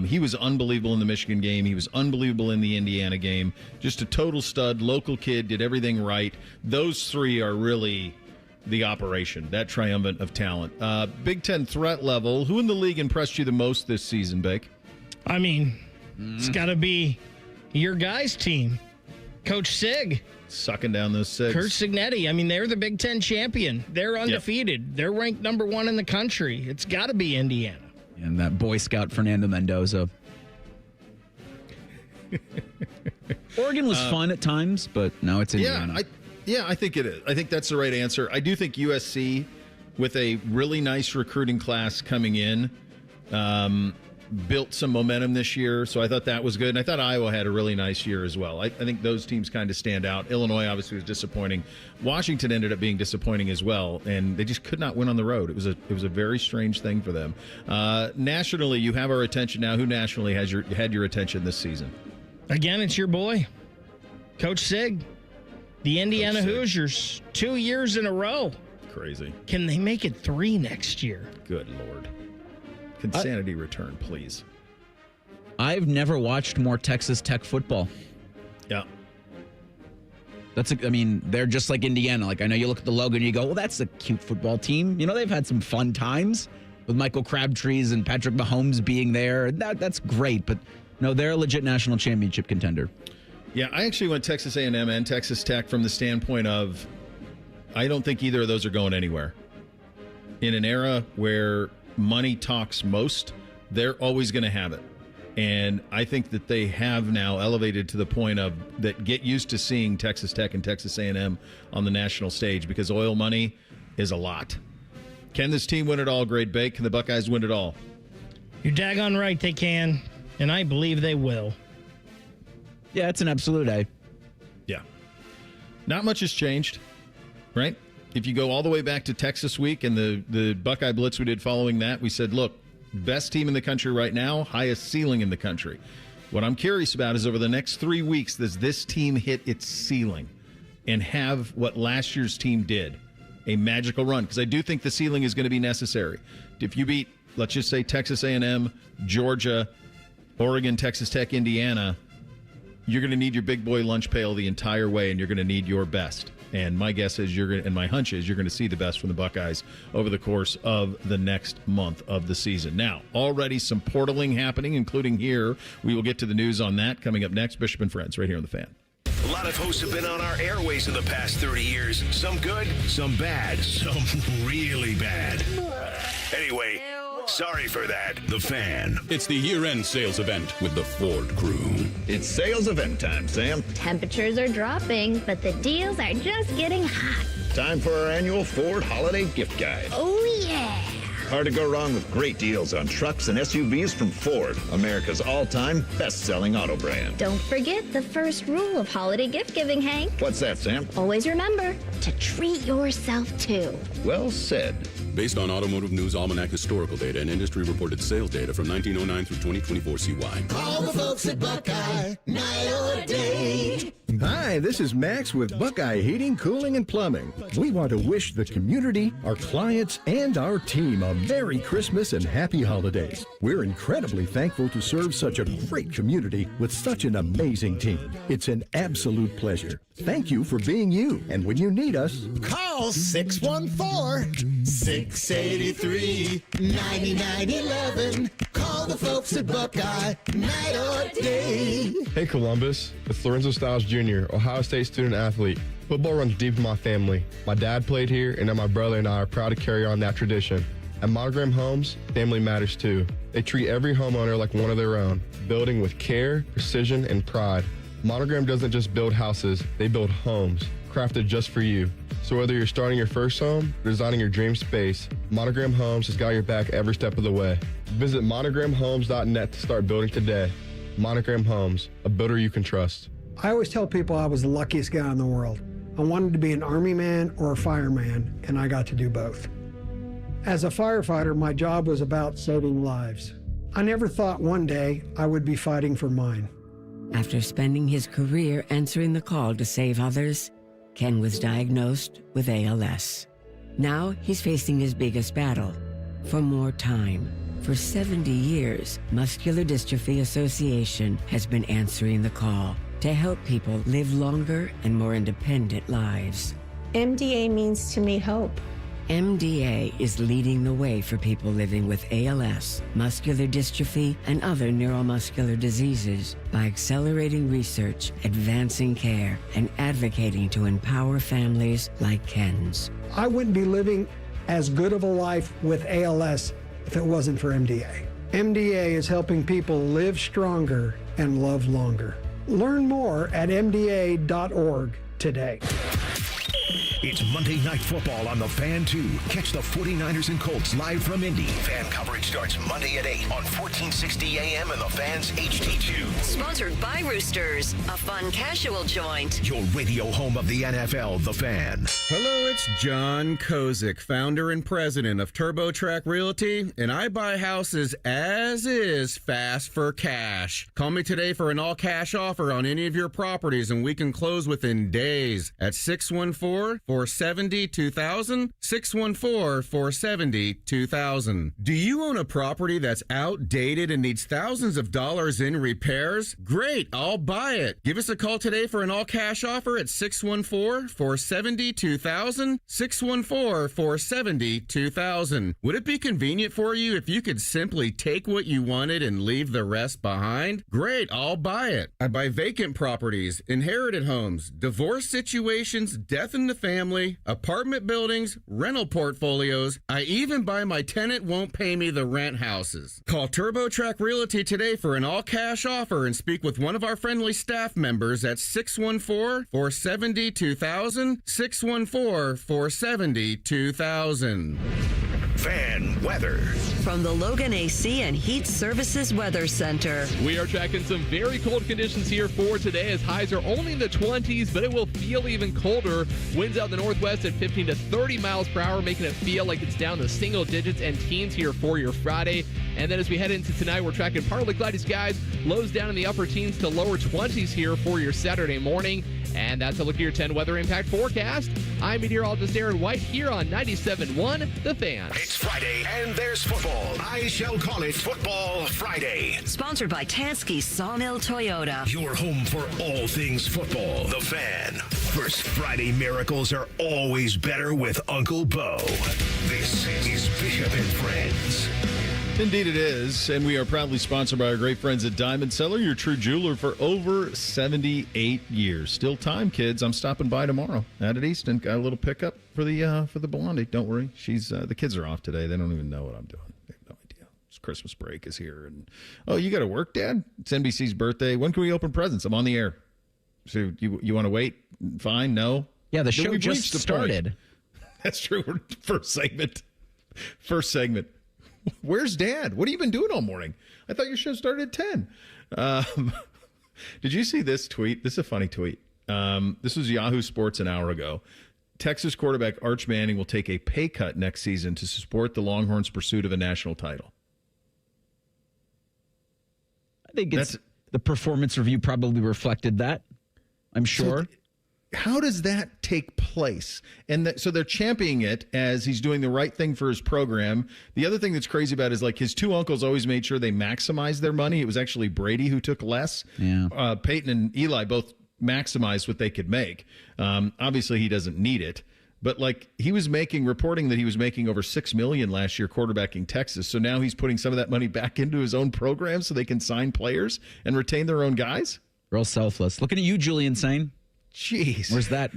He was unbelievable in the Michigan game. He was unbelievable in the Indiana game. Just a total stud, local kid, did everything right. Those three are really the operation, that triumvirate of talent. Big Ten threat level, who in the league impressed you the most this season, Bake?
I mean, it's got to be your guys' team. Coach Sig.
Sucking down those Sigs.
Kurt Signetti. I mean, they're the Big Ten champion. They're undefeated. Yep. They're ranked number 1 in the country. It's got to be Indiana.
And that Boy Scout Fernando Mendoza. Oregon was fun at times, but now it's Indiana.
I think it is. I think that's the right answer. I do think USC, with a really nice recruiting class coming in, built some momentum this year, so I thought that was good. And I thought Iowa had a really nice year as well. I think those teams kind of stand out. Illinois obviously was disappointing. Washington ended up being disappointing as well, and they just could not win on the road. It was a very strange thing for them. Nationally, you have our attention now. Who nationally had your attention this season?
Again, it's your boy, Coach Sig. The Indiana Hoosiers, 2 years in a row.
Crazy.
Can they make it 3 next year?
Good Lord. Insanity return, please.
I've never watched more Texas Tech football.
Yeah.
They're just like Indiana. Like, I know you look at the logo and you go, well, that's a cute football team. You know, they've had some fun times with Michael Crabtrees and Patrick Mahomes being there. That's great, but no, they're a legit national championship contender.
Yeah, I actually went Texas A&M and Texas Tech from the standpoint of I don't think either of those are going anywhere. In an era where money talks most, they're always going to have it. And I think that they have now elevated to the point of that get used to seeing Texas Tech and Texas A&M on the national stage because oil money is a lot. Can this team win it all, Grade Bake? Can the Buckeyes win it all?
You're daggone right they can, and I believe they will.
Yeah, it's an absolute A.
Yeah. Not much has changed, right? If you go all the way back to Texas Week and the Buckeye Blitz we did following that, we said, look, best team in the country right now, highest ceiling in the country. What I'm curious about is over the next 3 weeks, does this team hit its ceiling and have what last year's team did, a magical run? Because I do think the ceiling is going to be necessary. If you beat, let's just say, Texas A&M, Georgia, Oregon, Texas Tech, Indiana, you're going to need your big boy lunch pail the entire way, and you're going to need your best. And my guess is and my hunch is you're going to see the best from the Buckeyes over the course of the next month of the season. Now, already some portaling happening, including here. We will get to the news on that coming up next. Bishop and Friends, right here on The Fan.
A lot of hosts have been on our airways in the past 30 years. Some good, some bad, some really bad. Anyway, sorry for that. The Fan.
It's the year-end sales event with the Ford crew.
It's sales event time, Sam.
Temperatures are dropping, but the deals are just getting hot.
Time for our annual Ford Holiday Gift Guide.
Oh, yeah.
Hard to go wrong with great deals on trucks and SUVs from Ford, America's all-time best-selling auto brand.
Don't forget the first rule of holiday gift giving, Hank.
What's that, Sam?
Always remember to treat yourself, too.
Well said.
Based on Automotive News Almanac historical data and industry-reported sales data from 1909 through 2024 CY.
Call the folks at Buckeye, night or day.
Hi, this is Max with Buckeye Heating, Cooling, and Plumbing. We want to wish the community, our clients, and our team a Merry Christmas and Happy Holidays. We're incredibly thankful to serve such a great community with such an amazing team. It's an absolute pleasure. Thank you for being you. And when you need us,
call 614-683-9911. Call the folks at Buckeye, night or day.
Hey Columbus, it's Lorenzo Stiles Jr., Ohio State student athlete. Football runs deep in my family. My dad played here, and now my brother and I are proud to carry on that tradition. At Monogram Homes, family matters too. They treat every homeowner like one of their own, building with care, precision, and pride. Monogram doesn't just build houses, they build homes, crafted just for you. So whether you're starting your first home or designing your dream space, Monogram Homes has got your back every step of the way. Visit monogramhomes.net to start building today. Monogram Homes, a builder you can trust.
I always tell people I was the luckiest guy in the world. I wanted to be an Army man or a fireman, and I got to do both. As a firefighter, my job was about saving lives. I never thought one day I would be fighting for mine.
After spending his career answering the call to save others, Ken was diagnosed with ALS. Now he's facing his biggest battle, for more time. For 70 years, Muscular Dystrophy Association has been answering the call to help people live longer and more independent lives.
MDA means to me hope.
MDA is leading the way for people living with ALS, muscular dystrophy, and other neuromuscular diseases by accelerating research, advancing care, and advocating to empower families like Ken's.
I wouldn't be living as good of a life with ALS if it wasn't for MDA. MDA is helping people live stronger and love longer. Learn more at mda.org today.
It's Monday Night Football on The Fan 2. Catch the 49ers and Colts live from Indy. Fan coverage starts Monday at 8 on 1460 AM and The Fan's HD2.
Sponsored by Roosters, a fun casual joint.
Your radio home of the NFL, The Fan.
Hello, it's John Kozik, founder and president of TurboTrack Realty, and I buy houses as is, fast for cash. Call me today for an all-cash offer on any of your properties, and we can close within days at 614-470-2000, 614-470-2000. Do you own a property that's outdated and needs thousands of dollars in repairs? Great, I'll buy it. Give us a call today for an all-cash offer at 614-470-2000, 614-470-2000. Would it be convenient for you if you could simply take what you wanted and leave the rest behind? Great, I'll buy it. I buy vacant properties, inherited homes, divorce situations, death in the family, apartment buildings, rental portfolios. I even buy my tenant won't pay me the rent houses. Call TurboTrack Realty today for an all-cash offer and speak with one of our friendly staff members at 614-470-2000, 614-470-2000.
Fan weather.
From the Logan AC and Heat Services Weather Center.
We are tracking some very cold conditions here for today as highs are only in the 20s, but it will feel even colder. Winds out in the northwest at 15 to 30 miles per hour, making it feel like it's down to single digits and teens here for your Friday. And then as we head into tonight, we're tracking partly cloudy skies, lows down in the upper teens to lower 20s here for your Saturday morning. And that's a look at your 10 weather impact forecast. I'm meteorologist Aaron White here on 97.1 The Fan.
It's Friday and there's football. I shall call it Football Friday.
Sponsored by Tansky Sawmill Toyota.
Your home for all things football. The Fan. First Friday miracles are always better with Uncle Bo. This is Bishop and Friends.
Indeed it is, and we are proudly sponsored by our great friends at Diamond Cellar, your true jeweler for over 78 years. Still time, kids. I'm stopping by tomorrow out at Easton. Got a little pickup for the Blondie. Don't worry. She's the kids are off today. They don't even know what I'm doing. They have no idea. It's Christmas break is here, and you got to work, Dad? It's NBC's birthday. When can we open presents? I'm on the air. So you want to wait? Fine. No.
Yeah, the show just started.
That's true. First segment. Where's Dad? What have you been doing all morning? I thought your show started at 10. Did you see this tweet? This is a funny tweet. This was Yahoo Sports an hour ago. Texas quarterback Arch Manning will take a pay cut next season to support the Longhorns' pursuit of a national title.
I think the performance review probably reflected that. I'm sure.
how does that take place? And so they're championing it as he's doing the right thing for his program. The other thing that's crazy about it is like his two uncles always made sure they maximized their money. It was actually Brady who took less.
Yeah.
Peyton and Eli both maximized what they could make. Obviously, he doesn't need it. But like he was reporting that he was making over $6 million last year quarterbacking Texas. So now he's putting some of that money back into his own program so they can sign players and retain their own guys.
Real selfless. Looking at you, Julian Sane.
Jeez.
Where's that?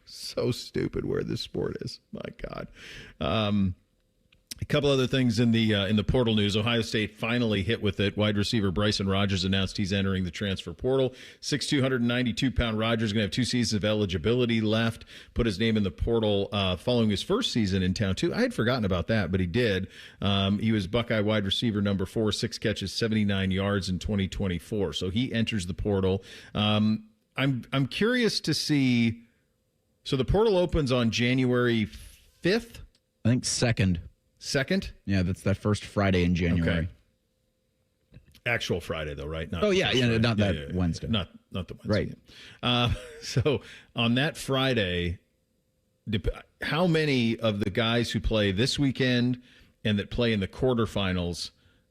So stupid where this sport is. My God. A couple other things in the portal news. Ohio State finally hit with it. Wide receiver Bryson Rodgers announced he's entering the transfer portal. 6'2", 192-pound Rodgers is going to have 2 seasons of eligibility left. Put his name in the portal following his first season in town, too. I had forgotten about that, but he did. He was Buckeye wide receiver number 4, 6 catches, 79 yards in 2024. So he enters the portal. I'm curious to see. So the portal opens on January 5th?
I think 2nd.
2nd?
Yeah, that's that first Friday in January.
Okay. Actual Friday, though, right? Not
not that Wednesday.
Not the Wednesday.
Right.
So on that Friday, how many of the guys who play this weekend and that play in the quarterfinals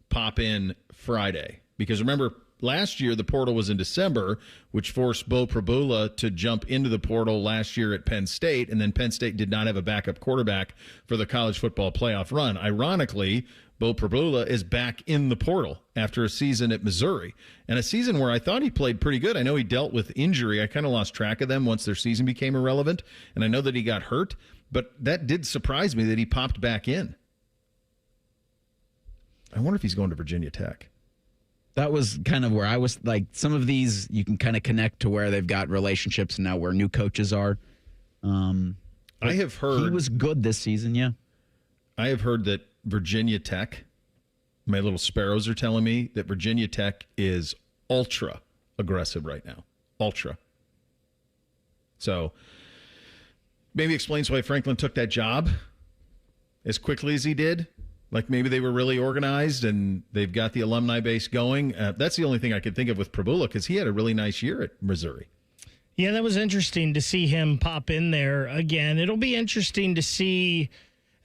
pop in Friday? Because remember, last year the portal was in December, which forced Bo Prabula to jump into the portal last year at Penn State, and then Penn State did not have a backup quarterback for the college football playoff run. Ironically, Bo Prabula is back in the portal after a season at Missouri, and a season where I thought he played pretty good. I know he dealt with injury. I kind of lost track of them once their season became irrelevant, and I know that he got hurt, but that did surprise me that he popped back in. I wonder if he's going to Virginia Tech.
That was kind of where I was like, some of these you can kind of connect to where they've got relationships now where new coaches are.
I have heard
he was good this season. Yeah.
I have heard that Virginia Tech, my little sparrows are telling me that Virginia Tech is ultra aggressive right now. Ultra. So maybe explains why Franklin took that job as quickly as he did. Like maybe they were really organized and they've got the alumni base going. That's the only thing I could think of with Prabula because he had a really nice year at Missouri.
Yeah, that was interesting to see him pop in there again. It'll be interesting to see,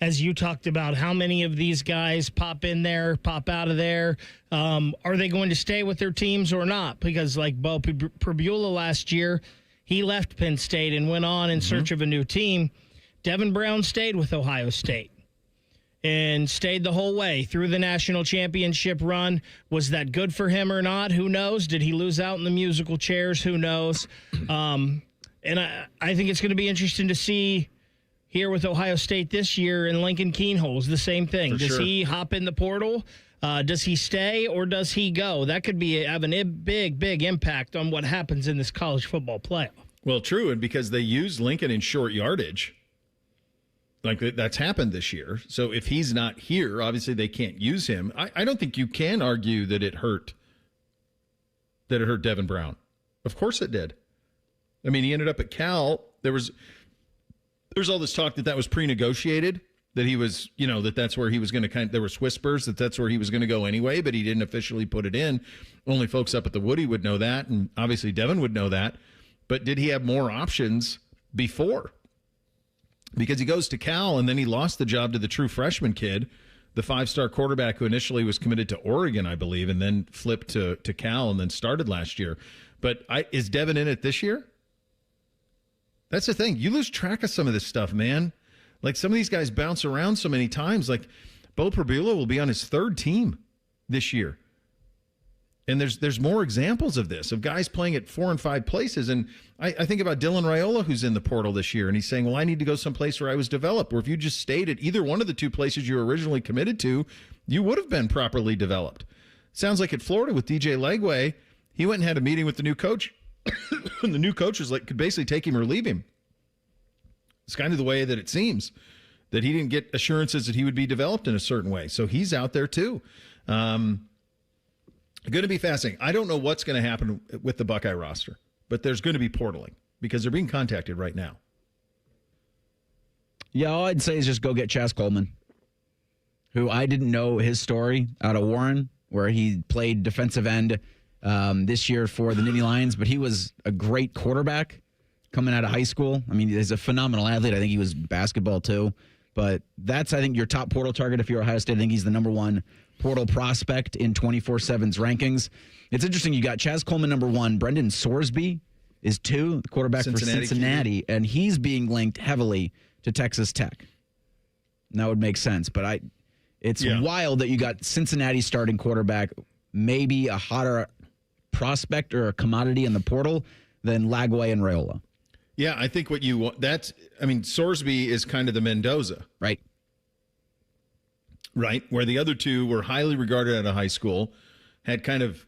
as you talked about, how many of these guys pop in there, pop out of there. Are they going to stay with their teams or not? Because like Bo Prabula last year, he left Penn State and went on in search of a new team. Devin Brown stayed with Ohio State and stayed the whole way through the national championship run. Was that good for him or not? Who knows? Did he lose out in the musical chairs? Who knows? And I think it's going to be interesting to see here with Ohio State this year, and Lincoln Keenholz, the same thing. Does he hop in the portal? Does he stay or does he go? That could have a big impact on what happens in this college football playoff.
Well, true, and because they use Lincoln in short yardage, like that's happened this year. So if he's not here, obviously they can't use him. I don't think you can argue that it hurt Devin Brown. Of course it did. I mean, he ended up at Cal. There's all this talk that was pre-negotiated, that he was, that's where he was going to there was whispers that that's where he was going to go anyway, but he didn't officially put it in. Only folks up at the Woody would know that, and obviously Devin would know that. But did he have more options before? Because he goes to Cal, and then he lost the job to the true freshman kid, the 5-star quarterback who initially was committed to Oregon, I believe, and then flipped to Cal and then started last year. But is Devin in it this year? That's the thing. You lose track of some of this stuff, man. Like some of these guys bounce around so many times. Like Bo Prabula will be on his 3rd team this year. And there's more examples of this, of guys playing at 4 and 5 places. And I think about Dylan Raiola, who's in the portal this year, and he's saying, well, I need to go someplace where I was developed. Or if you just stayed at either one of the 2 places you were originally committed to, you would have been properly developed. Sounds like at Florida with DJ Legway, he went and had a meeting with the new coach. And the new coach was like, could basically take him or leave him. It's kind of the way that it seems, that he didn't get assurances that he would be developed in a certain way. So he's out there too. Going to be fascinating. I don't know what's going to happen with the Buckeye roster, but there's going to be portaling because they're being contacted right now.
Yeah, all I'd say is just go get Chaz Coleman, who I didn't know his story out of Warren, where he played defensive end this year for the Nittany Lions, but he was a great quarterback coming out of high school. I mean, he's a phenomenal athlete. I think he was basketball too. But that's, I think, your top portal target if you're Ohio State. I think he's the number one portal prospect in 24/7's rankings. It's interesting. You got Chaz Coleman, number one. Brendan Sorsby is two, the quarterback for Cincinnati. And he's being linked heavily to Texas Tech. And that would make sense. But it's wild that you got Cincinnati starting quarterback, maybe a hotter prospect or a commodity in the portal than Lagway and Raiola.
Yeah, I think what you want, Sorsby is kind of the Mendoza.
Right.
Right, where the other two were highly regarded out of high school, had kind of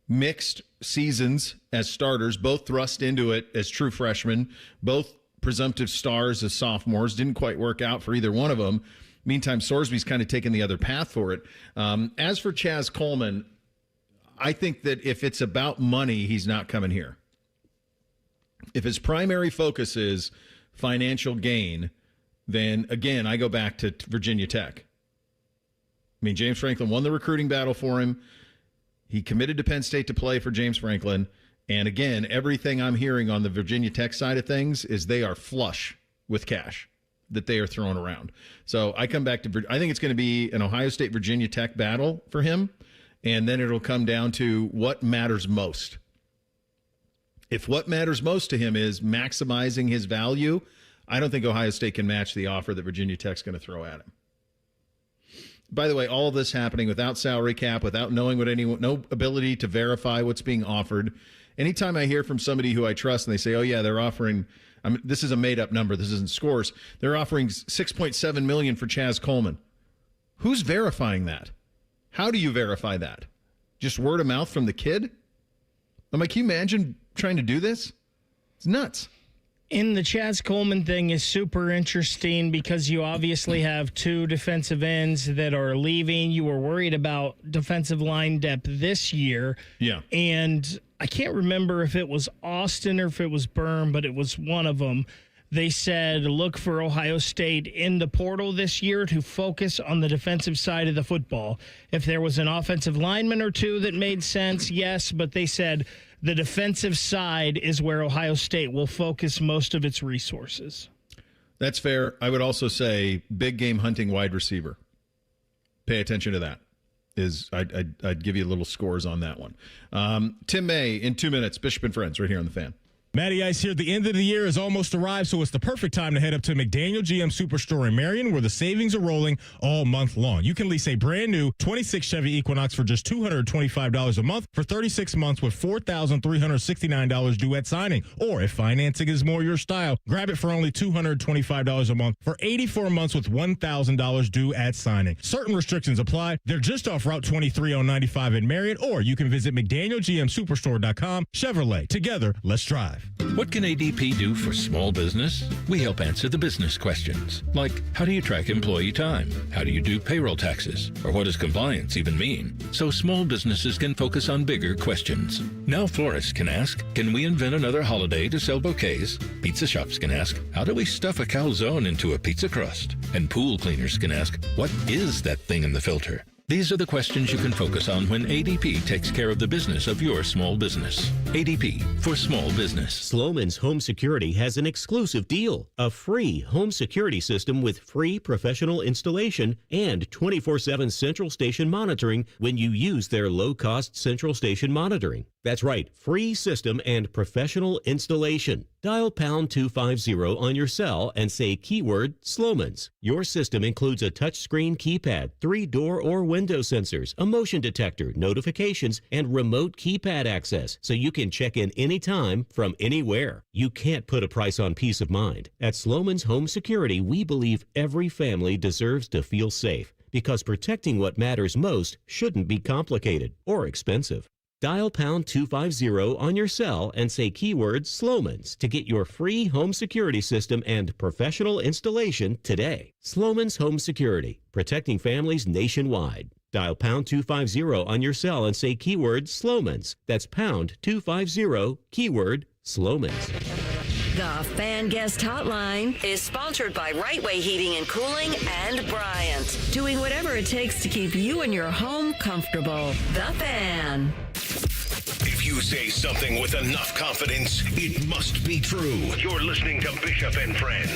mixed seasons as starters, both thrust into it as true freshmen, both presumptive stars as sophomores. Didn't quite work out for either one of them. Meantime, Sorsby's kind of taken the other path for it. As for Chaz Coleman, I think that if it's about money, he's not coming here. If his primary focus is financial gain, then, again, I go back to Virginia Tech. I mean, James Franklin won the recruiting battle for him. He committed to Penn State to play for James Franklin. And, again, everything I'm hearing on the Virginia Tech side of things is they are flush with cash that they are throwing around. So I come back to – I think it's going to be an Ohio State-Virginia Tech battle for him, and then it'll come down to what matters most. If what matters most to him is maximizing his value, I don't think Ohio State can match the offer that Virginia Tech's going to throw at him. By the way, all of this happening without salary cap, without knowing no ability to verify what's being offered. Anytime I hear from somebody who I trust and they say, oh, yeah, they're offering, this is a made-up number, this isn't scores, they're offering $6.7 million for Chaz Coleman. Who's verifying that? How do you verify that? Just word of mouth from the kid? I'm like, can you imagine trying to do this? It's nuts.
And the Chaz Coleman thing is super interesting because you obviously have two defensive ends that are leaving. You were worried about defensive line depth this year.
Yeah.
And I can't remember if it was Austin or if it was Byrne, but it was one of them. They said, look for Ohio State in the portal this year to focus on the defensive side of the football. If there was an offensive lineman or two that made sense, yes, but they said the defensive side is where Ohio State will focus most of its resources.
That's fair. I would also say big game hunting wide receiver. Pay attention to that. I'd give you little scores on that one. Tim May in 2 minutes. Bishop and Friends right here on The Fan.
Matty Ice here. The end of the year has almost arrived, so it's the perfect time to head up to McDaniel GM Superstore in Marion, where the savings are rolling all month long. You can lease a brand new 26 Chevy Equinox for just $225 a month for 36 months with $4,369 due at signing. Or if financing is more your style, grab it for only $225 a month for 84 months with $1,000 due at signing. Certain restrictions apply. They're just off Route 23 on 95 in Marion, or you can visit McDanielGMSuperstore.com. Chevrolet. Together, let's drive.
What can ADP do for small business? We help answer the business questions, like how do you track employee time? How do you do payroll taxes? Or what does compliance even mean? So small businesses can focus on bigger questions. Now florists can ask, can we invent another holiday to sell bouquets? Pizza shops can ask, how do we stuff a calzone into a pizza crust? And pool cleaners can ask, what is that thing in the filter? These are the questions you can focus on when ADP takes care of the business of your small business. ADP for small business.
Sloman's Home Security has an exclusive deal. A free home security system with free professional installation and 24/7 central station monitoring when you use their low-cost central station monitoring. That's right, free system and professional installation. Dial pound 250 on your cell and say keyword Sloman's. Your system includes a touchscreen keypad, 3-door or window sensors, a motion detector, notifications, and remote keypad access, so you can check in anytime from anywhere. You can't put a price on peace of mind. At Sloman's Home Security, we believe every family deserves to feel safe, because protecting what matters most shouldn't be complicated or expensive. Dial pound 250 on your cell and say keyword Sloman's to get your free home security system and professional installation today. Sloman's Home Security, protecting families nationwide. Dial pound 250 on your cell and say keyword Sloman's. That's pound 250, keyword Sloman's.
The Fan Guest Hotline is sponsored by Right Way Heating and Cooling and Bryant, doing whatever it takes to keep you and your home comfortable. The Fan.
If you You say something with enough confidence, it must be true. You're listening to Bishop and Friends.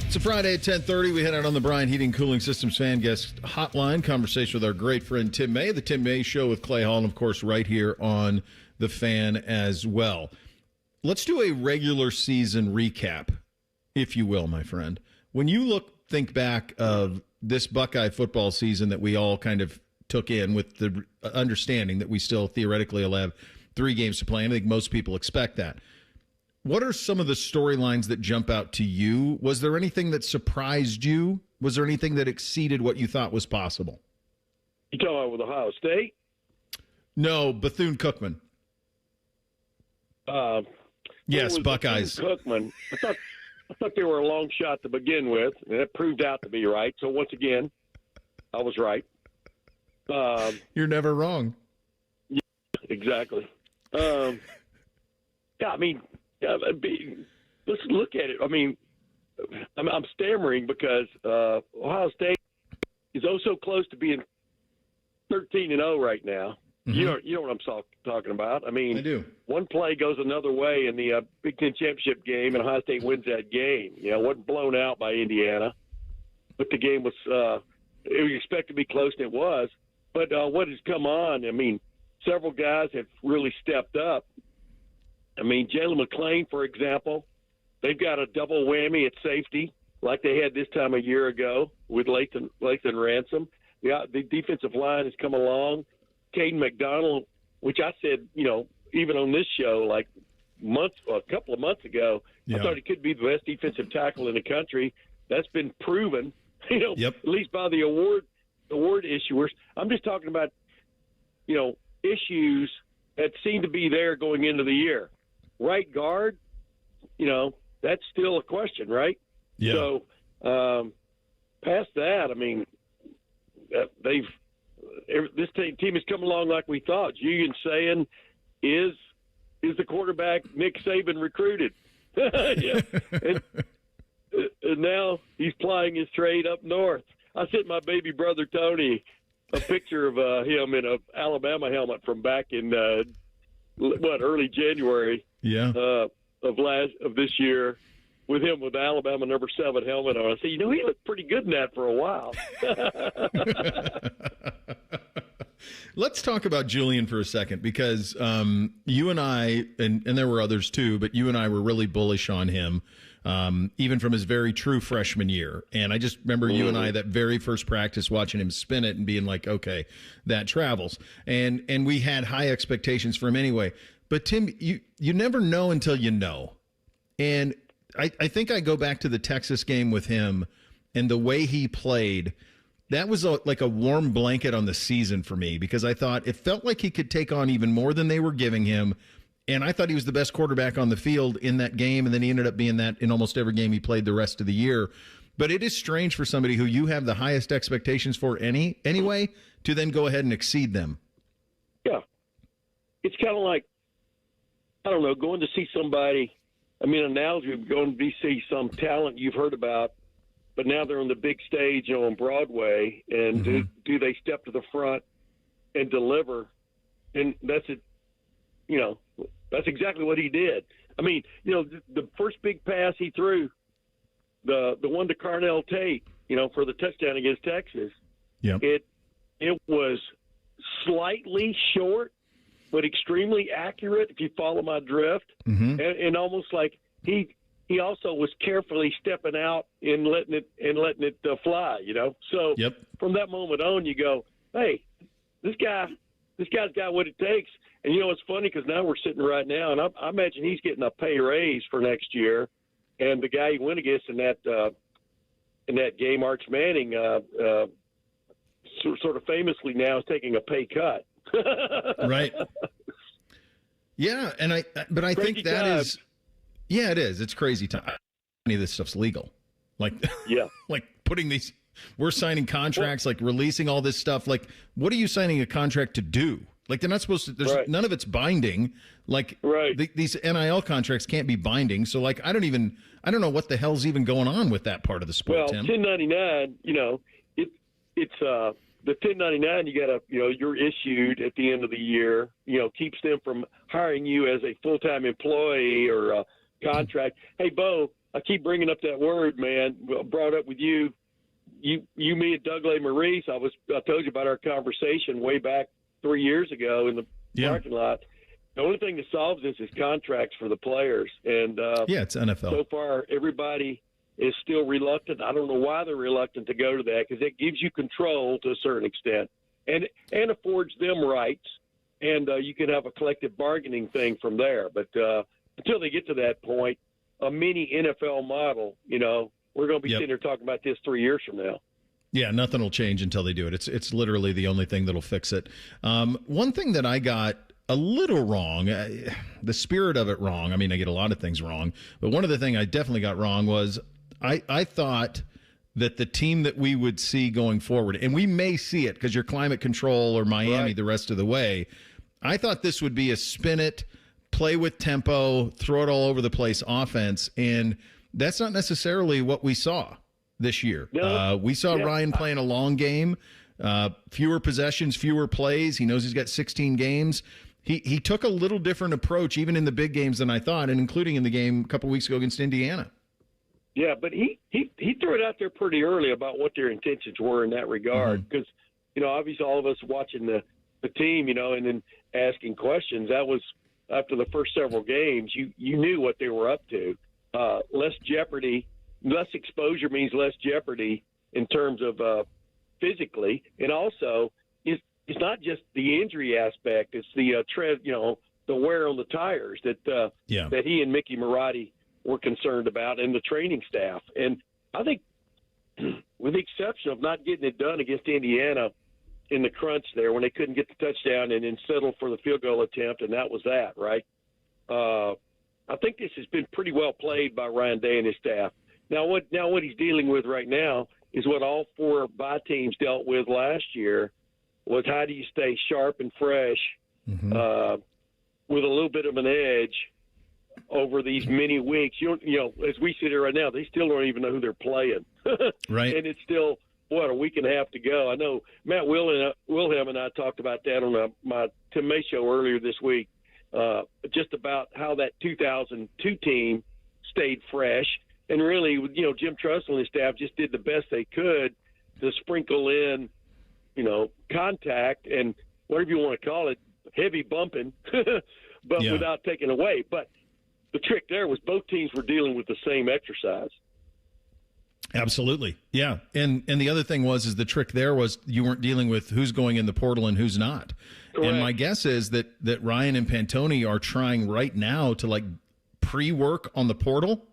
It's a Friday at 10:30. We head out on the Bryant Heating Cooling Systems fan guest hotline. Conversation with our great friend Tim May. The Tim May Show with Clay Hall, and of course right here on the Fan as well. Let's do a regular season recap, if you will, my friend. When you think back of this Buckeye football season that we all kind of took in with the understanding that we still theoretically will have 3 games to play, and I think most people expect that. What are some of the storylines that jump out to you? Was there anything that surprised you? Was there anything that exceeded what you thought was possible?
You talking about with Ohio State?
No, Bethune-Cookman. Yes, Buckeyes.
Bethune-Cookman. I thought they were a long shot to begin with, and it proved out to be right. So once again, I was right.
You're never wrong.
Yeah, exactly. Yeah, I mean, let's look at it. I mean, I'm stammering because Ohio State is so close to being 13-0 right now. Mm-hmm. You know what I'm talking about. I mean,
I do. One
play goes another way in the Big Ten championship game, and Ohio State wins that game. You know, wasn't blown out by Indiana, but the game was it was expected to be close, and it was. But what has come on? I mean, several guys have really stepped up. I mean, Jalen McClain, for example, they've got a double whammy at safety like they had this time a year ago with Lathan Ransom. The defensive line has come along. Caden McDonald, which I said, even on this show, like a couple of months ago, I thought he could be the best defensive tackle in the country. That's been proven, at least by the award issuers. I'm just talking about, issues that seem to be there going into the year. Right guard, that's still a question, right?
Yeah.
So, past that, I mean, this team has come along like we thought. Julian saying is the quarterback Nick Saban recruited. Yeah. And now he's plying his trade up north. I sent my baby brother Tony a picture of him in an Alabama helmet from back in early January.
Yeah.
Of this year, with him with the Alabama number 7 helmet on. I said, he looked pretty good in that for a while.
Let's talk about Julian for a second, because you and I, and there were others too, but you and I were really bullish on him, even from his very true freshman year. And I just remember you and I, that very first practice, watching him spin it and being like, okay, that travels. And we had high expectations for him anyway. But Tim, you never know until you know. And I think I go back to the Texas game with him and the way he played. That was like a warm blanket on the season for me, because I thought it felt like he could take on even more than they were giving him. And I thought he was the best quarterback on the field in that game. And then he ended up being that in almost every game he played the rest of the year. But it is strange for somebody who you have the highest expectations for anyway to then go ahead and exceed them.
Yeah. It's kind of like, I don't know, going to see somebody. I mean, analogy of going to see some talent you've heard about, but now they're on the big stage, on Broadway, and do they step to the front and deliver? And that's it. That's exactly what he did. I mean, the first big pass he threw, the one to Carnell Tate, for the touchdown against Texas.
Yeah.
It was slightly short, but extremely accurate, if you follow my drift, and almost like he also was carefully stepping out and letting it fly, So from that moment on, you go, hey, this guy's got what it takes. And it's funny, because now we're sitting right now, and I imagine he's getting a pay raise for next year. And the guy he went against in that game, Arch Manning, sort of famously now is taking a pay cut.
Right. Yeah, but I think that is, it is. It's crazy time. Any of this stuff's legal. Like, like putting these, we're signing contracts, like releasing all this stuff. Like, what are you signing a contract to do? Like, they're not supposed to, none of it's binding. Like, these NIL contracts can't be binding. So, like, I don't know what the hell's even going on with that part of the sport,
well,
Tim.
1099, it's the 1099 you're issued at the end of the year, keeps them from hiring you as a full-time employee or a contract. Hey, Bo, I keep bringing up that word, man. Brought up with you, me, and Doug Lesmerises. I told you about our conversation way back 3 years ago in the parking lot. The only thing that solves this is contracts for the players. And
it's NFL.
So far, everybody is still reluctant. I don't know why they're reluctant to go to that, because it gives you control to a certain extent and affords them rights. And you can have a collective bargaining thing from there. But until they get to that point, a mini NFL model, we're going to be sitting here talking about this 3 years from now.
Yeah, nothing will change until they do it. It's literally the only thing that'll fix it. One thing that I got a little wrong, the spirit of it wrong. I mean, I get a lot of things wrong, but one of the things I definitely got wrong was I thought that the team that we would see going forward, and we may see it because you're climate control or Miami the rest of the way, I thought this would be a spin it, play with tempo, throw it all over the place offense, and that's not necessarily what we saw this year.
No.
We saw Ryan playing a long game, fewer possessions, fewer plays. He knows he's got 16 games. He took a little different approach even in the big games than I thought, and including in the game a couple weeks ago against Indiana.
Yeah, but he threw it out there pretty early about what their intentions were in that regard, because obviously all of us watching the team, and then asking questions, that was after the first several games, you knew what they were up to. Less jeopardy, less exposure means less jeopardy in terms of physically, and also it's not just the injury aspect; it's the tread, the wear on the tires that he and Mickey Marotti were concerned about, and the training staff. And I think, with the exception of not getting it done against Indiana in the crunch there when they couldn't get the touchdown and then settled for the field goal attempt, and that was that, right? I think this has been pretty well played by Ryan Day and his staff. Now what he's dealing with right now is what all four bye teams dealt with last year, was how do you stay sharp and fresh with a little bit of an edge over these many weeks. As we sit here right now, they still don't even know who they're playing.
Right.
And it's still, a week and a half to go. I know Matt Wilhelm and I talked about that on my Tim May show earlier this week, just about how that 2002 team stayed fresh. And really, Jim Trussell and his staff just did the best they could to sprinkle in, contact and whatever you want to call it, heavy bumping, but without taking away. But the trick there was both teams were dealing with the same exercise.
Absolutely. Yeah. And the other thing is the trick there was you weren't dealing with who's going in the portal and who's not.
Correct.
And my guess is that Ryan and Pantoni are trying right now to pre-work on the portal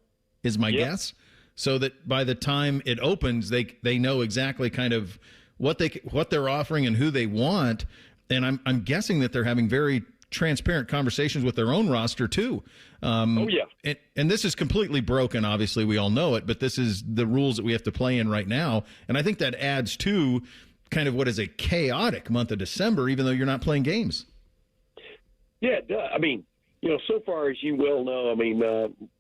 is my guess, so that by the time it opens, they know exactly kind of what they're offering and who they want. And I'm guessing that they're having very transparent conversations with their own roster too. And this is completely broken. Obviously, we all know it, but this is the rules that we have to play in right now. And I think that adds to kind of what is a chaotic month of December, even though you're not playing games.
Yeah, I mean, so far as you well know, I mean,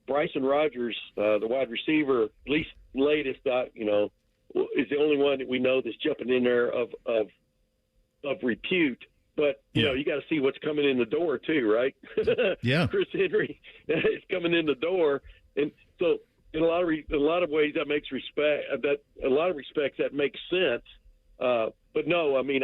Bryson Rogers, the wide receiver, at least latest, is the only one that we know that's jumping in there of repute. But, you got to see what's coming in the door, too, right?
Yeah.
Chris Henry is coming in the door. And so in a lot of ways, that makes that makes sense. But no, I mean,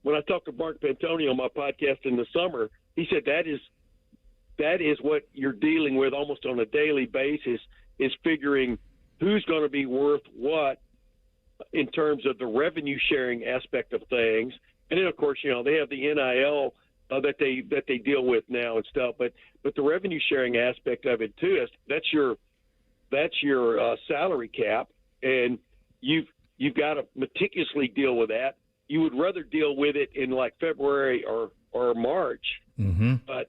when I talked to Mark Pantoni on my podcast in the summer, he said that is what you're dealing with almost on a daily basis, is figuring who's going to be worth what in terms of the revenue sharing aspect of things. And then, of course, they have the NIL that they deal with now and stuff. But the revenue sharing aspect of it too, that's your salary cap, and you've got to meticulously deal with that. You would rather deal with it in like February or March, but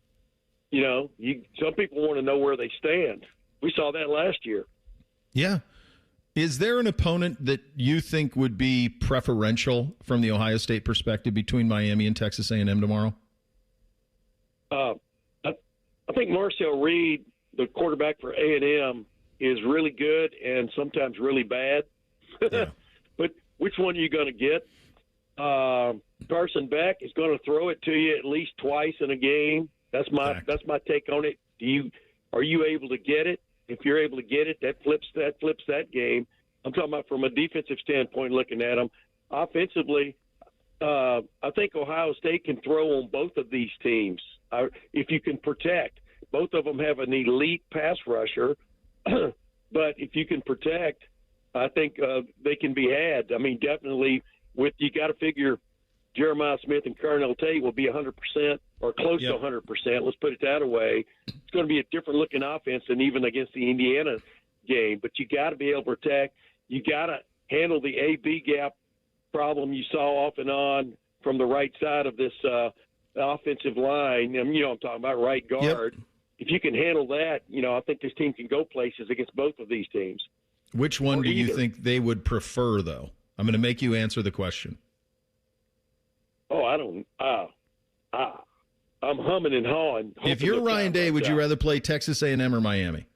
some people want to know where they stand. We saw that last year.
Yeah. Is there an opponent that you think would be preferential from the Ohio State perspective between Miami and Texas A&M tomorrow?
I think Marcel Reed, the quarterback for A&M, is really good and sometimes really bad.
Yeah.
But which one are you going to get? Carson Beck is going to throw it to you at least twice in a game. That's my take on it. Are you able to get it? If you're able to get it, that flips that game. I'm talking about from a defensive standpoint, looking at them. Offensively, I think Ohio State can throw on both of these teams if you can protect. Both of them have an elite pass rusher, but if you can protect, I think they can be had. I mean, definitely. You got to figure Jeremiah Smith and Carnell Tate will be 100% or close to 100%. Let's put it that way. It's going to be a different looking offense than even against the Indiana game. But you got to be able to protect. You got to handle the A-B gap problem you saw off and on from the right side of this offensive line. I'm talking about right guard. Yep. If you can handle that, I think this team can go places against both of these teams.
Which one do you think they would prefer, though? I'm going to make you answer the question.
Oh, I don't. I'm humming and hawing.
If you're Ryan Day, would you rather play Texas A&M or Miami?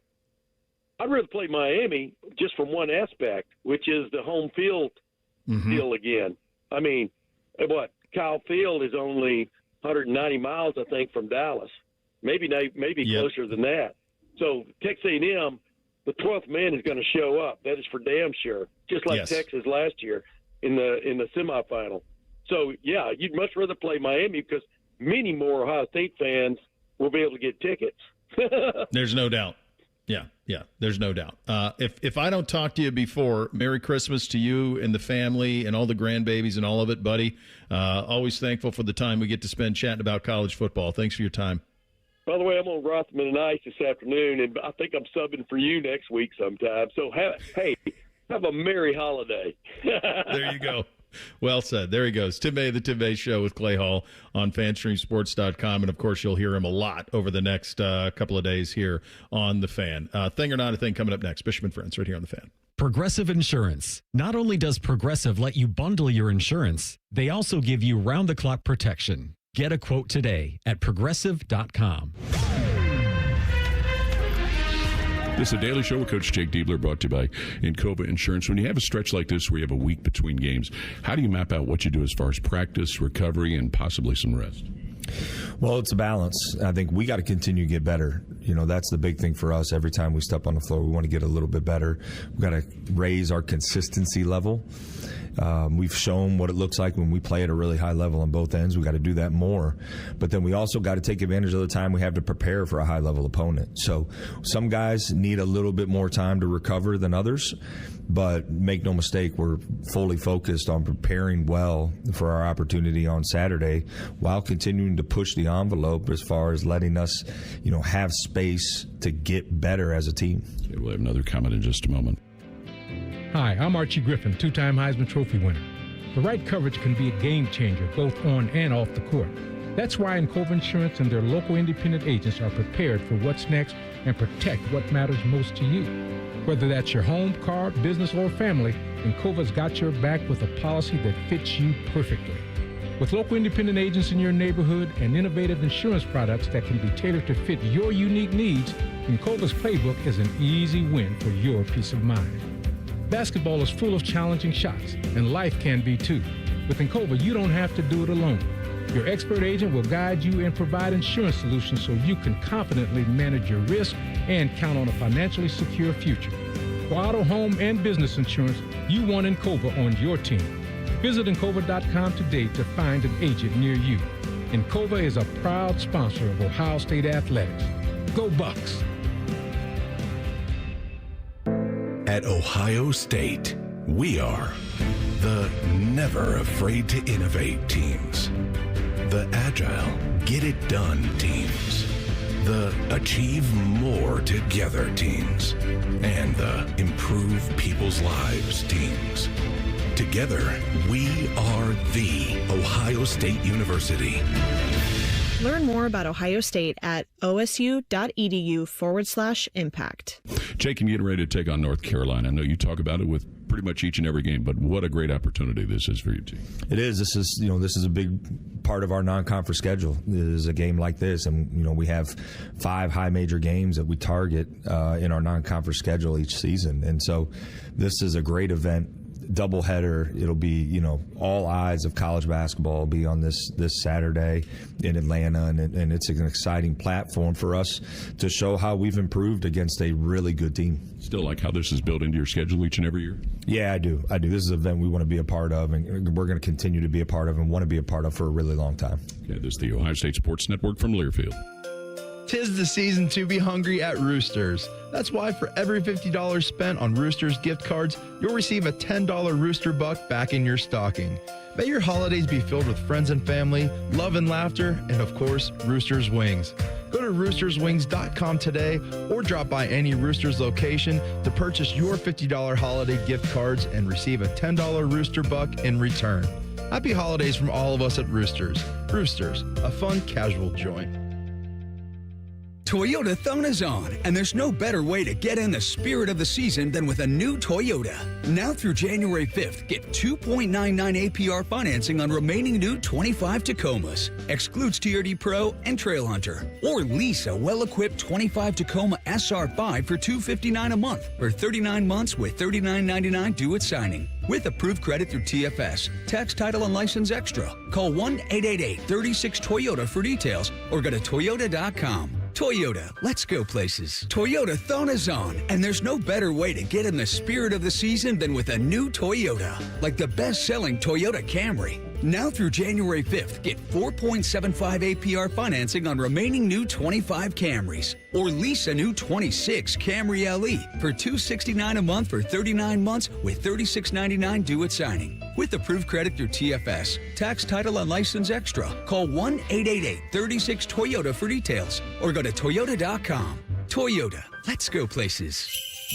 I'd rather play Miami just from one aspect, which is the home field deal again. I mean, Kyle Field is only 190 miles, I think, from Dallas. Maybe closer than that. So Texas A&M, the 12th man is going to show up. That is for damn sure. Just like Texas last year in the semifinal. So yeah, you'd much rather play Miami because many more Ohio State fans will be able to get tickets.
There's no doubt. Yeah, there's no doubt. If I don't talk to you before, Merry Christmas to you and the family and all the grandbabies and all of it, buddy. Always thankful for the time we get to spend chatting about college football. Thanks for your time.
By the way, I'm on Rothman and Ice this afternoon, and I think I'm subbing for you next week sometime. So, have a merry holiday.
There you go. Well said. There he goes. Tim May, the Tim May Show with Clay Hall on FanStreamSports.com. And, of course, you'll hear him a lot over the next couple of days here on The Fan. Thing or Not a Thing coming up next. Bishop and Friends right here on The Fan.
Progressive Insurance. Not only does Progressive let you bundle your insurance, they also give you round-the-clock protection. Get a quote today at Progressive.com.
This is the Daily Show with Coach Jake Diebler, brought to you by Encova Insurance. When you have a stretch like this where you have a week between games, how do you map out what you do as far as practice, recovery, and possibly some rest?
Well, it's a balance. I think we got to continue to get better. That's the big thing for us. Every time we step on the floor, we want to get a little bit better. We've got to raise our consistency level. We've shown what it looks like when we play at a really high level on both ends. We got to do that more. But then we also got to take advantage of the time we have to prepare for a high-level opponent. So some guys need a little bit more time to recover than others. But make no mistake, we're fully focused on preparing well for our opportunity on Saturday while continuing to push the envelope as far as letting us, have space to get better as a team.
Okay, we'll have another comment in just a moment.
Hi, I'm Archie Griffin, two-time Heisman Trophy winner. The right coverage can be a game changer both on and off the court. That's why Encova Insurance and their local independent agents are prepared for what's next and protect what matters most to you. Whether that's your home, car, business, or family, Encova's got your back with a policy that fits you perfectly. With local independent agents in your neighborhood and innovative insurance products that can be tailored to fit your unique needs, Encova's playbook is an easy win for your peace of mind. Basketball is full of challenging shots, and life can be too. With Encova, you don't have to do it alone. Your expert agent will guide you and provide insurance solutions so you can confidently manage your risk and count on a financially secure future. For auto, home, and business insurance, you want Encova on your team. Visit Encova.com today to find an agent near you. Encova is a proud sponsor of Ohio State Athletics. Go Bucks!
At Ohio State, we are the never afraid to innovate teams, the agile get it done teams, the achieve more together teams, and the improve people's lives teams. Together, we are the Ohio State University.
Learn more about Ohio State at osu.edu/impact.
Jake, and getting ready to take on North Carolina. I know you talk about it with pretty much each and every game, but what a great opportunity this is for your team.
It is. This is a big part of our non-conference schedule. Is a game like this, and we have 5 high major games that we target in our non-conference schedule each season, and so this is a great event doubleheader. It'll be, all eyes of college basketball will be on this Saturday in Atlanta, and it's an exciting platform for us to show how we've improved against a really good team.
Still like how this is built into your schedule each and every year?
Yeah, I do. This is an event we want to be a part of, and we're going to continue to be a part of and want to be a part of for a really long time.
Okay, this is the Ohio State Sports Network from Learfield.
'Tis the season to be hungry at Roosters. That's why for every $50 spent on Roosters gift cards, you'll receive a $10 Rooster Buck back in your stocking. May your holidays be filled with friends and family, love and laughter, and of course, Roosters Wings. Go to roosterswings.com today or drop by any Roosters location to purchase your $50 holiday gift cards and receive a $10 Rooster Buck in return. Happy holidays from all of us at Roosters. Roosters, a fun, casual joint.
Toyotathon is on, and there's no better way to get in the spirit of the season than with a new Toyota. Now through January 5th, get 2.99 APR financing on remaining new 25 Tacomas. Excludes TRD Pro and Trail Hunter. Or lease a well-equipped 25 Tacoma SR5 for $259 a month, or 39 months with $39.99 due at signing. With approved credit through TFS, tax, title, and license extra. Call 1-888-36-TOYOTA for details or go to Toyota.com. Toyota, let's go places. Toyotathon is on, and there's no better way to get in the spirit of the season than with a new Toyota, like the best-selling Toyota Camry. Now through January 5th, get 4.75 APR financing on remaining new 25 Camrys. Or lease a new 26 Camry LE for $269 a month for 39 months with $36.99 due at signing. With approved credit through TFS, tax, title, and license extra. Call 1-888-36-TOYOTA for details or go to Toyota.com. Toyota, let's go places.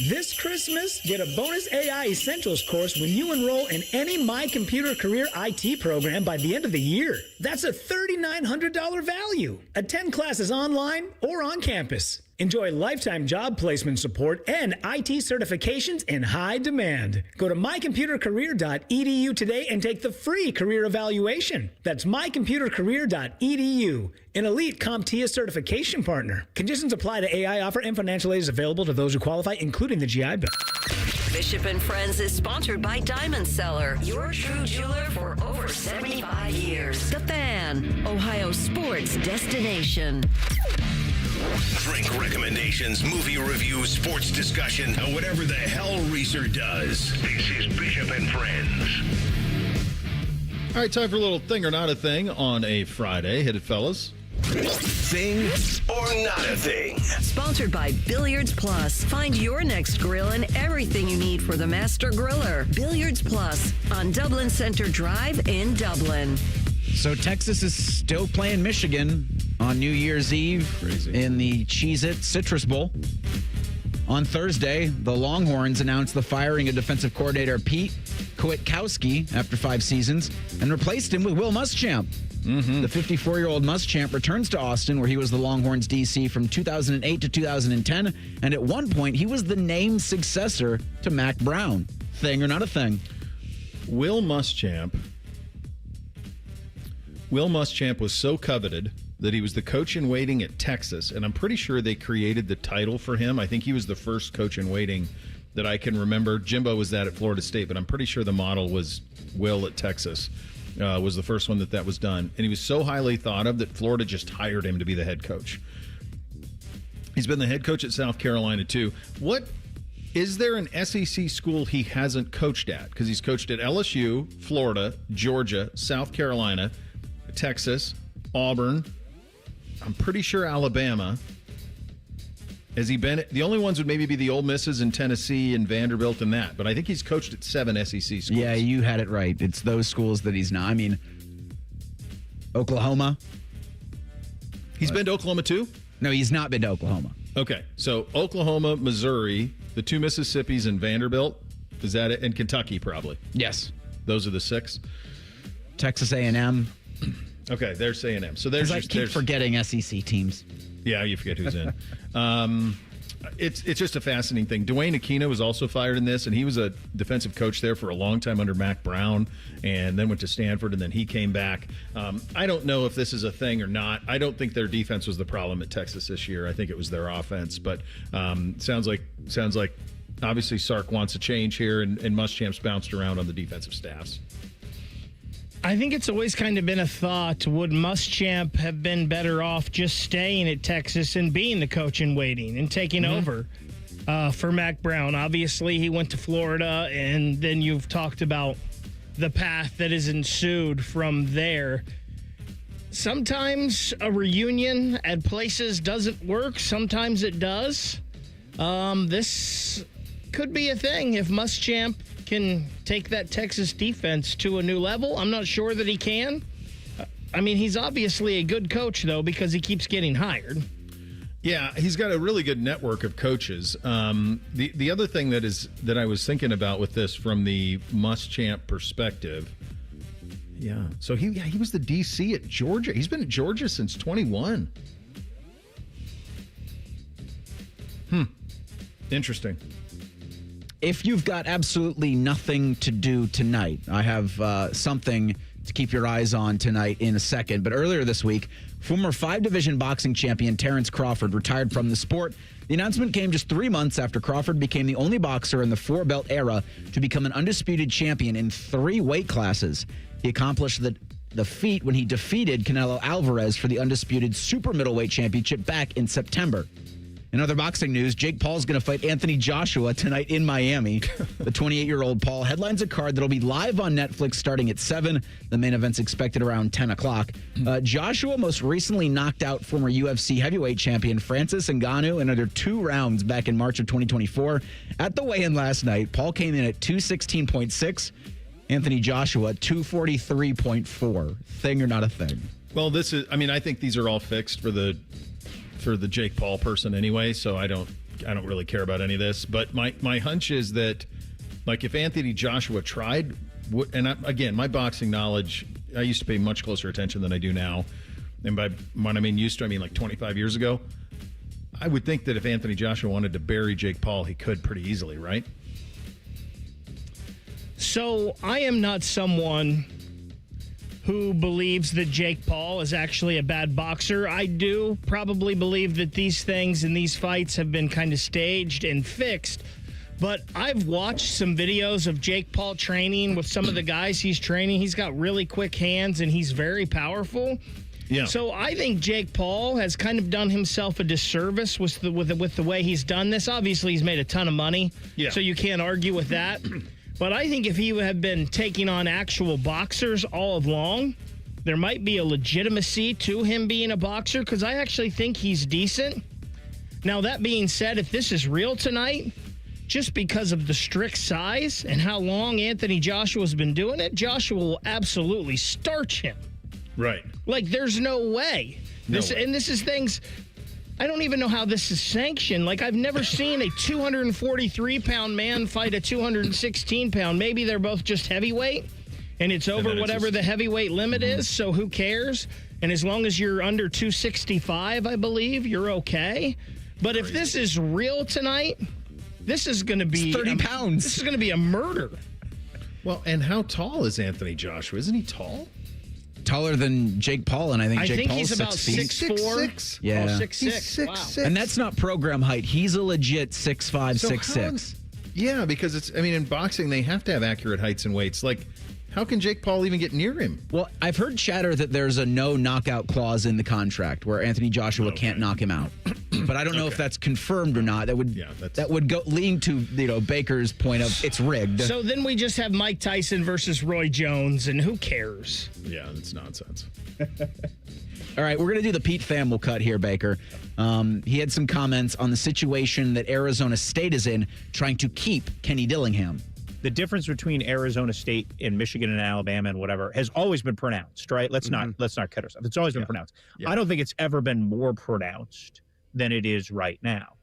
This Christmas, get a bonus AI Essentials course when you enroll in any My Computer Career IT program by the end of the year. That's a $3,900 value. Attend classes online or on campus. Enjoy lifetime job placement support and IT certifications in high demand. Go to mycomputercareer.edu today and take the free career evaluation. That's mycomputercareer.edu, an elite CompTIA certification partner. Conditions apply to AI offer and financial aid is available to those who qualify, including the GI Bill.
Bishop and Friends is sponsored by Diamond Seller, your true jeweler for over 75 years. The Fan, Ohio sports destination.
Drink recommendations, movie reviews, sports discussion, and whatever the hell Reeser does. This is Bishop and Friends.
All right, time for a little thing or not a thing on a Friday. Hit it, fellas.
Thing or not a thing.
Sponsored by Billiards Plus. Find your next grill and everything you need for the master griller. Billiards Plus on Dublin Center Drive in Dublin.
So Texas is still playing Michigan on New Year's Eve in the Cheez-It Citrus Bowl. On Thursday, the Longhorns announced the firing of defensive coordinator Pete Kwiatkowski after 5 seasons and replaced him with Will Muschamp. The 54-year-old Muschamp returns to Austin, where he was the Longhorns DC from 2008 to 2010, and at one point, he was the named successor to Mac Brown. Thing or not a thing?
Will Muschamp was so coveted that he was the coach in waiting at Texas, and I'm pretty sure they created the title for him. I think he was the first coach in waiting that I can remember. Jimbo was that at Florida State, but I'm pretty sure the model was Will at Texas. Was the first one that was done. And he was so highly thought of that Florida just hired him to be the head coach. He's been the head coach at South Carolina, too. Is there an SEC school he hasn't coached at? Because he's coached at LSU, Florida, Georgia, South Carolina, Texas, Auburn. I'm pretty sure Alabama. Has he been? The only ones would maybe be the Ole Misses in Tennessee and Vanderbilt and that. But I think he's coached at 7 SEC schools.
Yeah, you had it right. It's those schools that he's not. I mean, Oklahoma.
He's been to Oklahoma too?
No, he's not been to Oklahoma.
Okay, so Oklahoma, Missouri, the 2 Mississippis, and Vanderbilt. Is that it? And Kentucky, probably.
Yes.
Those are the 6.
Texas A&M.
Okay, there's A&M. So there's
I keep forgetting SEC teams.
Yeah, you forget who's in. It's just a fascinating thing. Dwayne Aquino was also fired in this, and he was a defensive coach there for a long time under Mac Brown, and then went to Stanford, and then he came back. I don't know if this is a thing or not. I don't think their defense was the problem at Texas this year. I think it was their offense. But sounds like obviously Sark wants a change here, and Muschamp's bounced around on the defensive staffs.
I think it's always kind of been a thought, would Muschamp have been better off just staying at Texas and being the coach in waiting and taking over for Mac Brown? Obviously, he went to Florida, and then you've talked about the path that has ensued from there. Sometimes a reunion at places doesn't work. Sometimes it does. This could be a thing if Muschamp can take that Texas defense to a new level. I'm not sure that he can. I mean, he's obviously a good coach, though, because he keeps getting hired.
Yeah, he's got a really good network of coaches. The other thing that I was thinking about with this from the Muschamp perspective, yeah. So he was the DC at Georgia. He's been at Georgia since 21. Interesting.
If you've got absolutely nothing to do tonight, I have something to keep your eyes on tonight in a second. But earlier this week, former 5-division boxing champion Terrence Crawford retired from the sport. The announcement came just 3 months after Crawford became the only boxer in the 4-belt era to become an undisputed champion in 3 weight classes. He accomplished the feat when he defeated Canelo Alvarez for the undisputed super middleweight championship back in September. In other boxing news, Jake Paul's going to fight Anthony Joshua tonight in Miami. The 28-year-old Paul headlines a card that'll be live on Netflix starting at 7. The main event's expected around 10 o'clock. Joshua most recently knocked out former UFC heavyweight champion Francis Ngannou in under 2 rounds back in March of 2024. At the weigh-in last night, Paul came in at 216.6. Anthony Joshua, 243.4. Thing or not a thing?
Well, I think these are all fixed for the Jake Paul person anyway, so I don't really care about any of this. But my hunch is that, like, if Anthony Joshua tried, again, my boxing knowledge, I used to pay much closer attention than I do now. And by when I mean used to, I mean like 25 years ago. I would think that if Anthony Joshua wanted to bury Jake Paul, he could pretty easily, right?
So I am not someone who believes that Jake Paul is actually a bad boxer. I do probably believe that these things and these fights have been kind of staged and fixed. But I've watched some videos of Jake Paul training with some of the guys he's training. He's got really quick hands and he's very powerful. Yeah. So I think Jake Paul has kind of done himself a disservice with the way he's done this. Obviously, he's made a ton of money, so you can't argue with that. But I think if he had been taking on actual boxers all along, there might be a legitimacy to him being a boxer, because I actually think he's decent. Now, that being said, if this is real tonight, just because of the strict size and how long Anthony Joshua's been doing it, Joshua will absolutely starch him.
Right.
Like, there's no way. And this is things... I don't even know how this is sanctioned. Like, I've never seen a 243-pound man fight a 216-pound. Maybe they're both just heavyweight, and it's over whatever the heavyweight limit is, so who cares? And as long as you're under 265, I believe, you're okay. But if this is real tonight, this is going to be...
It's 30 pounds.
This is going to be a murder.
Well, and how tall is Anthony Joshua? Isn't he tall?
Taller than Jake Paul, and I think Jake Paul's
he's about
6'4".
6'4".
Yeah.
Oh, 6'6". Wow.
And that's not program height. He's a legit 6'5", 6'6".
Yeah, because in boxing, they have to have accurate heights and weights. Like, how can Jake Paul even get near him?
Well, I've heard chatter that there's a no knockout clause in the contract where Anthony Joshua can't knock him out. But I don't know if that's confirmed or not. That would go lean to Baker's point of it's rigged.
So then we just have Mike Tyson versus Roy Jones, and who cares?
Yeah, that's nonsense.
All right, we're going to do the Pete Thamel cut here, Baker. He had some comments on the situation that Arizona State is in, trying to keep Kenny Dillingham.
The difference between Arizona State and Michigan and Alabama and whatever has always been pronounced, right? Let's not kid ourselves. It's always been pronounced. Yeah. I don't think it's ever been more pronounced than it is right now.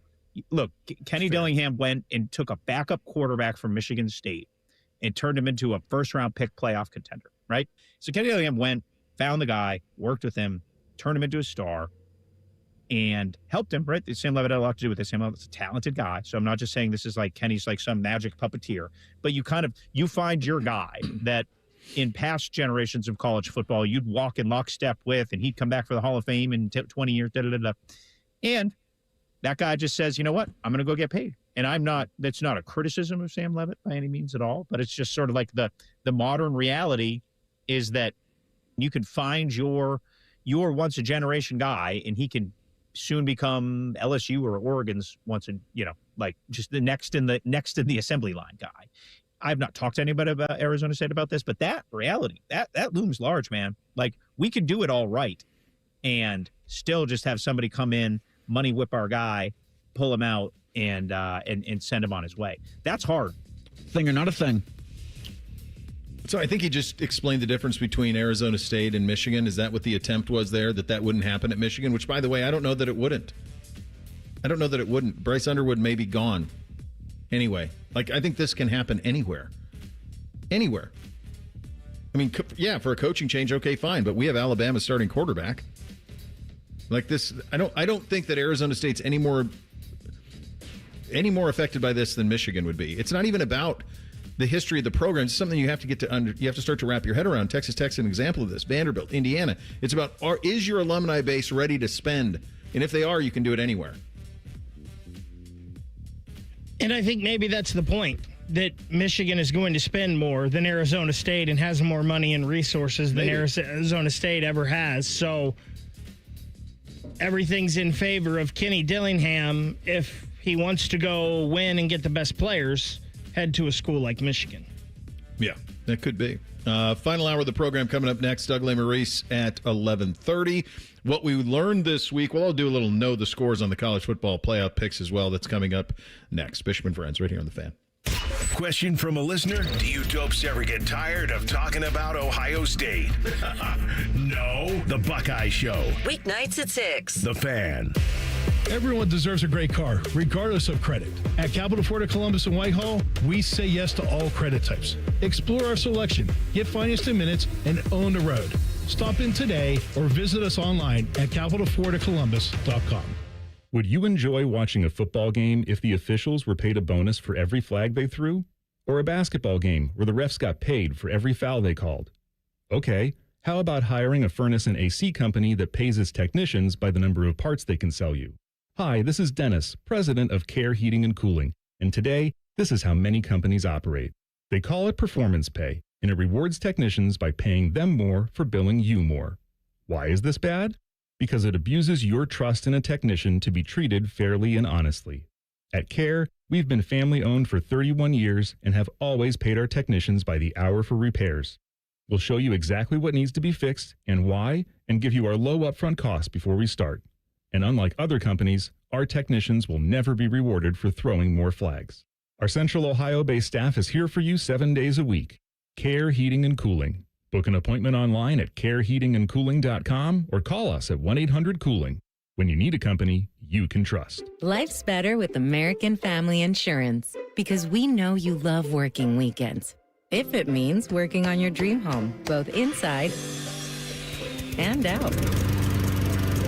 Look, Kenny Dillingham went and took a backup quarterback from Michigan State and turned him into a first-round pick playoff contender, right? So Kenny Dillingham went, found the guy, worked with him, turned him into a star, and helped him, right? Sam Levitt had a lot to do with this. Sam Levitt's a talented guy. So I'm not just saying this is like Kenny's like some magic puppeteer, but you find your guy that in past generations of college football, you'd walk in lockstep with, and he'd come back for the Hall of Fame in 20 years, And that guy just says, you know what? I'm going to go get paid. And that's not a criticism of Sam Levitt by any means at all, but it's just sort of like the modern reality is that you can find your once a generation guy, and he can soon become LSU or Oregon's just the next in the assembly line guy. I've not talked to anybody about Arizona State about this, but that reality, that looms large, man. Like, we could do it all right and still just have somebody come in, money whip our guy, pull him out, and send him on his way. That's hard.
Thing or not a thing.
So I think he just explained the difference between Arizona State and Michigan. Is that what the attempt was there, that wouldn't happen at Michigan? Which, by the way, I don't know that it wouldn't. Bryce Underwood may be gone anyway. Like, I think this can happen anywhere. Anywhere. I mean, yeah, for a coaching change, okay, fine. But we have Alabama starting quarterback. Like this, I don't think that Arizona State's any more affected by this than Michigan would be. It's not even about the history of the program. It's something you have to you have to start to wrap your head around. Texas Tech's an example of this. Vanderbilt, Indiana. It's about, is your alumni base ready to spend? And if they are, you can do it anywhere.
And I think maybe that's the point, that Michigan is going to spend more than Arizona State and has more money and resources than Arizona State ever has. So everything's in favor of Kenny Dillingham. If he wants to go win and get the best players, head to a school like Michigan.
Yeah, that could be. Final hour of the program coming up next. Doug Lesmerises at 11:30. What we learned this week, well, I'll do a little know the scores on the college football playoff picks as well. That's coming up next. Bishop and Friends right here on The Fan.
Question from a listener: do you dopes ever get tired of talking about Ohio State? No. The Buckeye Show.
Weeknights at 6.
The Fan.
Everyone deserves a great car, regardless of credit. At Capital Ford of Columbus and Whitehall, we say yes to all credit types. Explore our selection, get financed in minutes, and own the road. Stop in today or visit us online at capitalfordofcolumbus.com.
Would you enjoy watching a football game if the officials were paid a bonus for every flag they threw? Or a basketball game where the refs got paid for every foul they called? Okay, how about hiring a furnace and AC company that pays its technicians by the number of parts they can sell you? Hi, this is Dennis, president of Care Heating and Cooling, and today, this is how many companies operate. They call it performance pay, and it rewards technicians by paying them more for billing you more. Why is this bad? Because it abuses your trust in a technician to be treated fairly and honestly. At Care, we've been family-owned for 31 years and have always paid our technicians by the hour for repairs. We'll show you exactly what needs to be fixed and why, and give you our low upfront cost before we start. And unlike other companies, our technicians will never be rewarded for throwing more flags. Our Central Ohio-based staff is here for you 7 days a week. Care Heating and Cooling. Book an appointment online at careheatingandcooling.com or call us at 1-800-COOLING. When you need a company you can trust.
Life's better with American Family Insurance because we know you love working weekends. If it means working on your dream home, both inside and out.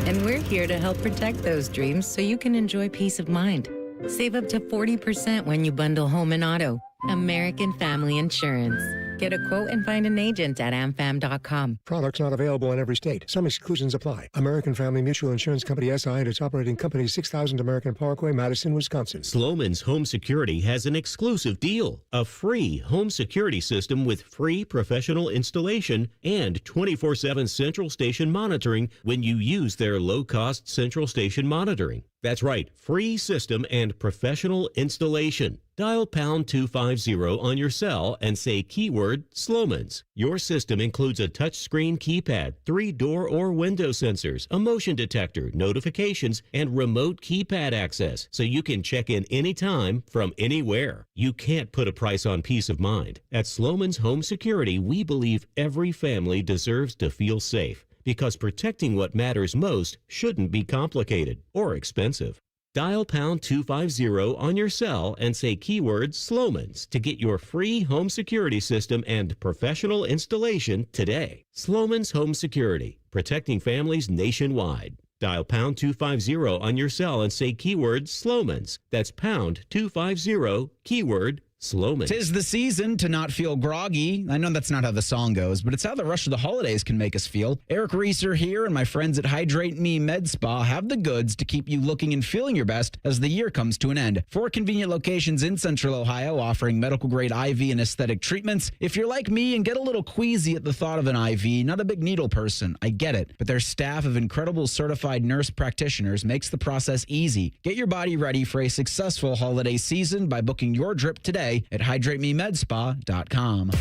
And we're here to help protect those dreams so you can enjoy peace of mind. Save up to 40% when you bundle home and auto. American Family Insurance. Get a quote and find an agent at amfam.com.
Products not available in every state. Some exclusions apply. American Family Mutual Insurance Company SI and its operating company 6000 American Parkway, Madison, Wisconsin.
Sloman's Home Security has an exclusive deal. A free home security system with free professional installation and 24/7 central station monitoring when you use their low-cost central station monitoring. That's right, free system and professional installation. Dial pound 250 on your cell and say keyword Sloman's. Your system includes a touchscreen keypad, 3 door or window sensors, a motion detector, notifications, and remote keypad access, so you can check in anytime from anywhere. You can't put a price on peace of mind. At Sloman's Home Security, we believe every family deserves to feel safe, because protecting what matters most shouldn't be complicated or expensive. Dial pound 250 on your cell and say keyword Sloman's to get your free home security system and professional installation today. Sloman's Home Security, protecting families nationwide. Dial pound 250 on your cell and say keyword Sloman's. That's pound 250, keyword Sloman.
'Tis the season to not feel groggy. I know that's not how the song goes, but it's how the rush of the holidays can make us feel. Eric Reeser here and my friends at Hydrate Me Med Spa have the goods to keep you looking and feeling your best as the year comes to an end. 4 convenient locations in Central Ohio offering medical-grade IV and aesthetic treatments. If you're like me and get a little queasy at the thought of an IV, not a big needle person, I get it. But their staff of incredible certified nurse practitioners makes the process easy. Get your body ready for a successful holiday season by booking your drip today at hydratememedspa.com.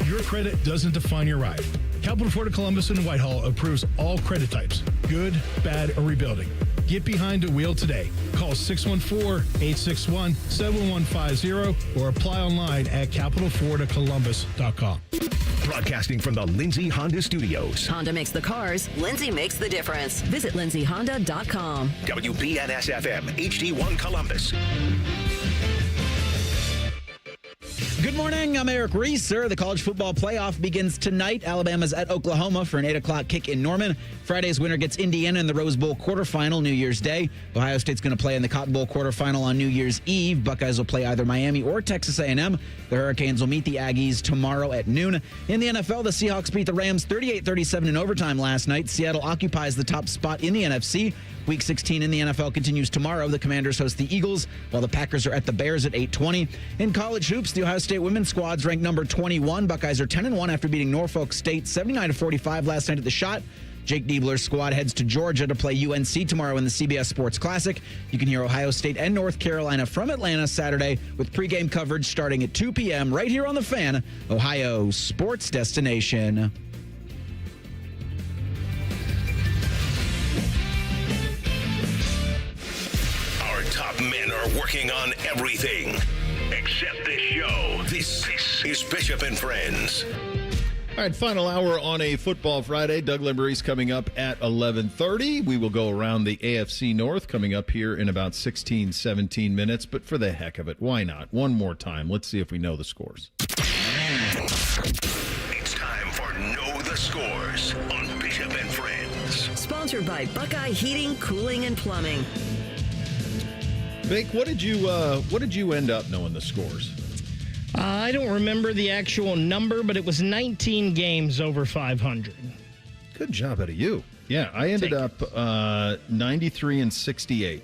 Your credit doesn't define your ride. Capital Ford of Columbus and Whitehall approves all credit types, good, bad, or rebuilding. Get behind the wheel today. Call 614-861-7150 or apply online at capitalfordofcolumbus.com.
Broadcasting from the Lindsay Honda Studios.
Honda makes the cars. Lindsay makes the difference. Visit lindsayhonda.com.
WBNS-FM, HD1 Columbus.
Good morning. I'm Eric Reeser. The college football playoff begins tonight. Alabama's at Oklahoma for an 8 o'clock kick in Norman. Friday's winner gets Indiana in the Rose Bowl quarterfinal New Year's Day. Ohio State's going to play in the Cotton Bowl quarterfinal on New Year's Eve. Buckeyes will play either Miami or Texas A&M. The Hurricanes will meet the Aggies tomorrow at noon. In the NFL, the Seahawks beat the Rams 38-37 in overtime last night. Seattle occupies the top spot in the NFC. Week 16 in the NFL continues tomorrow. The Commanders host the Eagles, while the Packers are at the Bears at 8:20. In college hoops, the Ohio State women's squad's ranked number 21. Buckeyes are 10-1 after beating Norfolk State 79-45 last night at the Shot. Jake Diebler's squad heads to Georgia to play UNC tomorrow in the CBS Sports Classic. You can hear Ohio State and North Carolina from Atlanta Saturday with pregame coverage starting at 2 p.m. right here on The Fan, Ohio sports destination.
Top men are working on everything except this show. This is Bishop and Friends.
All right, final hour on a football Friday. Doug Lesmerises coming up at 11:30. We will go around the AFC North coming up here in about 16, 17 minutes. But for the heck of it, why not? One more time. Let's see if we know the scores.
It's time for Know the Scores on Bishop and Friends.
Sponsored by Buckeye Heating, Cooling, and Plumbing.
Bake, what did you end up knowing the scores?
I don't remember the actual number, but it was 19 games over 500.
Good job out of you. Yeah, I ended up 93-68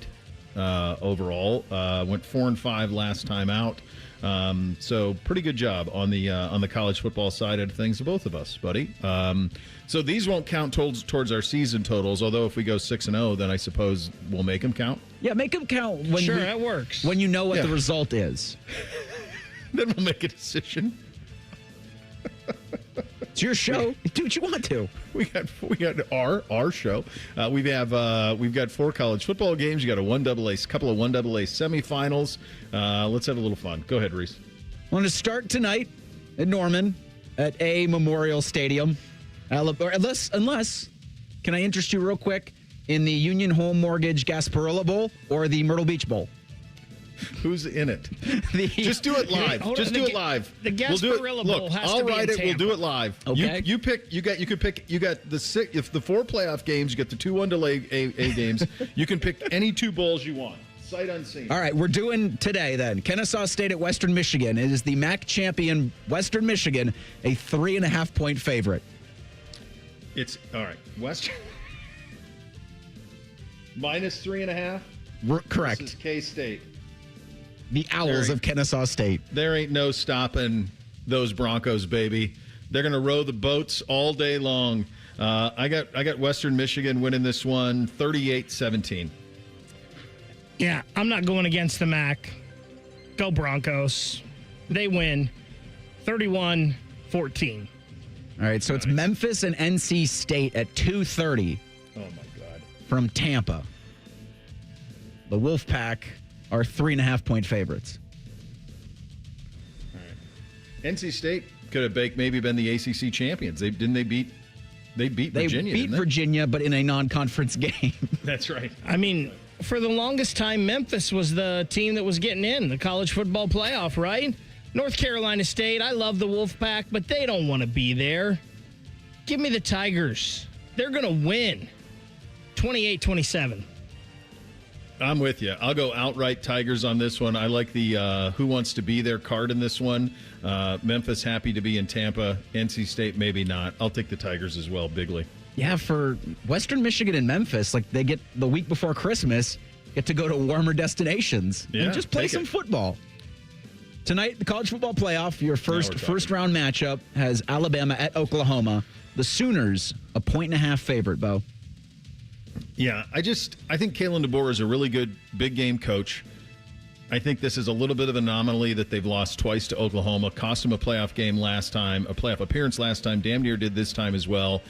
overall. Went 4-5 last time out. So pretty good job on the college football side of things, both of us, buddy. So these won't count towards our season totals. Although if we go 6-0, then I suppose we'll make them count.
Yeah, make them count.
That works.
When you know what the result is.
Then we'll make a decision.
It's your show. Do what you want to.
We got our show. We've got 4 college football games. You got couple of 1AA semifinals. Let's have a little fun. Go ahead, Reese.
I want to start tonight at Norman at A Memorial Stadium. Unless, can I interest you real quick in the Union Home Mortgage Gasparilla Bowl or the Myrtle Beach Bowl?
Who's in it? Just do it live. Do it live.
The Gasparilla Bowl has
I'll
to be
write
in
it.
Tampa.
We'll do it live.
Okay.
You pick. You got the 6. If the 4 playoff games, you get the 2 1-delay A games. You can pick any 2 bowls you want. Sight unseen.
All right, we're doing today then. Kennesaw State at Western Michigan. It is the MAC champion Western Michigan, a 3.5-point favorite.
It's all right. Western minus 3.5.
Correct.
This is K-State.
The Owls of Kennesaw State.
There ain't no stopping those Broncos, baby. They're going to row the boats all day long. I got Western Michigan winning this one 38-17.
Yeah, I'm not going against the MAC. Go Broncos. They win 31-14.
All right, so it's Memphis and NC State at 2:30.
Oh, my God.
From Tampa. The Wolfpack are 3.5-point favorites.
All right. NC State could have maybe been the ACC champions. They beat Virginia.
They beat Virginia, but in a non-conference game.
That's right.
I mean, for the longest time, Memphis was the team that was getting in the college football playoff, right? North Carolina State, I love the Wolfpack, but they don't want to be there. Give me the Tigers. They're going to win 28-27.
I'm with you. I'll go outright Tigers on this one. I like the who wants to be there card in this one. Memphis happy to be in Tampa. NC State maybe not. I'll take the Tigers as well, bigly.
Yeah, for Western Michigan and Memphis, like they get the week before Christmas, get to go to warmer destinations and just play some football. Tonight, the college football playoff, your first round matchup has Alabama at Oklahoma. The Sooners, a 1.5 favorite, Bo.
Yeah, I think Kalen DeBoer is a really good big game coach. I think this is a little bit of an anomaly that they've lost twice to Oklahoma. Cost them a playoff game last time, a playoff appearance last time. Damn near did this time as well.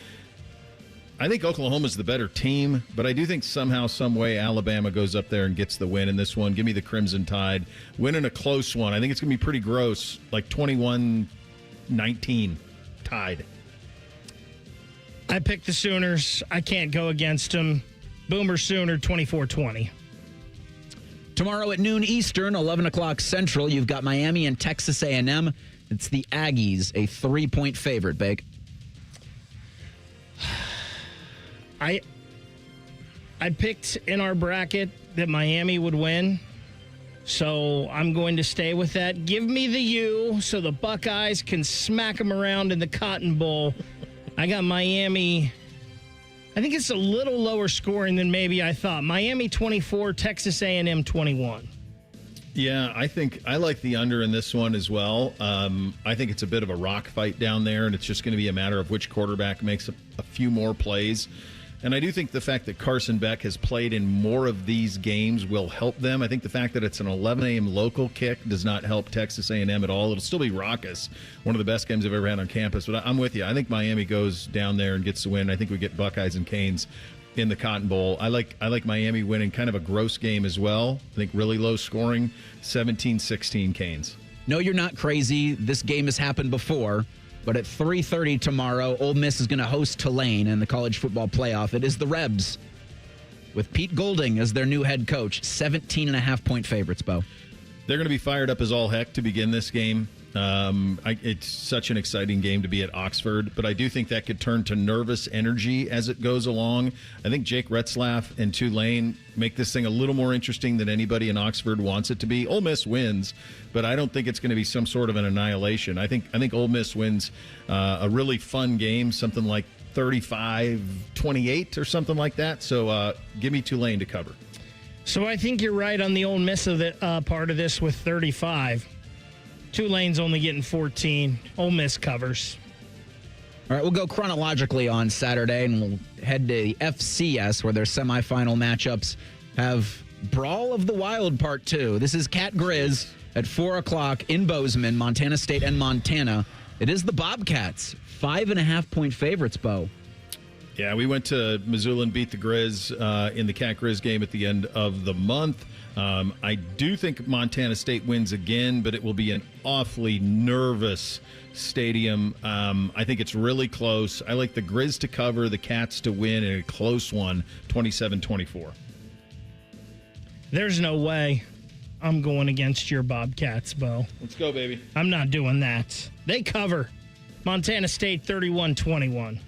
I think Oklahoma's the better team, but I do think somehow, some way, Alabama goes up there and gets the win in this one. Give me the Crimson Tide. Winning a close one. I think it's going to be pretty gross, like 21-19 Tide.
I picked the Sooners. I can't go against them. Boomer Sooner, 24-20.
Tomorrow at noon Eastern, 11 o'clock Central, you've got Miami and Texas A&M. It's the Aggies, a 3-point favorite, Bake.
I picked in our bracket that Miami would win, so I'm going to stay with that. Give me the U so the Buckeyes can smack them around in the Cotton Bowl. I got Miami. I think it's a little lower scoring than maybe I thought. Miami 24, Texas A&M 21.
Yeah, I think I like the under in this one as well. I think it's a bit of a rock fight down there, and it's just going to be a matter of which quarterback makes a few more plays. And I do think the fact that Carson Beck has played in more of these games will help them. I think the fact that it's an 11 a.m. local kick does not help Texas A&M at all. It'll still be raucous. One of the best games I've ever had on campus. But I'm with you. I think Miami goes down there and gets the win. I think we get Buckeyes and Canes in the Cotton Bowl. I like Miami winning kind of a gross game as well. I think really low scoring, 17-16 Canes.
No, you're not crazy. This game has happened before. But at 3:30 tomorrow, Ole Miss is going to host Tulane in the college football playoff. It is the Rebs with Pete Golding as their new head coach. 17.5-point favorites, Bo.
They're going to be fired up as all heck to begin this game. It's such an exciting game to be at Oxford, but I do think that could turn to nervous energy as it goes along. I think Jake Retzlaff and Tulane make this thing a little more interesting than anybody in Oxford wants it to be. Ole Miss wins, but I don't think it's going to be some sort of an annihilation. I think Ole Miss wins a really fun game, something like 35-28 or something like that. So give me Tulane to cover.
So I think you're right on the Ole Miss of the part of this with 35. Tulane's only getting 14. Ole Miss covers.
All right, we'll go chronologically on Saturday, and we'll head to the FCS, where their semifinal matchups have Brawl of the Wild Part 2. This is Cat Grizz at 4 o'clock in Bozeman, Montana State and Montana. It is the Bobcats, 5.5-point favorites, Bo.
Yeah, we went to Missoula and beat the Grizz in the Cat Grizz game at the end of the month. I do think Montana State wins again, but it will be an awfully nervous stadium. I think it's really close. I like the Grizz to cover, the Cats to win in a close one, 27-24.
There's no way I'm going against your Bobcats, Bo.
Let's go, baby.
I'm not doing that. They cover. Montana State 31-21.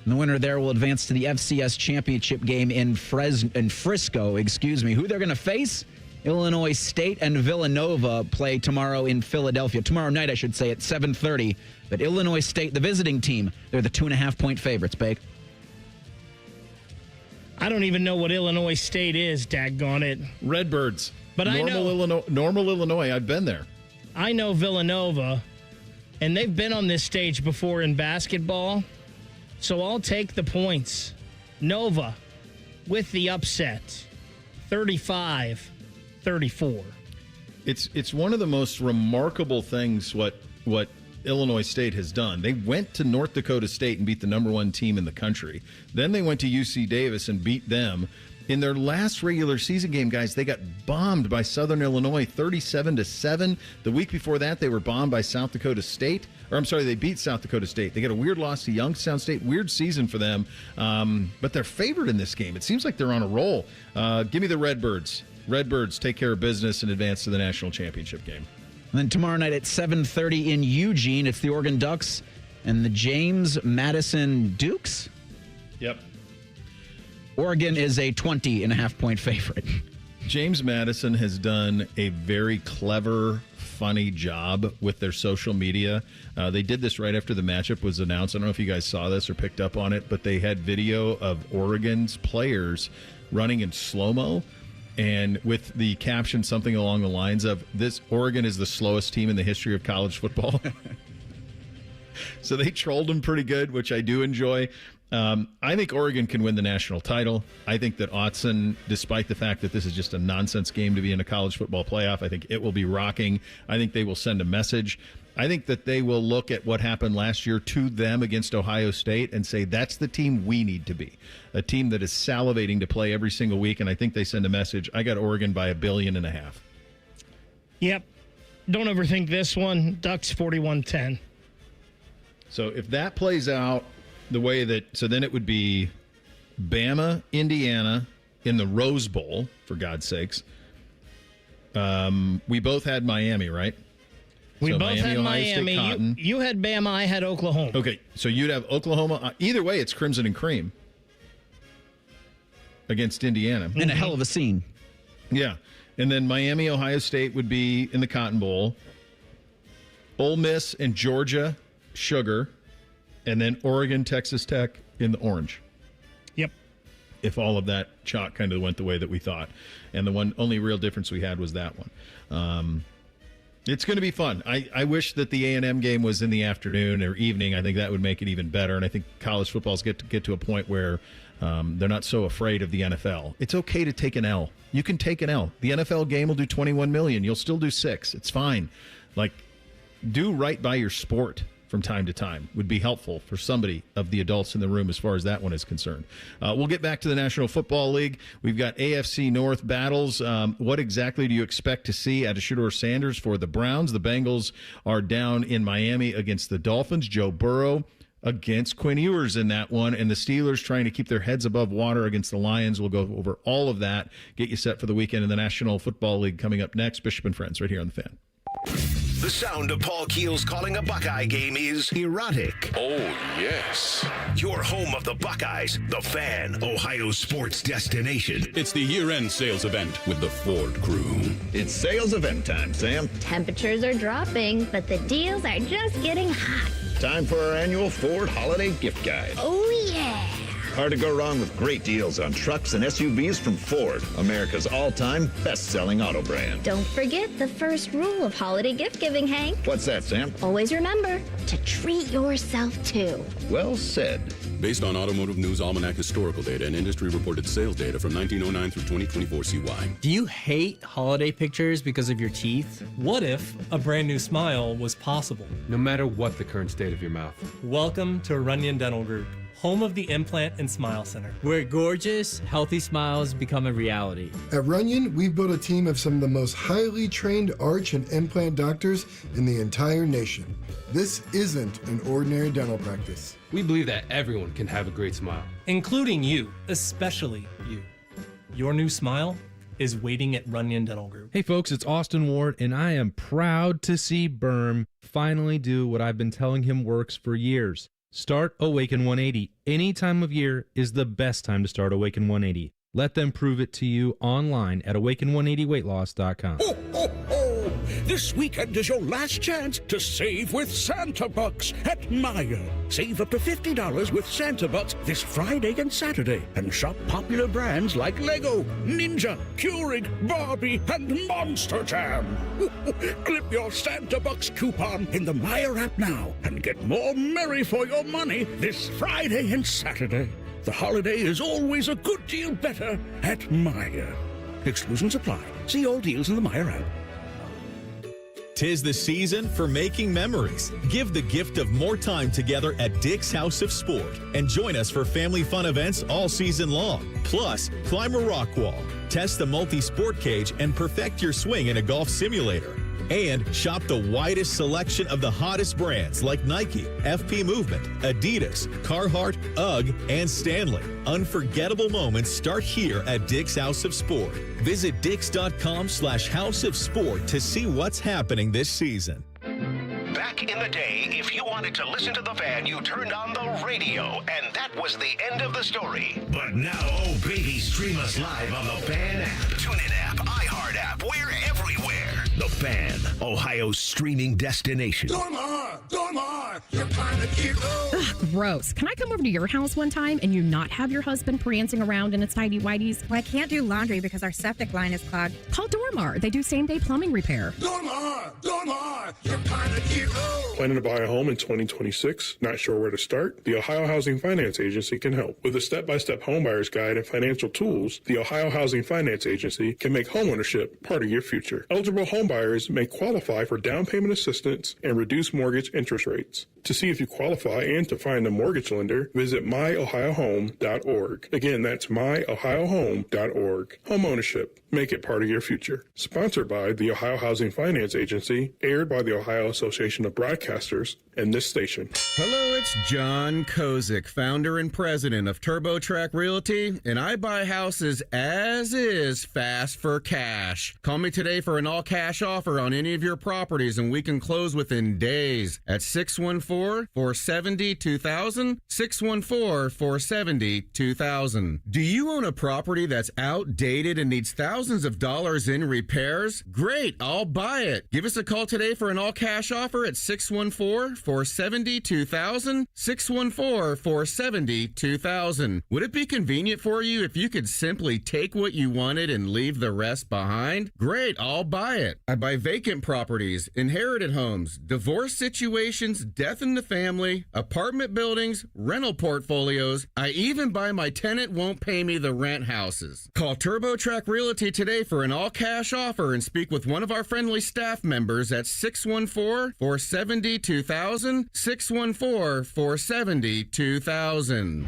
And the winner there will advance to the FCS championship game in Frisco. Who they're going to face? Illinois State and Villanova play tomorrow in Philadelphia. Tomorrow night, I should say, at 7:30. But Illinois State, the visiting team, they're the 2.5-point favorites, Bake.
I don't even know what Illinois State is, daggone it.
Redbirds.
But
Normal Illinois. I've been there.
I know Villanova, and they've been on this stage before in basketball. So I'll take the points. Nova with the upset, 35-34.
It's one of the most remarkable things what Illinois State has done. They went to North Dakota State and beat the number one team in the country. Then they went to UC Davis and beat them. In their last regular season game, guys, they got bombed by Southern Illinois 37-7. The week before that, they were bombed by South Dakota State. They beat South Dakota State. They got a weird loss to Youngstown State. Weird season for them. But they're favored in this game. It seems like they're on a roll. Give me the Redbirds. Redbirds take care of business and advance to the national championship game.
And then tomorrow night at 7:30 in Eugene, it's the Oregon Ducks and the James Madison Dukes.
Yep.
Oregon is a 20.5-point favorite.
James Madison has done a very clever, funny job with their social media. They did this right after the matchup was announced. I don't know if you guys saw this or picked up on it, but they had video of Oregon's players running in slow-mo, and with the caption something along the lines of, "This Oregon is the slowest team in the history of college football." So they trolled them pretty good, which I do enjoy. I think Oregon can win the national title. I think that Autzen, despite the fact that this is just a nonsense game to be in a college football playoff, I think it will be rocking. I think they will send a message. I think that they will look at what happened last year to them against Ohio State and say, that's the team we need to be, a team that is salivating to play every single week, and I think they send a message. I got Oregon by 1.5 billion.
Yep. Don't overthink this one. Ducks 41-10.
So if that plays out the way that, so then it would be Bama, Indiana in the Rose Bowl, for God's sakes. We both had Miami, right?
We
So
both had
Ohio State, Cotton.
You had Bama, I had Oklahoma.
Okay, so you'd have Oklahoma. Either way, it's Crimson and Cream against Indiana.
And a hell of a scene.
Yeah. And then Miami, Ohio State would be in the Cotton Bowl. Ole Miss and Georgia, Sugar. And then Oregon, Texas Tech in the orange.
Yep.
If all of that chalk kind of went the way that we thought. And the only real difference we had was that one. It's going to be fun. I wish that the A&M game was in the afternoon or evening. I think that would make it even better. And I think college footballs get to a point where they're not so afraid of the NFL. It's okay to take an L. You can take an L. The NFL game will do 21 million. You'll still do 6. It's fine. Like, do right by your sport from time to time would be helpful for somebody of the adults in the room as far as that one is concerned. We'll get back to the National Football League. We've got AFC North battles. What exactly do you expect to see at Shedeur Sanders for the Browns? The Bengals are down in Miami against the Dolphins. Joe Burrow against Quinn Ewers in that one, and the Steelers trying to keep their heads above water against the Lions. We'll go over all of that, get you set for the weekend in the National Football League coming up next. Bishop and Friends right here on The Fan.
The sound of Paul Keels calling a Buckeye game is erotic.
Oh, yes.
Your home of the Buckeyes, The Fan, Ohio sports destination.
It's the year-end sales event with the Ford crew.
It's sales event time, Sam.
Temperatures are dropping, but the deals are just getting hot.
Time for our annual Ford Holiday Gift Guide.
Oh, yeah.
Hard to go wrong with great deals on trucks and SUVs from Ford, America's all-time best-selling auto brand.
Don't forget the first rule of holiday gift giving, Hank.
What's that, Sam?
Always remember to treat yourself, too.
Well said.
Based on Automotive News Almanac historical data and industry-reported sales data from 1909 through 2024 CY.
Do you hate holiday pictures because of your teeth?
What if a brand new smile was possible?
No matter what the current state of your mouth.
Welcome to Runyon Dental Group, home of the Implant and Smile Center,
where gorgeous, healthy smiles become a reality.
At Runyon, we've built a team of some of the most highly trained arch and implant doctors in the entire nation. This isn't an ordinary dental practice.
We believe that everyone can have a great smile,
including you, especially you. Your new smile is waiting at Runyon Dental Group.
Hey folks, it's Austin Ward, and I am proud to see Berm finally do what I've been telling him works for years. Start Awaken 180. Any time of year is the best time to start Awaken 180. Let them prove it to you online at awaken180weightloss.com.
Ho, ho, ho! This weekend is your last chance to save with Santa Bucks at Meijer. Save up to $50 with Santa Bucks this Friday and Saturday, and shop popular brands like Lego, Ninja, Keurig, Barbie, and Monster Jam. Clip your Santa Bucks coupon in the Meijer app now and get more merry for your money this Friday and Saturday. The holiday is always a good deal better at Meijer. Exclusions apply. See all deals in the Meijer app.
'Tis the season for making memories. Give the gift of more time together at Dick's House of Sport and join us for family fun events all season long. Plus, climb a rock wall, test the multi-sport cage, and perfect your swing in a golf simulator. And shop the widest selection of the hottest brands like Nike, FP Movement, Adidas, Carhartt, UGG, and Stanley. Unforgettable moments start here at Dick's House of Sport. Visit dicks.com/House of Sport to see what's happening this season.
Back in the day, if you wanted to listen to the Fan, you turned on the radio, and that was the end of the story. But now, oh baby, stream us live on the Fan app, TuneIn app, iHeart app, we're everywhere. The Fan, Ohio's streaming destination.
Dormar, you're kind of cute. Ugh, gross. Can I come over to your house one time and you not have your husband prancing around in its tidy whities?
Well, I can't do laundry because our septic line is clogged.
Call Dormar. They do same-day plumbing repair.
Dormar, you're kind of cute.
Planning to buy a home in 2026? Not sure where to start? The Ohio Housing Finance Agency can help. With a step-by-step homebuyer's guide and financial tools, the Ohio Housing Finance Agency can make homeownership part of your future. Eligible homebuyers may qualify for down payment assistance and reduced mortgage interest rates. To see if you qualify and to find a mortgage lender, visit myohiohome.org. Again, that's myohiohome.org. Homeownership. Make it part of your future. Sponsored by the Ohio Housing Finance Agency, aired by the Ohio Association of Broadcasters, and this station.
Hello, it's John Kozik, founder and president of TurboTrack Realty, and I buy houses as is, fast for cash. Call me today for an all-cash offer on any of your properties, and we can close within days at 614-470-2000, 614-470-2000. Do you own a property that's outdated and needs thousands of dollars in repairs? Great, I'll buy it. Give us a call today for an all-cash offer at 614-470-2000, 614-470-2000. Would it be convenient for you if you could simply take what you wanted and leave the rest behind? Great, I'll buy it. I buy vacant properties, inherited homes, divorce situations, death in the family, apartment buildings, rental portfolios. I even buy my tenant won't pay me the rent houses. Call TurboTrack Realty today for an all-cash offer and speak with one of our friendly staff members at 614-470-2000, 614-470-2000.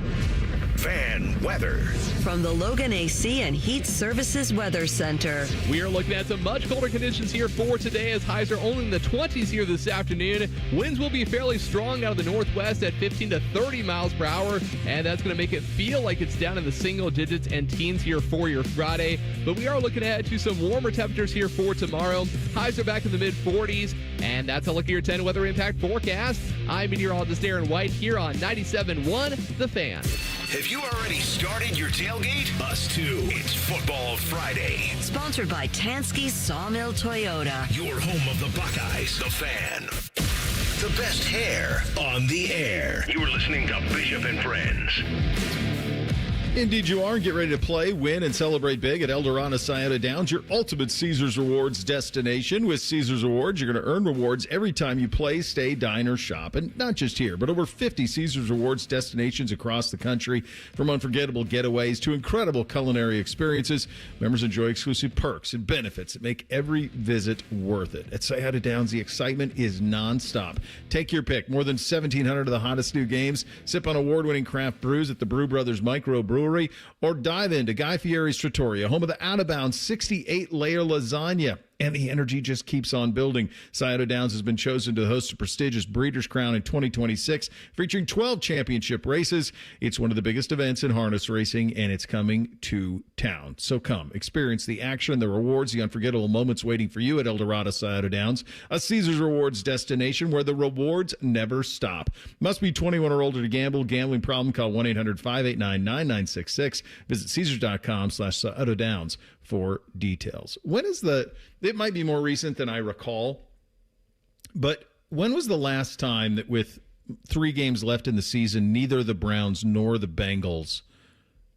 Fan weather.
From the Logan AC and Heat Services Weather Center.
We are looking at some much colder conditions here for today as highs are only in the 20s here this afternoon. Winds will be fairly strong out of the northwest at 15 to 30 miles per hour, and that's going to make it feel like it's down in the single digits and teens here for your Friday. But we are looking ahead to some warmer temperatures here for tomorrow. Highs are back in the mid-40s, and that's a look at your 10 weather impact forecast. I'm meteorologist Aaron White here on 97.1 The Fan.
Have you already started your tailgate? Us too. It's Football Friday.
Sponsored by Tansky's Sawmill Toyota.
Your home of the Buckeyes, The Fan. The best hair on the air. You're listening to Bishop and Friends.
Indeed you are. Get ready to play, win, and celebrate big at Eldorado Scioto Downs, your ultimate Caesars Rewards destination. With Caesars Rewards, you're going to earn rewards every time you play, stay, dine, or shop. And not just here, but over 50 Caesars Rewards destinations across the country. From unforgettable getaways to incredible culinary experiences, members enjoy exclusive perks and benefits that make every visit worth it. At Scioto Downs, the excitement is nonstop. Take your pick. More than 1,700 of the hottest new games. Sip on award-winning craft brews at the Brew Brothers Micro Brewery, or dive into Guy Fieri's Trattoria, home of the out-of-bounds 68-layer lasagna. And the energy just keeps on building. Scioto Downs has been chosen to host a prestigious Breeders' Crown in 2026, featuring 12 championship races. It's one of the biggest events in harness racing, and it's coming to town. So come, experience the action, the rewards, the unforgettable moments waiting for you at Eldorado Scioto Downs, a Caesars Rewards destination where the rewards never stop. Must be 21 or older to gamble. Gambling problem? Call 1-800-589-9966. Visit Caesars.com/Scioto Downs for details. When is it might be more recent than I recall, but when was the last time that with 3 games left in the season, neither the Browns nor the Bengals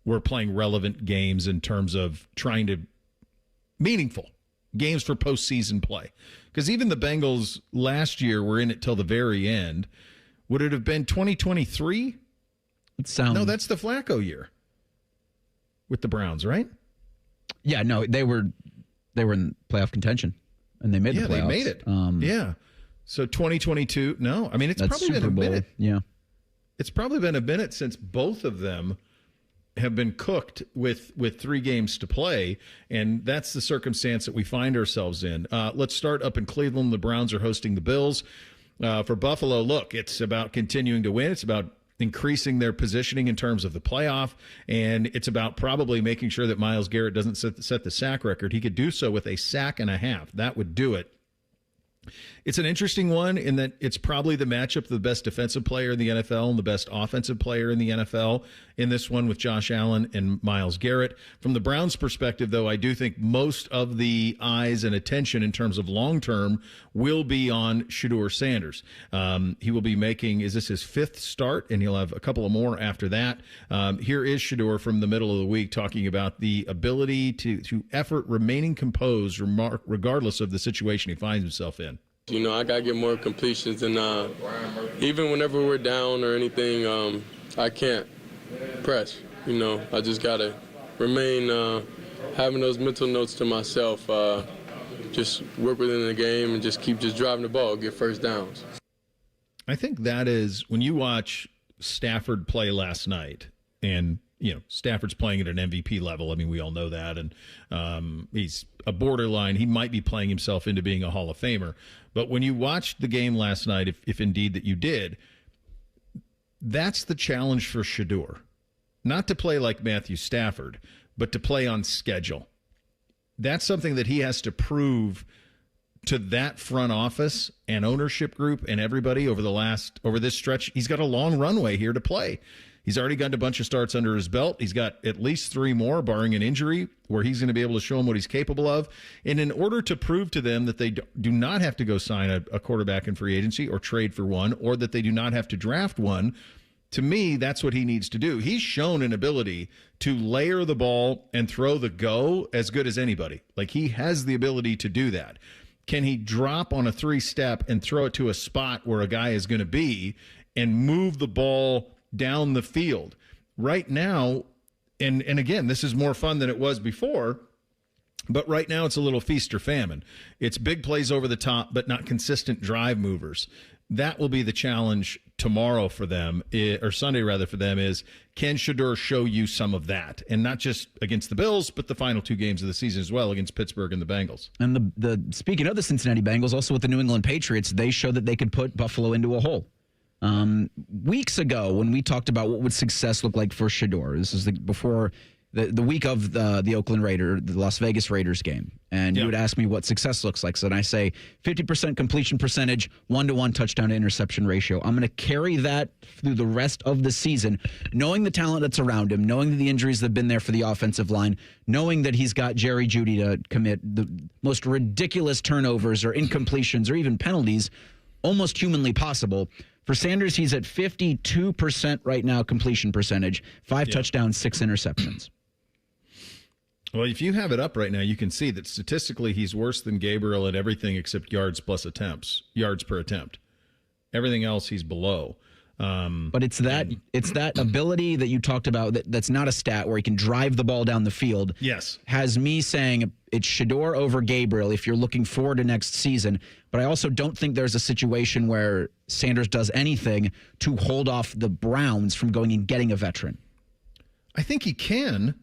were playing relevant games in terms of trying to meaningful games for postseason play? Because even the Bengals last year were in it till the very end. Would it have been 2023? No, that's the Flacco year with the Browns, right?
Yeah, no, they were in playoff contention, and they made the playoffs.
Yeah, they made it. Yeah. So 2022, no. I mean, it's probably
Super
been a
Bowl.
minute.
Yeah.
It's probably been a minute since both of them have been cooked with 3 games to play, and that's the circumstance that we find ourselves in. Let's start up in Cleveland. The Browns are hosting the Bills. For Buffalo, look, it's about continuing to win. It's about increasing their positioning in terms of the playoff, and it's about probably making sure that Myles Garrett doesn't set the sack record. He could do so with a sack and a half. That would do it. It's an interesting one in that it's probably the matchup of the best defensive player in the NFL and the best offensive player in the NFL in this one with Josh Allen and Myles Garrett. From the Browns' perspective, though, I do think most of the eyes and attention in terms of long-term will be on Shedeur Sanders. He will be making, is this his 5th start? And he'll have a couple of more after that. Here is Shedeur from the middle of the week talking about the ability to effort remaining composed regardless of the situation he finds himself in.
You know, I got to get more completions, and even whenever we're down or anything, I can't press. You know, I just got to remain having those mental notes to myself, just work within the game and just keep driving the ball, get first downs.
I think that is, when you watch Stafford play last night, and you know, Stafford's playing at an MVP level. I mean, we all know that. And he's a borderline. He might be playing himself into being a Hall of Famer. But when you watched the game last night, if indeed that you did, that's the challenge for Shedeur. Not to play like Matthew Stafford, but to play on schedule. That's something that he has to prove to that front office and ownership group and everybody over this stretch. He's got a long runway here to play. He's already got a bunch of starts under his belt. He's got at least 3 more, barring an injury, where he's going to be able to show them what he's capable of. And in order to prove to them that they do not have to go sign a quarterback in free agency or trade for one, or that they do not have to draft one, to me, that's what he needs to do. He's shown an ability to layer the ball and throw the go as good as anybody. Like, he has the ability to do that. Can he drop on a 3-step and throw it to a spot where a guy is going to be and move the ball down the field? Right now, and again, this is more fun than it was before, but right now it's a little feast or famine. It's big plays over the top, but not consistent drive movers. That will be the challenge tomorrow for them, or Sunday rather for them, is can Shedeur show you some of that? And not just against the Bills, but the final 2 games of the season as well, against Pittsburgh and the Bengals.
And the speaking of the Cincinnati Bengals, also with the New England Patriots, they showed that they could put Buffalo into a hole. Weeks ago, when we talked about what would success look like for Shedeur, this is before the week of the the Las Vegas Raiders game, and you would ask me what success looks like. So then I say 50% completion percentage, 1-to-1 touchdown to interception ratio. I'm going to carry that through the rest of the season, knowing the talent that's around him, knowing the injuries that have been there for the offensive line, knowing that he's got Jerry Jeudy to commit the most ridiculous turnovers or incompletions or even penalties almost humanly possible. For Sanders, he's at 52% right now completion percentage, 5 touchdowns, 6 interceptions.
Well, if you have it up right now, you can see that statistically he's worse than Gabriel at everything except yards plus attempts, yards per attempt. Everything else he's below.
But it's that ability that you talked about that's not a stat where he can drive the ball down the field.
Yes.
Has me saying it's Shedeur over Gabriel if you're looking forward to next season. But I also don't think there's a situation where Sanders does anything to hold off the Browns from going and getting a veteran.
I think he can.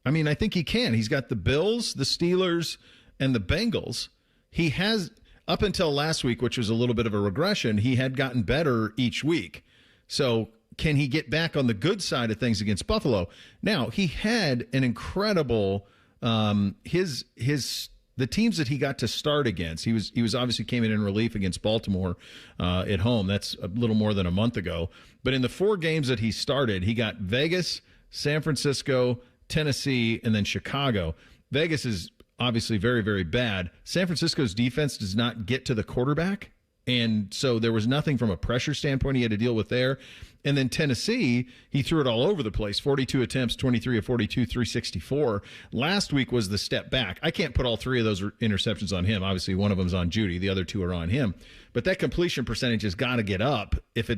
I think he can. He's got the Bills, the Steelers, and the Bengals. He has, up until last week, which was a little bit of a regression, he had gotten better each week. So can he get back on the good side of things against Buffalo? Now, he had an incredible the teams that he got to start against. He was obviously came in relief against Baltimore at home. That's a little more than a month ago. But in the 4 games that he started, he got Vegas, San Francisco, Tennessee, and then Chicago. Vegas is obviously very, very bad. San Francisco's defense does not get to the quarterback, and so there was nothing from a pressure standpoint he had to deal with there. And then Tennessee, he threw it all over the place. 42 attempts, 23 of 42, 364. Last week was the step back. I can't put all 3 of those interceptions on him. Obviously, one of them's on Jeudy. The other 2 are on him. But that completion percentage has got to get up if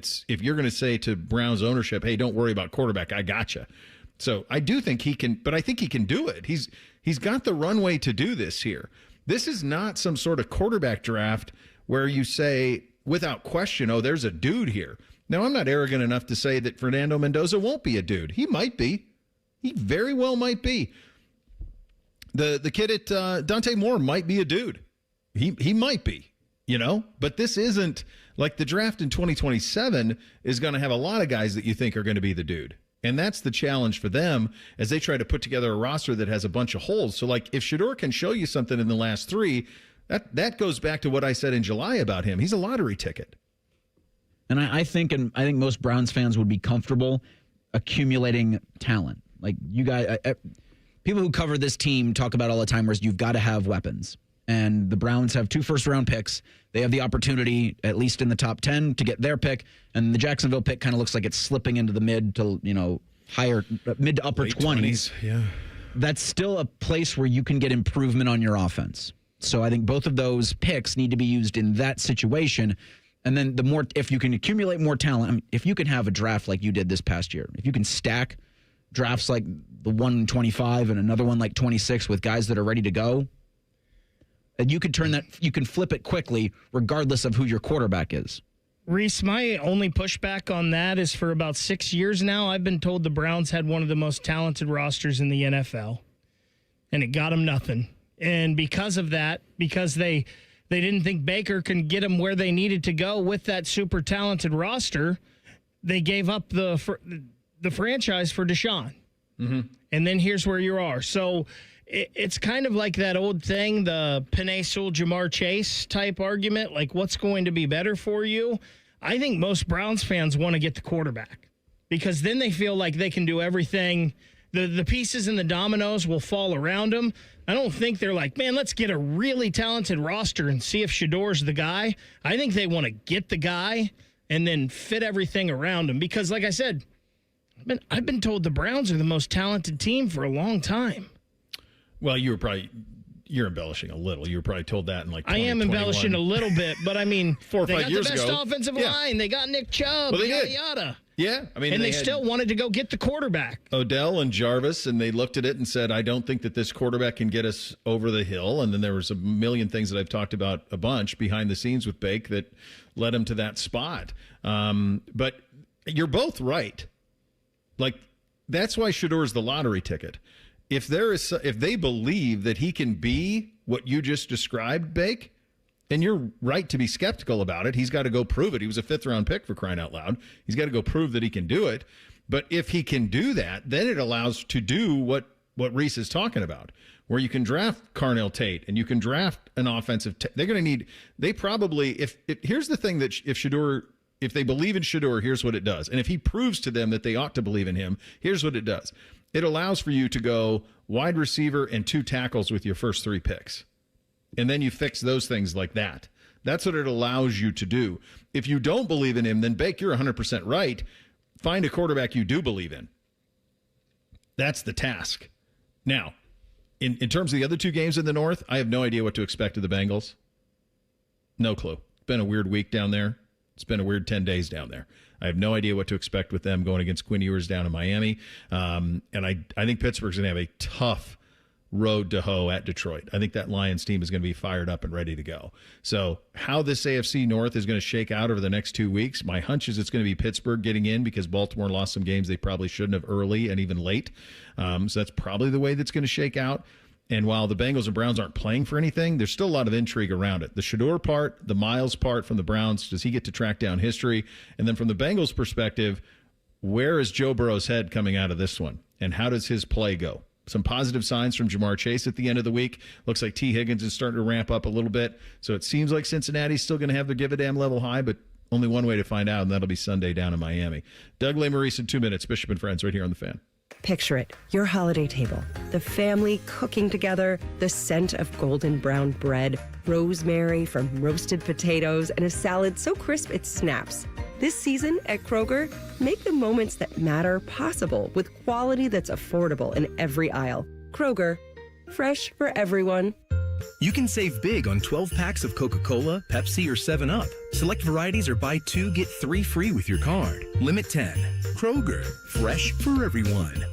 you're going to say to Browns ownership, hey, don't worry about quarterback. I gotcha. So I do think he can, but I think he can do it. He's got the runway to do this here. This is not some sort of quarterback draft where you say, without question, oh, there's a dude here. Now, I'm not arrogant enough to say that Fernando Mendoza won't be a dude. He might be. He very well might be. The kid at Dante Moore might be a dude. He might be, But this isn't like the draft in 2027 is going to have a lot of guys that you think are going to be the dude. And that's the challenge for them as they try to put together a roster that has a bunch of holes. So, like, if Shedeur can show you something in the last 3, That goes back to what I said in July about him. He's a lottery ticket.
And I think most Browns fans would be comfortable accumulating talent. Like you guys, people who cover this team talk about all the time, whereas you've got to have weapons. And the Browns have 2 first-round picks. They have the opportunity, at least in the top 10, to get their pick. And the Jacksonville pick kind of looks like it's slipping into the mid to upper
Late
20s.
Yeah,
that's still a place where you can get improvement on your offense. So I think both of those picks need to be used in that situation. And then if you can accumulate more talent, I mean, if you can have a draft like you did this past year, if you can stack drafts like the 125 and another one like 26 with guys that are ready to go, and you can flip it quickly regardless of who your quarterback is.
Reese, my only pushback on that is for about 6 years now, I've been told the Browns had one of the most talented rosters in the NFL, and it got them nothing. And because of that, because they didn't think Baker can get them where they needed to go with that super talented roster, they gave up the franchise for Deshaun. Mm-hmm. And then here's where you are. So it's kind of like that old thing, the Penei Sewell, Jamar Chase type argument, like what's going to be better for you? I think most Browns fans want to get the quarterback because then they feel like they can do everything. The pieces and the dominoes will fall around them. I don't think they're like, man, let's get a really talented roster and see if Shador's the guy. I think they want to get the guy and then fit everything around him because, like I said, I've been told the Browns are the most talented team for a long time.
Well, you're embellishing a little. You were probably told that in like 20,
I am embellishing a little bit, but I mean,
4 or 5
they got
years
the best
ago.
offensive line. They got Nick Chubb.
Well, they
yada,
did.
yada.
Yeah. I mean,
and they
had
still wanted to go get the quarterback.
Odell and Jarvis, and they looked at it and said, I don't think that this quarterback can get us over the hill. And then there was a million things that I've talked about a bunch behind the scenes with Bake that led him to that spot. But you're both right. Like, that's why Shador's the lottery ticket. If they believe that he can be what you just described, Bake, and you're right to be skeptical about it, he's got to go prove it. He was a 5th-round pick, for crying out loud. He's got to go prove that he can do it. But if he can do that, then it allows to do what Reese is talking about, where you can draft Carnell Tate and you can draft an offensive. They're going to need. They probably here's the thing that if they believe in Shador, here's what it does. And if he proves to them that they ought to believe in him, here's what it does. It allows for you to go wide receiver and 2 tackles with your first 3 picks. And then you fix those things like that. That's what it allows you to do. If you don't believe in him, then Bake, you're 100% right. Find a quarterback you do believe in. That's the task. Now, in terms of the other 2 games in the North, I have no idea what to expect of the Bengals. No clue. It's been a weird week down there. It's been a weird 10 days down there. I have no idea what to expect with them going against Quinn Ewers down in Miami. And I think Pittsburgh's going to have a tough road to hoe at Detroit. I think that Lions team is going to be fired up and ready to go. So how this AFC North is going to shake out over the next 2 weeks, my hunch is it's going to be Pittsburgh getting in because Baltimore lost some games they probably shouldn't have early and even late. So that's probably the way that's going to shake out. And while the Bengals and Browns aren't playing for anything, there's still a lot of intrigue around it. The Shador part, the Miles part from the Browns, does he get to track down history? And then from the Bengals' perspective, where is Joe Burrow's head coming out of this one? And how does his play go? Some positive signs from Jamar Chase at the end of the week. Looks like T. Higgins is starting to ramp up a little bit. So it seems like Cincinnati's still going to have their give-a-damn level high, but only one way to find out, and that'll be Sunday down in Miami. Doug Lesmerises in 2 minutes. Bishop and Friends right here on The Fan.
Picture it, your holiday table, the family cooking together, the scent of golden brown bread, rosemary from roasted potatoes, and a salad so crisp it snaps. This season at Kroger, make the moments that matter possible with quality that's affordable in every aisle. Kroger, fresh for everyone.
You can save big on 12 packs of Coca-Cola, Pepsi, or 7-Up. Select varieties or buy 2, get 3 free with your card. Limit 10. Kroger, fresh for everyone.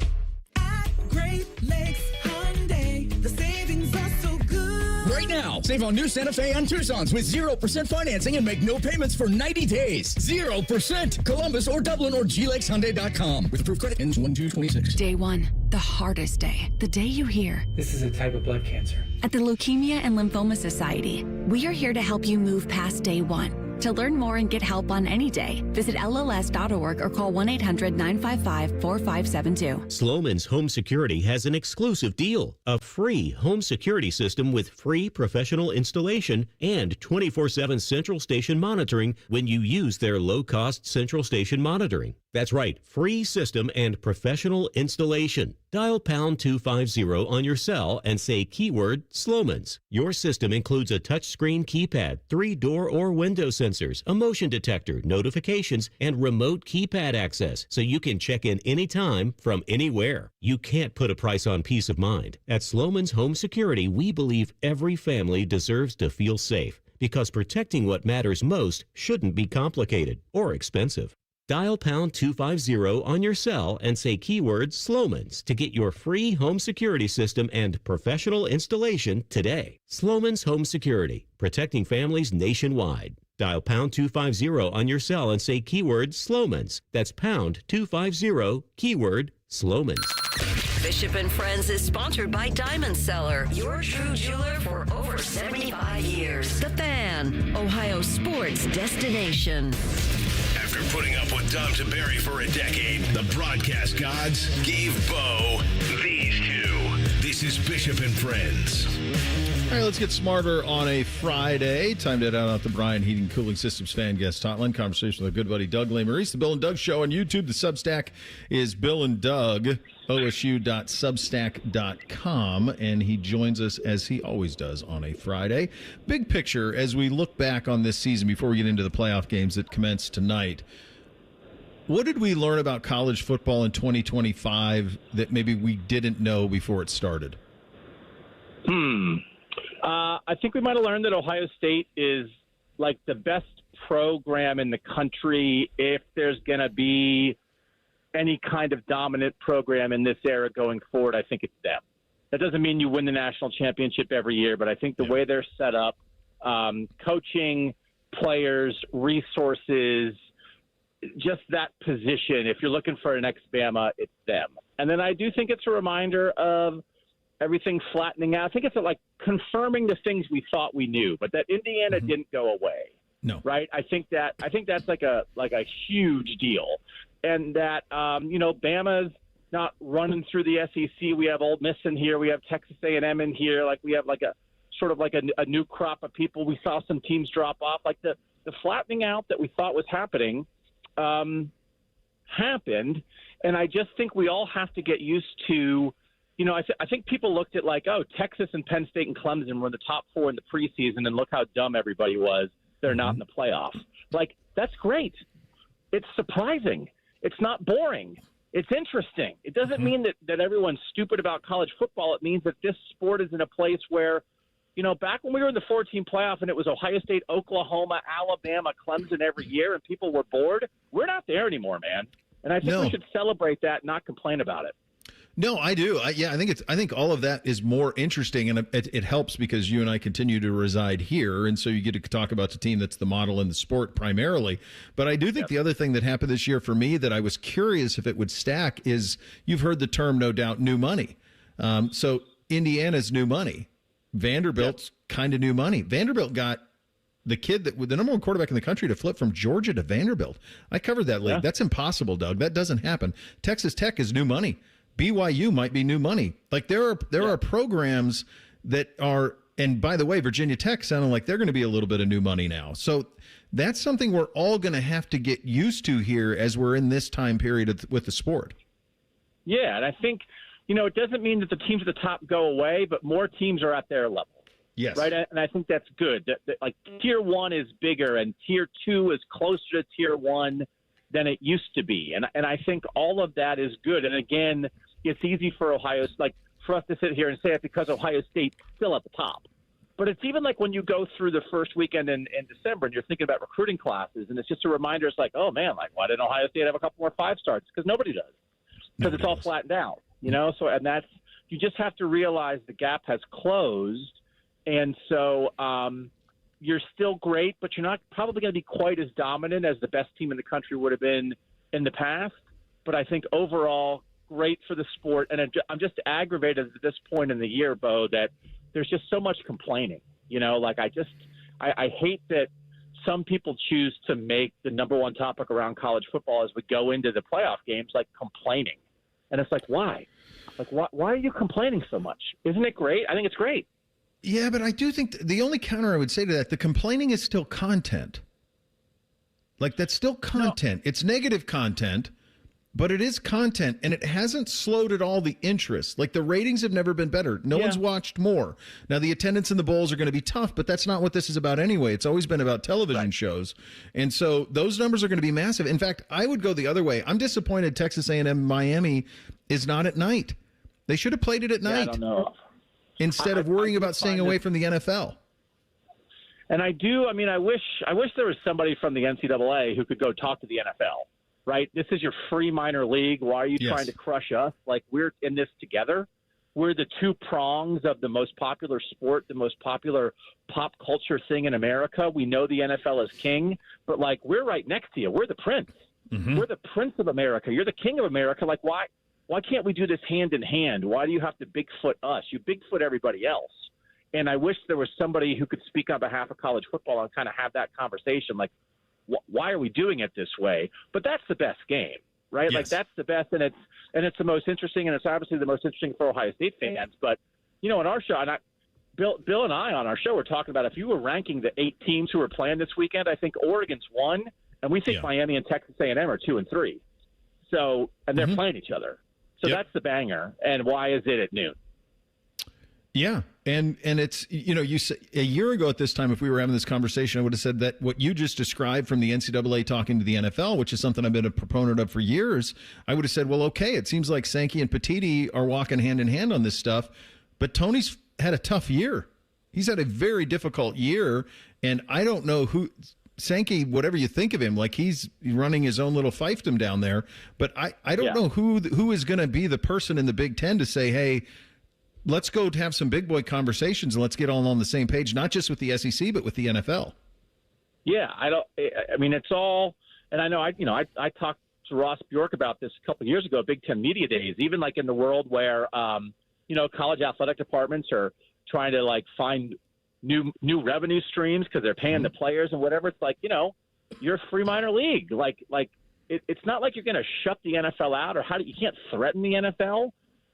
At Great Lakes Hyundai, the savings are so good.
Right now, save on new Santa Fe and Tucson's with 0% financing and make no payments for 90 days. 0%. Columbus or Dublin or GLakesHyundai.com. With approved credit ends 1/2/26.
Day 1, the hardest day. The day you hear,
This is a type of blood cancer.
At the Leukemia and Lymphoma Society, we are here to help you move past day 1 To learn more and get help on any day, visit LLS.org or call 1-800-955-4572.
Sloman's Home Security has an exclusive deal. A free home security system with free professional installation and 24/7 central station monitoring when you use their low-cost central station monitoring. That's right, free system and professional installation. Dial pound 250 on your cell and say keyword Sloman's. Your system includes a touchscreen keypad, 3 door or window sensors, a motion detector, notifications, and remote keypad access, so you can check in anytime from anywhere. You can't put a price on peace of mind. At Sloman's Home Security, we believe every family deserves to feel safe, because protecting what matters most shouldn't be complicated or expensive. Dial pound 250 on your cell and say keyword Sloman's to get your free home security system and professional installation today. Sloman's Home Security, protecting families nationwide. Dial pound 250 on your cell and say keyword Sloman's. That's pound 250, keyword Sloman's.
Bishop and Friends is sponsored by Diamond Seller, your true jeweler for over 75 years. The Fan, Ohio sports destination.
After putting up with Dom Tiberi for a decade, the broadcast gods gave Bo these two. This is Bishop and Friends.
All right, let's get smarter on a Friday. Time to head out the Brian Heating Cooling Systems fan guest hotline. Conversation with our good buddy Doug Lesmerises. The Bill and Doug Show on YouTube. The Substack is Bill and Doug, osu.substack.com. And he joins us, as he always does, on a Friday. Big picture, as we look back on this season before we get into the playoff games that commence tonight, what did we learn about college football in 2025 that maybe we didn't know before it started?
I think we might have learned that Ohio State is like the best program in the country. If there's going to be any kind of dominant program in this era going forward, I think it's them. That doesn't mean you win the national championship every year, but I think the way they're set up, coaching, players, resources, just that position, if you're looking for an ex-Bama, it's them. And then I do think it's a reminder of everything flattening out. I think it's like confirming the things we thought we knew, but that Indiana didn't go away.
No.
Right? I think that's like a huge deal. And that Bama's not running through the SEC. We have Ole Miss in here, we have Texas A&M in here, like we have like a sort of like a new crop of people. We saw some teams drop off. Like the flattening out that we thought was happening happened, and I just think we all have to get used to. I think people looked at like, oh, Texas and Penn State and Clemson were in the top 4 in the preseason, and look how dumb everybody was. They're not in the playoffs. Like, that's great. It's surprising. It's not boring. It's interesting. It doesn't mean that everyone's stupid about college football. It means that this sport is in a place where, back when we were in the 4-team playoff and it was Ohio State, Oklahoma, Alabama, Clemson every year, and people were bored, we're not there anymore, man. And I think we should celebrate that, not complain about it.
No, I do. I think all of that is more interesting, and it helps because you and I continue to reside here, and so you get to talk about the team that's the model in the sport primarily. But I do think the other thing that happened this year for me that I was curious if it would stack is, you've heard the term, no doubt, new money. So Indiana's new money. Vanderbilt's kind of new money. Vanderbilt got the kid that with the number 1 quarterback in the country to flip from Georgia to Vanderbilt. I covered that league. That's impossible, Doug. That doesn't happen. Texas Tech is new money. BYU might be new money. Like there are programs that are, and by the way, Virginia Tech sounding like they're going to be a little bit of new money now. So that's something we're all going to have to get used to here as we're in this time period with the sport.
Yeah, and I think, it doesn't mean that the teams at the top go away, but more teams are at their level.
Yes.
Right, and I think that's good. That like Tier 1 is bigger and Tier 2 is closer to Tier 1 than it used to be. And I think all of that is good. And again, it's easy for for us to sit here and say it because Ohio State's still at the top. But it's even like when you go through the first weekend in December and you're thinking about recruiting classes, and it's just a reminder. It's like, oh man, like why didn't Ohio State have a couple more 5-stars? Because nobody does. Because it's all flattened out, So, and that's, you just have to realize the gap has closed. And so you're still great, but you're not probably going to be quite as dominant as the best team in the country would have been in the past. But I think overall, great for the sport. And I'm just aggravated at this point in the year, Bo, that there's just so much complaining. I hate that some people choose to make the number one topic around college football as we go into the playoff games, like complaining. And it's like, why? Like, why are you complaining so much? Isn't it great? I think it's great.
Yeah, but I do think the only counter I would say to that, the complaining is still content. Like, that's still content. No. It's negative content, but it is content, and it hasn't slowed at all the interest. Like, the ratings have never been better. No one's watched more. Now, the attendance in the bowls are going to be tough, but that's not what this is about anyway. It's always been about television shows. And so those numbers are going to be massive. In fact, I would go the other way. I'm disappointed Texas A&M Miami is not at night. They should have played it at night.
I don't know.
Instead of worrying about staying away from the NFL.
And I wish there was somebody from the NCAA who could go talk to the NFL, right? This is your free minor league. Why are you trying to crush us? Like, we're in this together. We're the two prongs of the most popular sport, the most popular pop culture thing in America. We know the NFL is king, but, like, we're right next to you. We're the prince. Mm-hmm. We're the prince of America. You're the king of America. Like, why can't we do this hand in hand? Why do you have to Bigfoot us? You Bigfoot everybody else. And I wish there was somebody who could speak on behalf of college football and kind of have that conversation. Like, why are we doing it this way? But that's the best game, right? Yes. Like, that's the best, and it's the most interesting, and it's obviously the most interesting for Ohio State fans. But, you know, in our show, and Bill and I on our show were talking about if you were ranking the 8 teams who are playing this weekend, I think Oregon's 1, and we think Miami and Texas A&M are 2 and 3. So, and they're playing each other. So that's the banger. And why is it at noon?
Yeah. And it's, you know, you say a year ago at this time, if we were having this conversation, I would have said that what you just described from the NCAA talking to the NFL, which is something I've been a proponent of for years, I would have said, well, okay, it seems like Sankey and Petiti are walking hand in hand on this stuff, but Tony's had a tough year. He's had a very difficult year, and I don't know who Sankey, whatever you think of him, like he's running his own little fiefdom down there, but I don't know who is going to be the person in the Big Ten to say, hey, let's go have some big boy conversations and let's get all on the same page, not just with the SEC, but with the NFL. Yeah,
it's all, and I know, I talked to Ross Bjork about this a couple of years ago, Big Ten Media Days, even like in the world where, college athletic departments are trying to like find new revenue streams because they're paying the players and whatever. It's like, you're a free minor league. It's not like you're going to shut the NFL out or you can't threaten the NFL.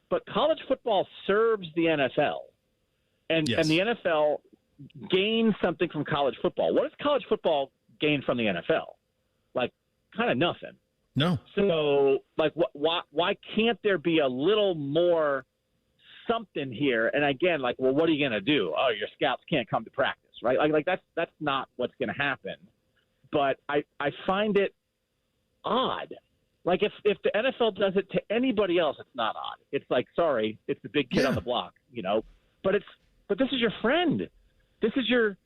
But college football serves the NFL, and the NFL gains something from college football. What does college football gain from the NFL? Like, kind of nothing.
No.
So, like, why can't there be a little more something here? And again, like, well, what are you going to do? Oh, your scouts can't come to practice, right? Like that's not what's going to happen. But I find it odd. Like, if the NFL does it to anybody else, it's not odd. It's like, sorry, it's the big kid on the block, But this is your friend. This is your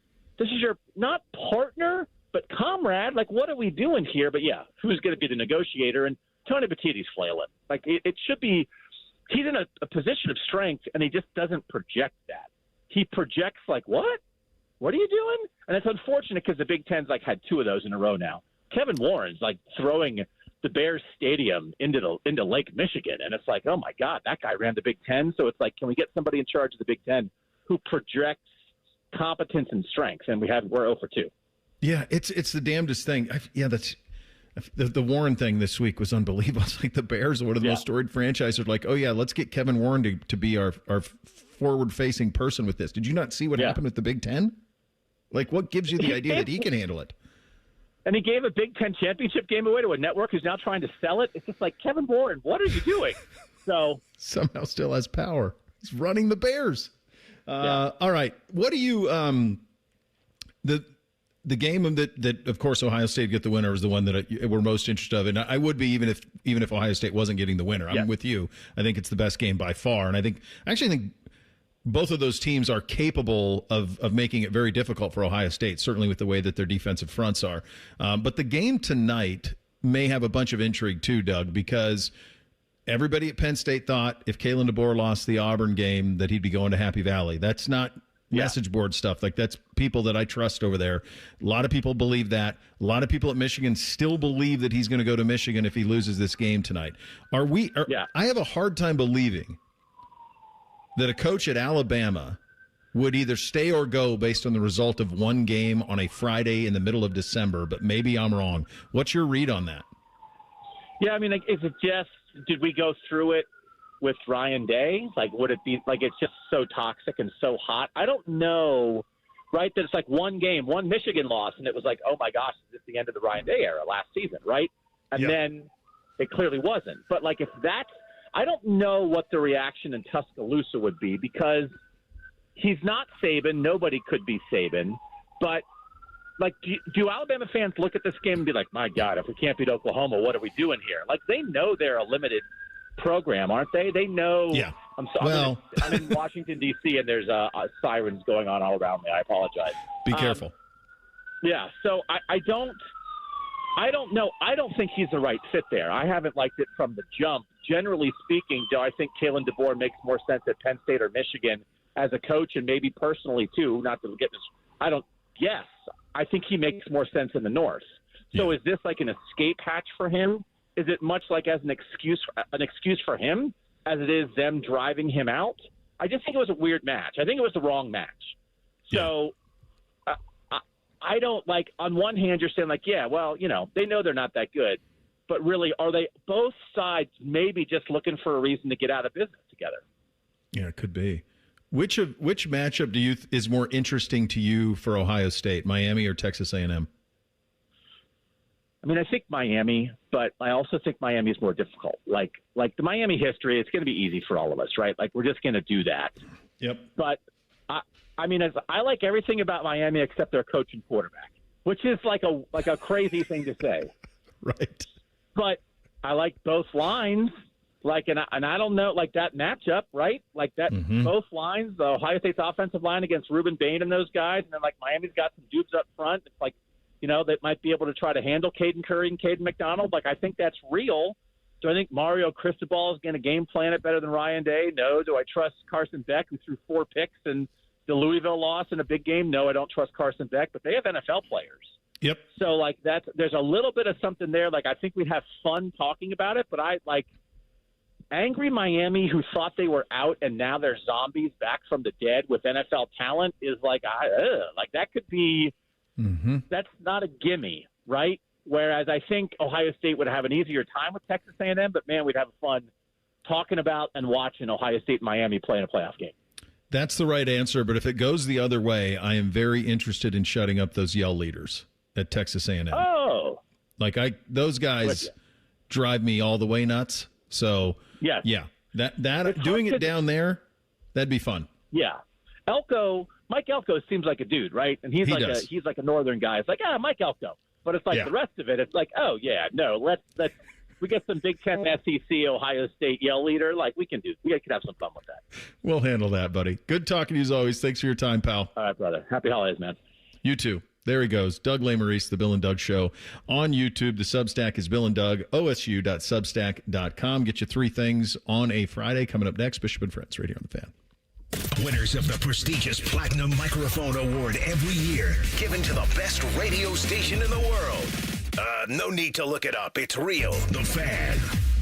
not partner, but comrade. Like, what are we doing here? But yeah, who's going to be the negotiator? And Tony Petiti's flailing. Like, it should be. He's in a position of strength, and he just doesn't project that. He projects like, what? What are you doing? And it's unfortunate because the Big Ten's like had 2 of those in a row now. Kevin Warren's like throwing the Bears stadium into Lake Michigan. And it's like, oh my God, that guy ran the Big Ten. So it's like, can we get somebody in charge of the Big Ten who projects competence and strength? And we're 0 for 2.
Yeah. It's the damnedest thing. That's the Warren thing this week was unbelievable. It's like the Bears are one of the most storied franchises. Are like, oh yeah, let's get Kevin Warren to be our forward facing person with this. Did you not see what happened with the Big Ten? Like, what gives you the idea that he can handle it?
And he gave a Big Ten championship game away to a network who's now trying to sell it. It's just like, Kevin Warren, what are you doing? So
somehow still has power. He's running the Bears. All right. What do you the game that of course Ohio State get the winner is the one that we're most interested in. And I would be even if Ohio State wasn't getting the winner. I'm with you. I think it's the best game by far. And I actually think both of those teams are capable of making it very difficult for Ohio State, certainly with the way that their defensive fronts are. But the game tonight may have a bunch of intrigue too, Doug, because everybody at Penn State thought if Kalen DeBoer lost the Auburn game that he'd be going to Happy Valley. That's not message board stuff. Like, that's people that I trust over there. A lot of people believe that. A lot of people at Michigan still believe that he's going to go to Michigan if he loses this game tonight. I have a hard time believing that a coach at Alabama would either stay or go based on the result of one game on a Friday in the middle of December, but maybe I'm wrong. What's your read on that?
Yeah, I mean, like, is it just, did we go through it with Ryan Day? Like, would it be, like, it's just so toxic and so hot? I don't know, right, that it's like one game, one Michigan loss, and it was like, oh, my gosh, is this the end of the Ryan Day era last season, right? And then it clearly wasn't. But, like, if that's, I don't know what the reaction in Tuscaloosa would be, because he's not Saban. Nobody could be Saban. But, like, do Alabama fans look at this game and be like, my God, if we can't beat Oklahoma, what are we doing here? Like, they know they're a limited program, aren't they? They know. Yeah. I'm in Washington, D.C., and there's sirens going on all around me. I apologize.
Be careful.
Yeah, so I don't know. I don't think he's the right fit there. I haven't liked it from the jump. Generally speaking, do I think Kalen DeBoer makes more sense at Penn State or Michigan as a coach, and maybe personally too? Not to get this. Yes, I think he makes more sense in the North. So is this like an escape hatch for him? Is it much like as an excuse for him as it is them driving him out? I just think it was a weird match. I think it was the wrong match. So I don't like, on one hand, you're saying like, yeah, well, you know, they know they're not that good, but really, are they both sides maybe just looking for a reason to get out of business together?
Yeah, it could be. Which matchup is more interesting to you for Ohio State, Miami or Texas A&M?
I mean, I think Miami, but I also think Miami is more difficult. Like the Miami history, it's going to be easy for all of us, right? Like, we're just going to do that.
Yep.
But I mean, I like everything about Miami except their coach and quarterback, which is like a crazy thing to say.
Right.
But I like both lines. Like, and I don't know, like that matchup, right? Like that, both lines, the Ohio State's offensive line against Ruben Bain and those guys, and then like Miami's got some dudes up front. It's like, you know, that might be able to try to handle Caden Curry and Caden McDonald. Like, I think that's real. Do I think Mario Cristobal is going to game plan it better than Ryan Day? No. Do I trust Carson Beck, who threw 4 picks and the Louisville loss in a big game? No, I don't trust Carson Beck, but they have NFL players.
Yep.
So, like, there's a little bit of something there. Like, I think we'd have fun talking about it, but I like angry Miami who thought they were out and now they're zombies back from the dead with NFL talent is like, like that could be, that's not a gimme, right? Whereas I think Ohio State would have an easier time with Texas A&M, but man, we'd have fun talking about and watching Ohio State and Miami play in a playoff game.
That's the right answer, but if it goes the other way, I am very interested in shutting up those yell leaders at Texas A&M.
Oh.
Like, those guys drive me all the way nuts. So, yeah, that doing it down there, that'd be fun.
Yeah. Mike Elko seems like a dude, right? And he's like a northern guy. It's like, Mike Elko. But it's like the rest of it, it's like, oh, yeah, no, let's we get some Big Ten SEC Ohio State yell leader. Like, we could have some fun with that.
We'll handle that, buddy. Good talking to you as always. Thanks for your time, pal.
All right, brother. Happy holidays, man.
You too. There he goes. Doug Lesmerises, The Bill and Doug Show on YouTube. The Substack is Bill and Doug, osu.substack.com. Get you 3 things on a Friday. Coming up next, Bishop and Friends, right here on The Fan.
Winners of the prestigious Platinum Microphone Award every year, given to the best radio station in the world. No need to look it up. It's real. The Fan.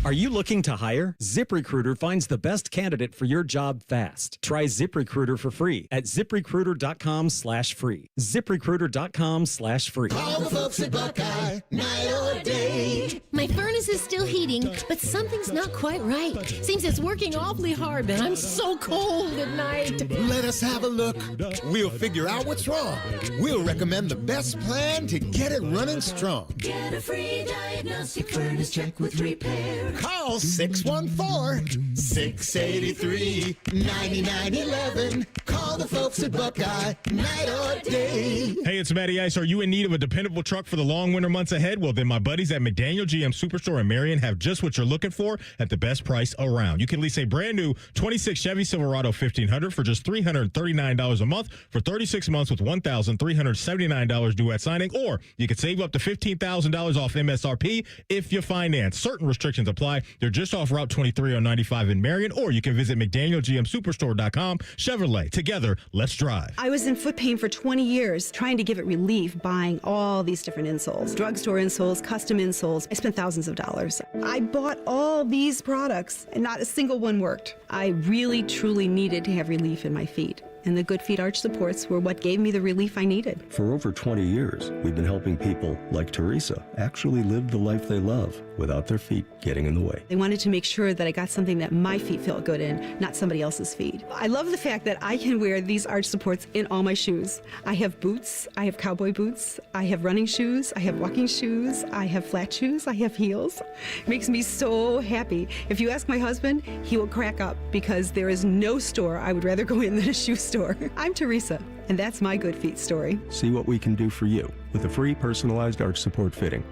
Are you looking to hire? ZipRecruiter finds the best candidate for your job fast. Try ZipRecruiter for free at ZipRecruiter.com/free. ZipRecruiter.com/free.
Call the folks at Buckeye, night or day.
My furnace is still heating, but something's not quite right. Seems it's working awfully hard, but I'm so cold at night.
Let us have a look. We'll figure out what's wrong. We'll recommend the best plan to get it running strong.
Get a free diagnostic furnace check with repair.
Call 614-683-9911. Call the folks at Buckeye, night or day.
Hey, it's Matty Ice. Are you in need of a dependable truck for the long winter months ahead? Well, then my buddies at McDaniel GM Superstore in Marion have just what you're looking for at the best price around. You can lease a brand new 26 Chevy Silverado 1500 for just $339 a month for 36 months with $1,379 due at signing, or you can save up to $15,000 off MSRP if you finance. Certain restrictions apply. They're just off Route 23 on 95 in Marion, or you can visit McDanielGMSuperstore.com. Chevrolet, together, let's drive.
I was in foot pain for 20 years, trying to give it relief, buying all these different insoles. Drugstore insoles, custom insoles. I spent thousands of dollars. I bought all these products, and not a single one worked. I really, truly needed to have relief in my feet. And the Good Feet arch supports were what gave me the relief I needed.
For over 20 years, we've been helping people like Teresa actually live the life they love without their feet getting in the way.
They wanted to make sure that I got something that my feet felt good in, not somebody else's feet. I love the fact that I can wear these arch supports in all my shoes. I have boots, I have cowboy boots, I have running shoes, I have walking shoes, I have flat shoes, I have heels. It makes me so happy. If you ask my husband, he will crack up because there is no store I would rather go in than a shoe store. I'm Teresa, and that's my Good Feet story.
See what we can do for you with a free personalized arch support fitting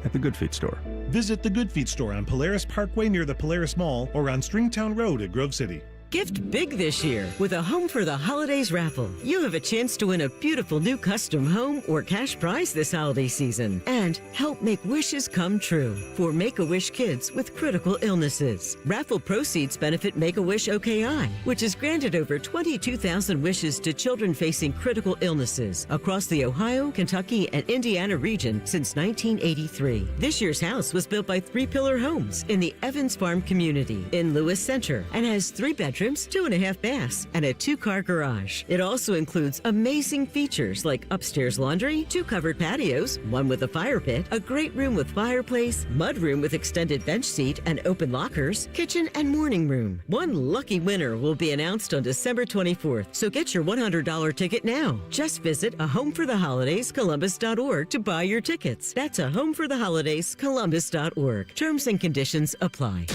at the Good Feet store.
Visit the Good Feet store on Polaris Parkway near the Polaris Mall or on Stringtown Road at Grove City.
Gift big this year with a Home for the Holidays raffle. You have a chance to win a beautiful new custom home or cash prize this holiday season and help make wishes come true for Make-A-Wish kids with critical illnesses. Raffle proceeds benefit Make-A-Wish OKI, which has granted over 22,000 wishes to children facing critical illnesses across the Ohio, Kentucky, and Indiana region since 1983. This year's house was built by 3 Pillar Homes in the Evans Farm community in Lewis Center and has 3 bedrooms, 2.5 baths, and a 2-car garage. It also includes amazing features like upstairs laundry, 2 covered patios, 1 with a fire pit, a great room with fireplace, mudroom with extended bench seat and open lockers, kitchen and morning room. One lucky winner will be announced on December 24th, so get your $100 ticket now. Just visit ahomeffortheholidayscolumbus.org to buy your tickets. That's ahomeffortheholidayscolumbus.org. Terms and conditions apply.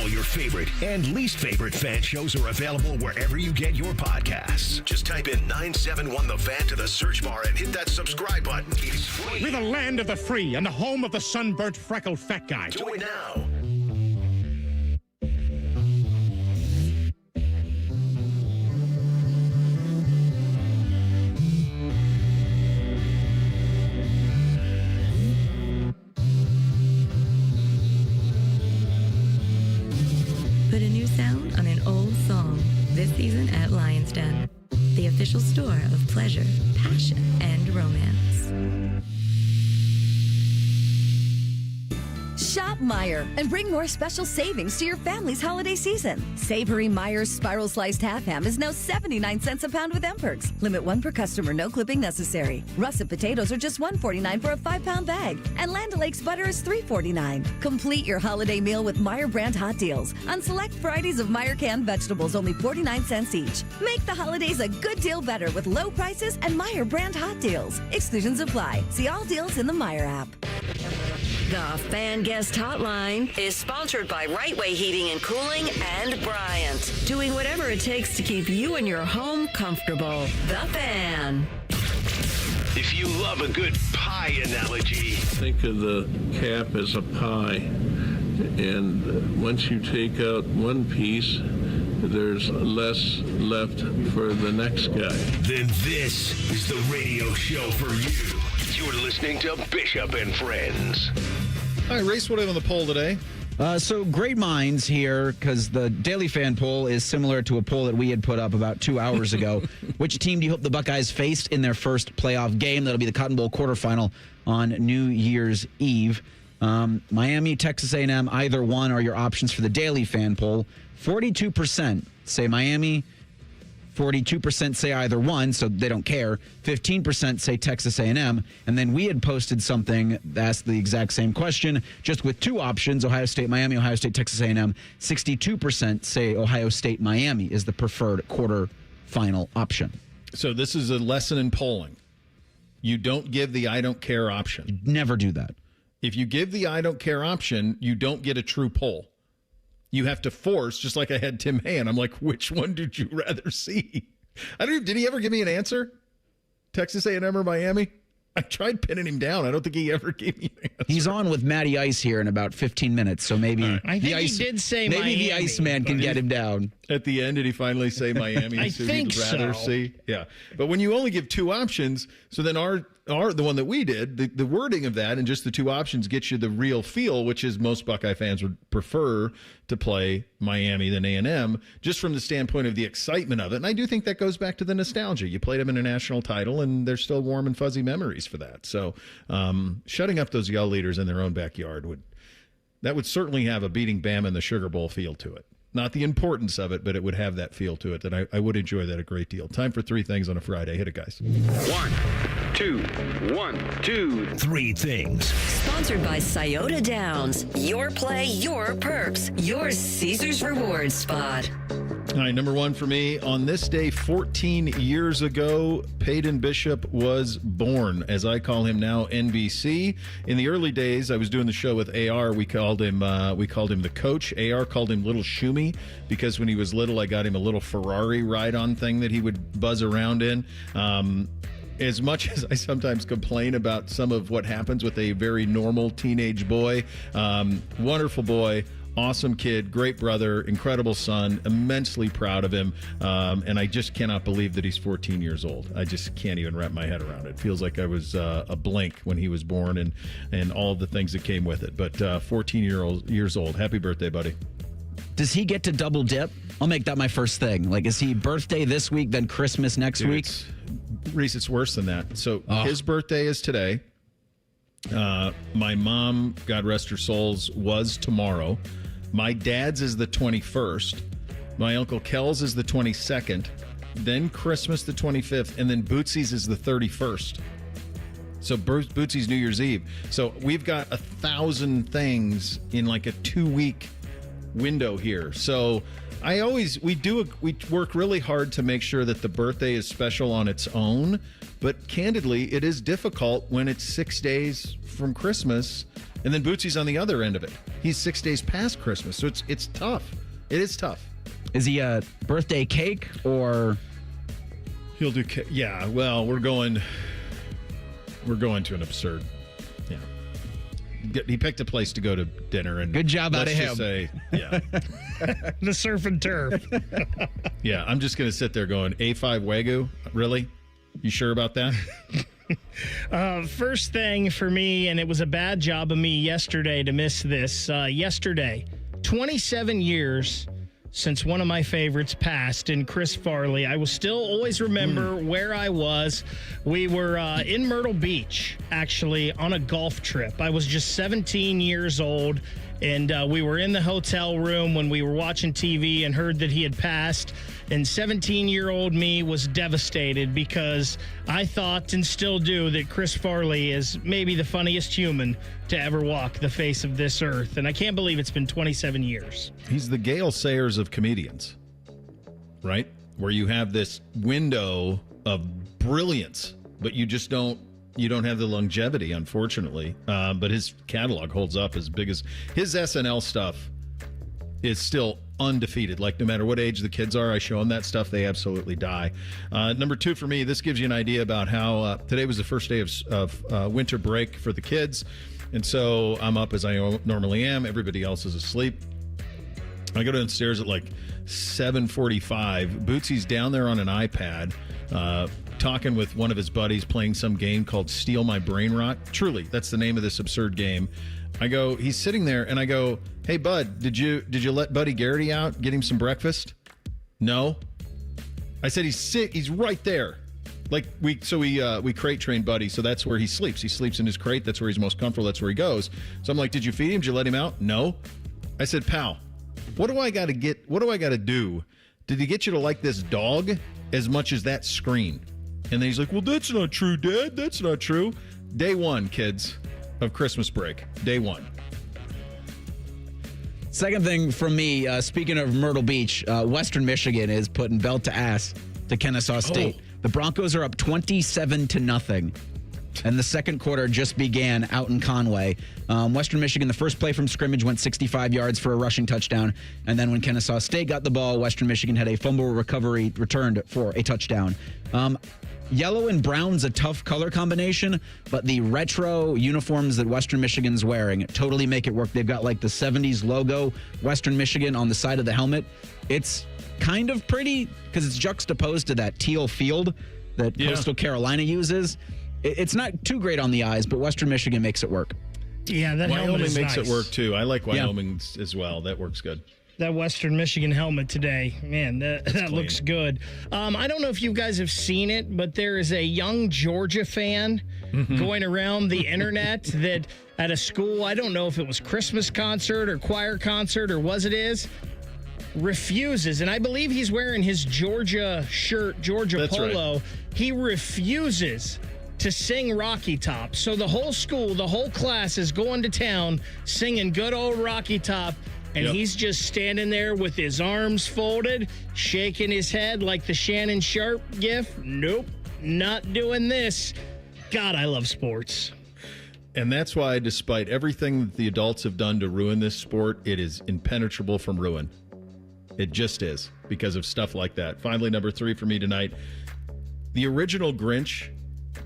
All your favorite and least favorite fan shows are available wherever you get your podcasts. Just type in 971 The Fan to the search bar and hit that subscribe button. It's free.
We're the land of the free and the home of the sunburnt, freckled fat guy.
Do it now.
Put a new sound on an old song this season at Lion's Den, the official store of pleasure, passion, and romance.
Shop Meijer and bring more special savings to your family's holiday season. Savory Meijer's Spiral Sliced Half Ham is now 79 cents a pound with M-Perks. Limit 1 per customer, no clipping necessary. Russet potatoes are just $1.49 for a 5-pound bag. And Land O'Lakes butter is $3.49. Complete your holiday meal with Meijer brand hot deals on select varieties of Meijer canned vegetables, only 49 cents each. Make the holidays a good deal better with low prices and Meijer brand hot deals. Exclusions apply. See all deals in the Meijer app.
The Fan Guest Hotline is sponsored by Right Way Heating and Cooling and Bryant, doing whatever it takes to keep you and your home comfortable. The Fan.
If you love a good pie analogy,
think of the cap as a pie, and once you take out one piece, there's less left for the next guy.
then this is the radio show for you. You're listening to Bishop and Friends.
All right, Race, what do we have on the poll today?
So great minds here, because the Daily Fan poll is similar to a poll that we had put up about 2 hours ago. Which team do you hope the Buckeyes faced in their first playoff game? That'll be the Cotton Bowl quarterfinal on New Year's Eve. Miami, Texas A&M, either one are your options for the Daily Fan poll. 42% say Miami. 42% say either one, so they don't care. 15% say Texas A&M. And then we had posted something that asked the exact same question, just with 2 options, Ohio State, Miami, Ohio State, Texas A&M. 62% say Ohio State, Miami is the preferred quarterfinal option.
So this is a lesson in polling. You don't give the I don't care option.
Never do that.
If you give the I don't care option, you don't get a true poll. You have to force, just like I had Tim Hayen. I'm like, which one did you rather see? I don't even, did he ever give me an answer? Texas A&M or Miami? I tried pinning him down. I don't think he ever gave me an answer.
He's on with Matty Ice here in about 15 minutes, so maybe
I think he did say
maybe
Miami,
the Iceman can get him down.
At the end, did he finally say Miami?
I
So
think
he'd rather
so.
see? Yeah. But when you only give 2 options, so then our the one that we did, the wording of that and just the 2 options gets you the real feel, which is most Buckeye fans would prefer to play Miami than A&M, just from the standpoint of the excitement of it. And I do think that goes back to the nostalgia. You played them in a national title, and there's still warm and fuzzy memories for that. So shutting up those yell leaders in their own backyard would certainly have a beating Bama in the Sugar Bowl feel to it. Not the importance of it, but it would have that feel to it that I would enjoy that a great deal. Time for 3 things on a Friday. Hit it, guys.
1, 2, 1, 2, 3 things.
Sponsored by Scioto Downs. Your play, your perks. Your Caesars Rewards spot.
All right, number 1 for me. On this day, 14 years ago, Peyton Bishop was born, as I call him now, NBC. In the early days, I was doing the show with AR. We called him the coach. AR called him Little Shumi because when he was little, I got him a little Ferrari ride-on thing that he would buzz around in. As much as I sometimes complain about some of what happens with a very normal teenage boy, wonderful boy. Awesome kid, great brother, incredible son, immensely proud of him. And I just cannot believe that he's 14 years old. I just can't even wrap my head around it. It feels like I was a blink when he was born and all of the things that came with it. But 14 years old. Happy birthday, buddy.
Does he get to double dip? I'll make that my first thing. Like, is he birthday this week, then Christmas next week?
Reese, it's worse than that. So his birthday is today. My mom, God rest her souls, was tomorrow. My dad's is the 21st. My Uncle Kel's is the 22nd. Then Christmas the 25th. And then Bootsy's is the 31st. So Bootsy's New Year's Eve. So we've got 1,000 things in like a 2-week window here. So we work really hard to make sure that the birthday is special on its own. But candidly, it is difficult when it's 6 days from Christmas. And then Bootsy's on the other end of it. He's 6 days past Christmas. So it's tough. It is tough.
Is he a birthday cake or?
He'll do cake. Yeah, well, we're going to an absurd. Yeah. He picked a place to go to dinner. And
good job out of him.
Say, yeah.
The surf and turf.
Yeah, I'm just going to sit there going, A5 Wagyu? Really? You sure about that?
First thing for me, and it was a bad job of me yesterday to miss this. Yesterday, 27 years since one of my favorites passed in Chris Farley. I will still always remember where I was. We were in Myrtle Beach, actually, on a golf trip. I was just 17 years old, and we were in the hotel room when we were watching TV and heard that he had passed. And 17-year-old me was devastated because I thought and still do that Chris Farley is maybe the funniest human to ever walk the face of this earth. And I can't believe it's been 27 years.
He's the Gale Sayers of comedians, right? Where you have this window of brilliance, but you just don't have the longevity, unfortunately. But his catalog holds up as big as his SNL stuff is still undefeated. Like, no matter what age the kids are, I show them that stuff, they absolutely die. Number 2 for me, this gives you an idea about how today was the first day of winter break for the kids. And so I'm up as I normally am. Everybody else is asleep. I go downstairs at like 7:45. Bootsy's down there on an iPad talking with one of his buddies, playing some game called Steal My Brain Rot. Truly, that's the name of this absurd game. He's sitting there, and I go, hey, bud, did you let Buddy Garrity out, get him some breakfast? No. I said, he's sick. He's right there. Like, we crate train Buddy, so that's where he sleeps. He sleeps in his crate. That's where he's most comfortable. That's where he goes. So I'm like, did you feed him? Did you let him out? No. I said, pal, what do I got to do to get you to like this dog as much as that screen? And then he's like, well, that's not true, Dad. That's not true. Day 1, kids, of Christmas break. Day 1.
Second thing from me, speaking of Myrtle Beach, Western Michigan is putting belt to ass to Kennesaw State. The Broncos are up 27-0. And the second quarter just began out in Conway. Western Michigan, the first play from scrimmage went 65 yards for a rushing touchdown. And then when Kennesaw State got the ball, Western Michigan had a fumble recovery returned for a touchdown. Yellow and brown's a tough color combination, but the retro uniforms that Western Michigan's wearing totally make it work. They've got like the 70s logo, Western Michigan, on the side of the helmet. It's kind of pretty because it's juxtaposed to that teal field that Coastal Carolina uses. It's not too great on the eyes, but Western Michigan makes it work.
Yeah, that helmet
Wyoming
is
makes
nice.
It work too. I like Wyoming as well. That works good.
That Western Michigan helmet today, man, that looks good. I don't know if you guys have seen it, but there is a young Georgia fan going around the internet that at a school, I don't know if it was Christmas concert or choir concert or what it is, refuses, and I believe he's wearing his Georgia shirt, Georgia
That's
polo.
right.
He refuses to sing Rocky Top. So the whole school, the whole class is going to town singing good old Rocky Top. And he's just standing there with his arms folded, shaking his head like the Shannon Sharp gif. Nope, not doing this. God, I love sports.
And that's why, despite everything that the adults have done to ruin this sport, it is impenetrable from ruin. It just is, because of stuff like that. Finally, number 3 for me tonight. The original Grinch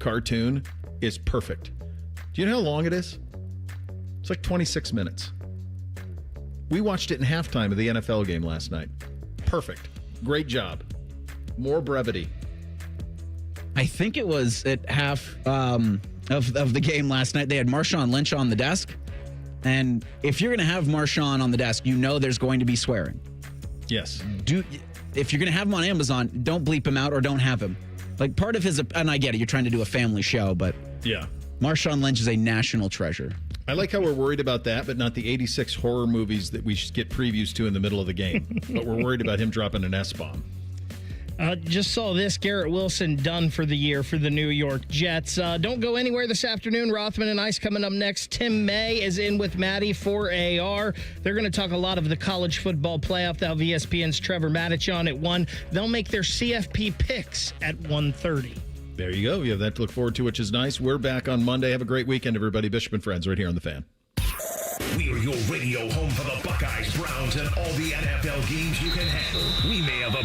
cartoon is perfect. Do you know how long it is? It's like 26 minutes. We watched it in halftime of the NFL game last night. Perfect. Great job. More brevity.
I think it was at half of the game last night. They had Marshawn Lynch on the desk. And if you're going to have Marshawn on the desk, you know there's going to be swearing.
Yes.
If you're going to have him on Amazon, don't bleep him out or don't have him. Like, part of his, and I get it, you're trying to do a family show, but
yeah,
Marshawn Lynch is a national treasure.
I like how we're worried about that, but not the 86 horror movies that we should get previews to in the middle of the game. But we're worried about him dropping an S-bomb.
Just saw this. Garrett Wilson done for the year for the New York Jets. Don't go anywhere this afternoon. Rothman and Ice coming up next. Tim May is in with Maddie for AR. They're going to talk a lot of the college football playoff. They'll have ESPN's Trevor Mattich on at 1. They'll make their CFP picks at 1:30.
There you go. You have that to look forward to, which is nice. We're back on Monday. Have a great weekend, everybody. Bishop and Friends right here on The Fan.
We are your radio home for the Buckeyes, Browns, and all the NFL games you can handle. We may have a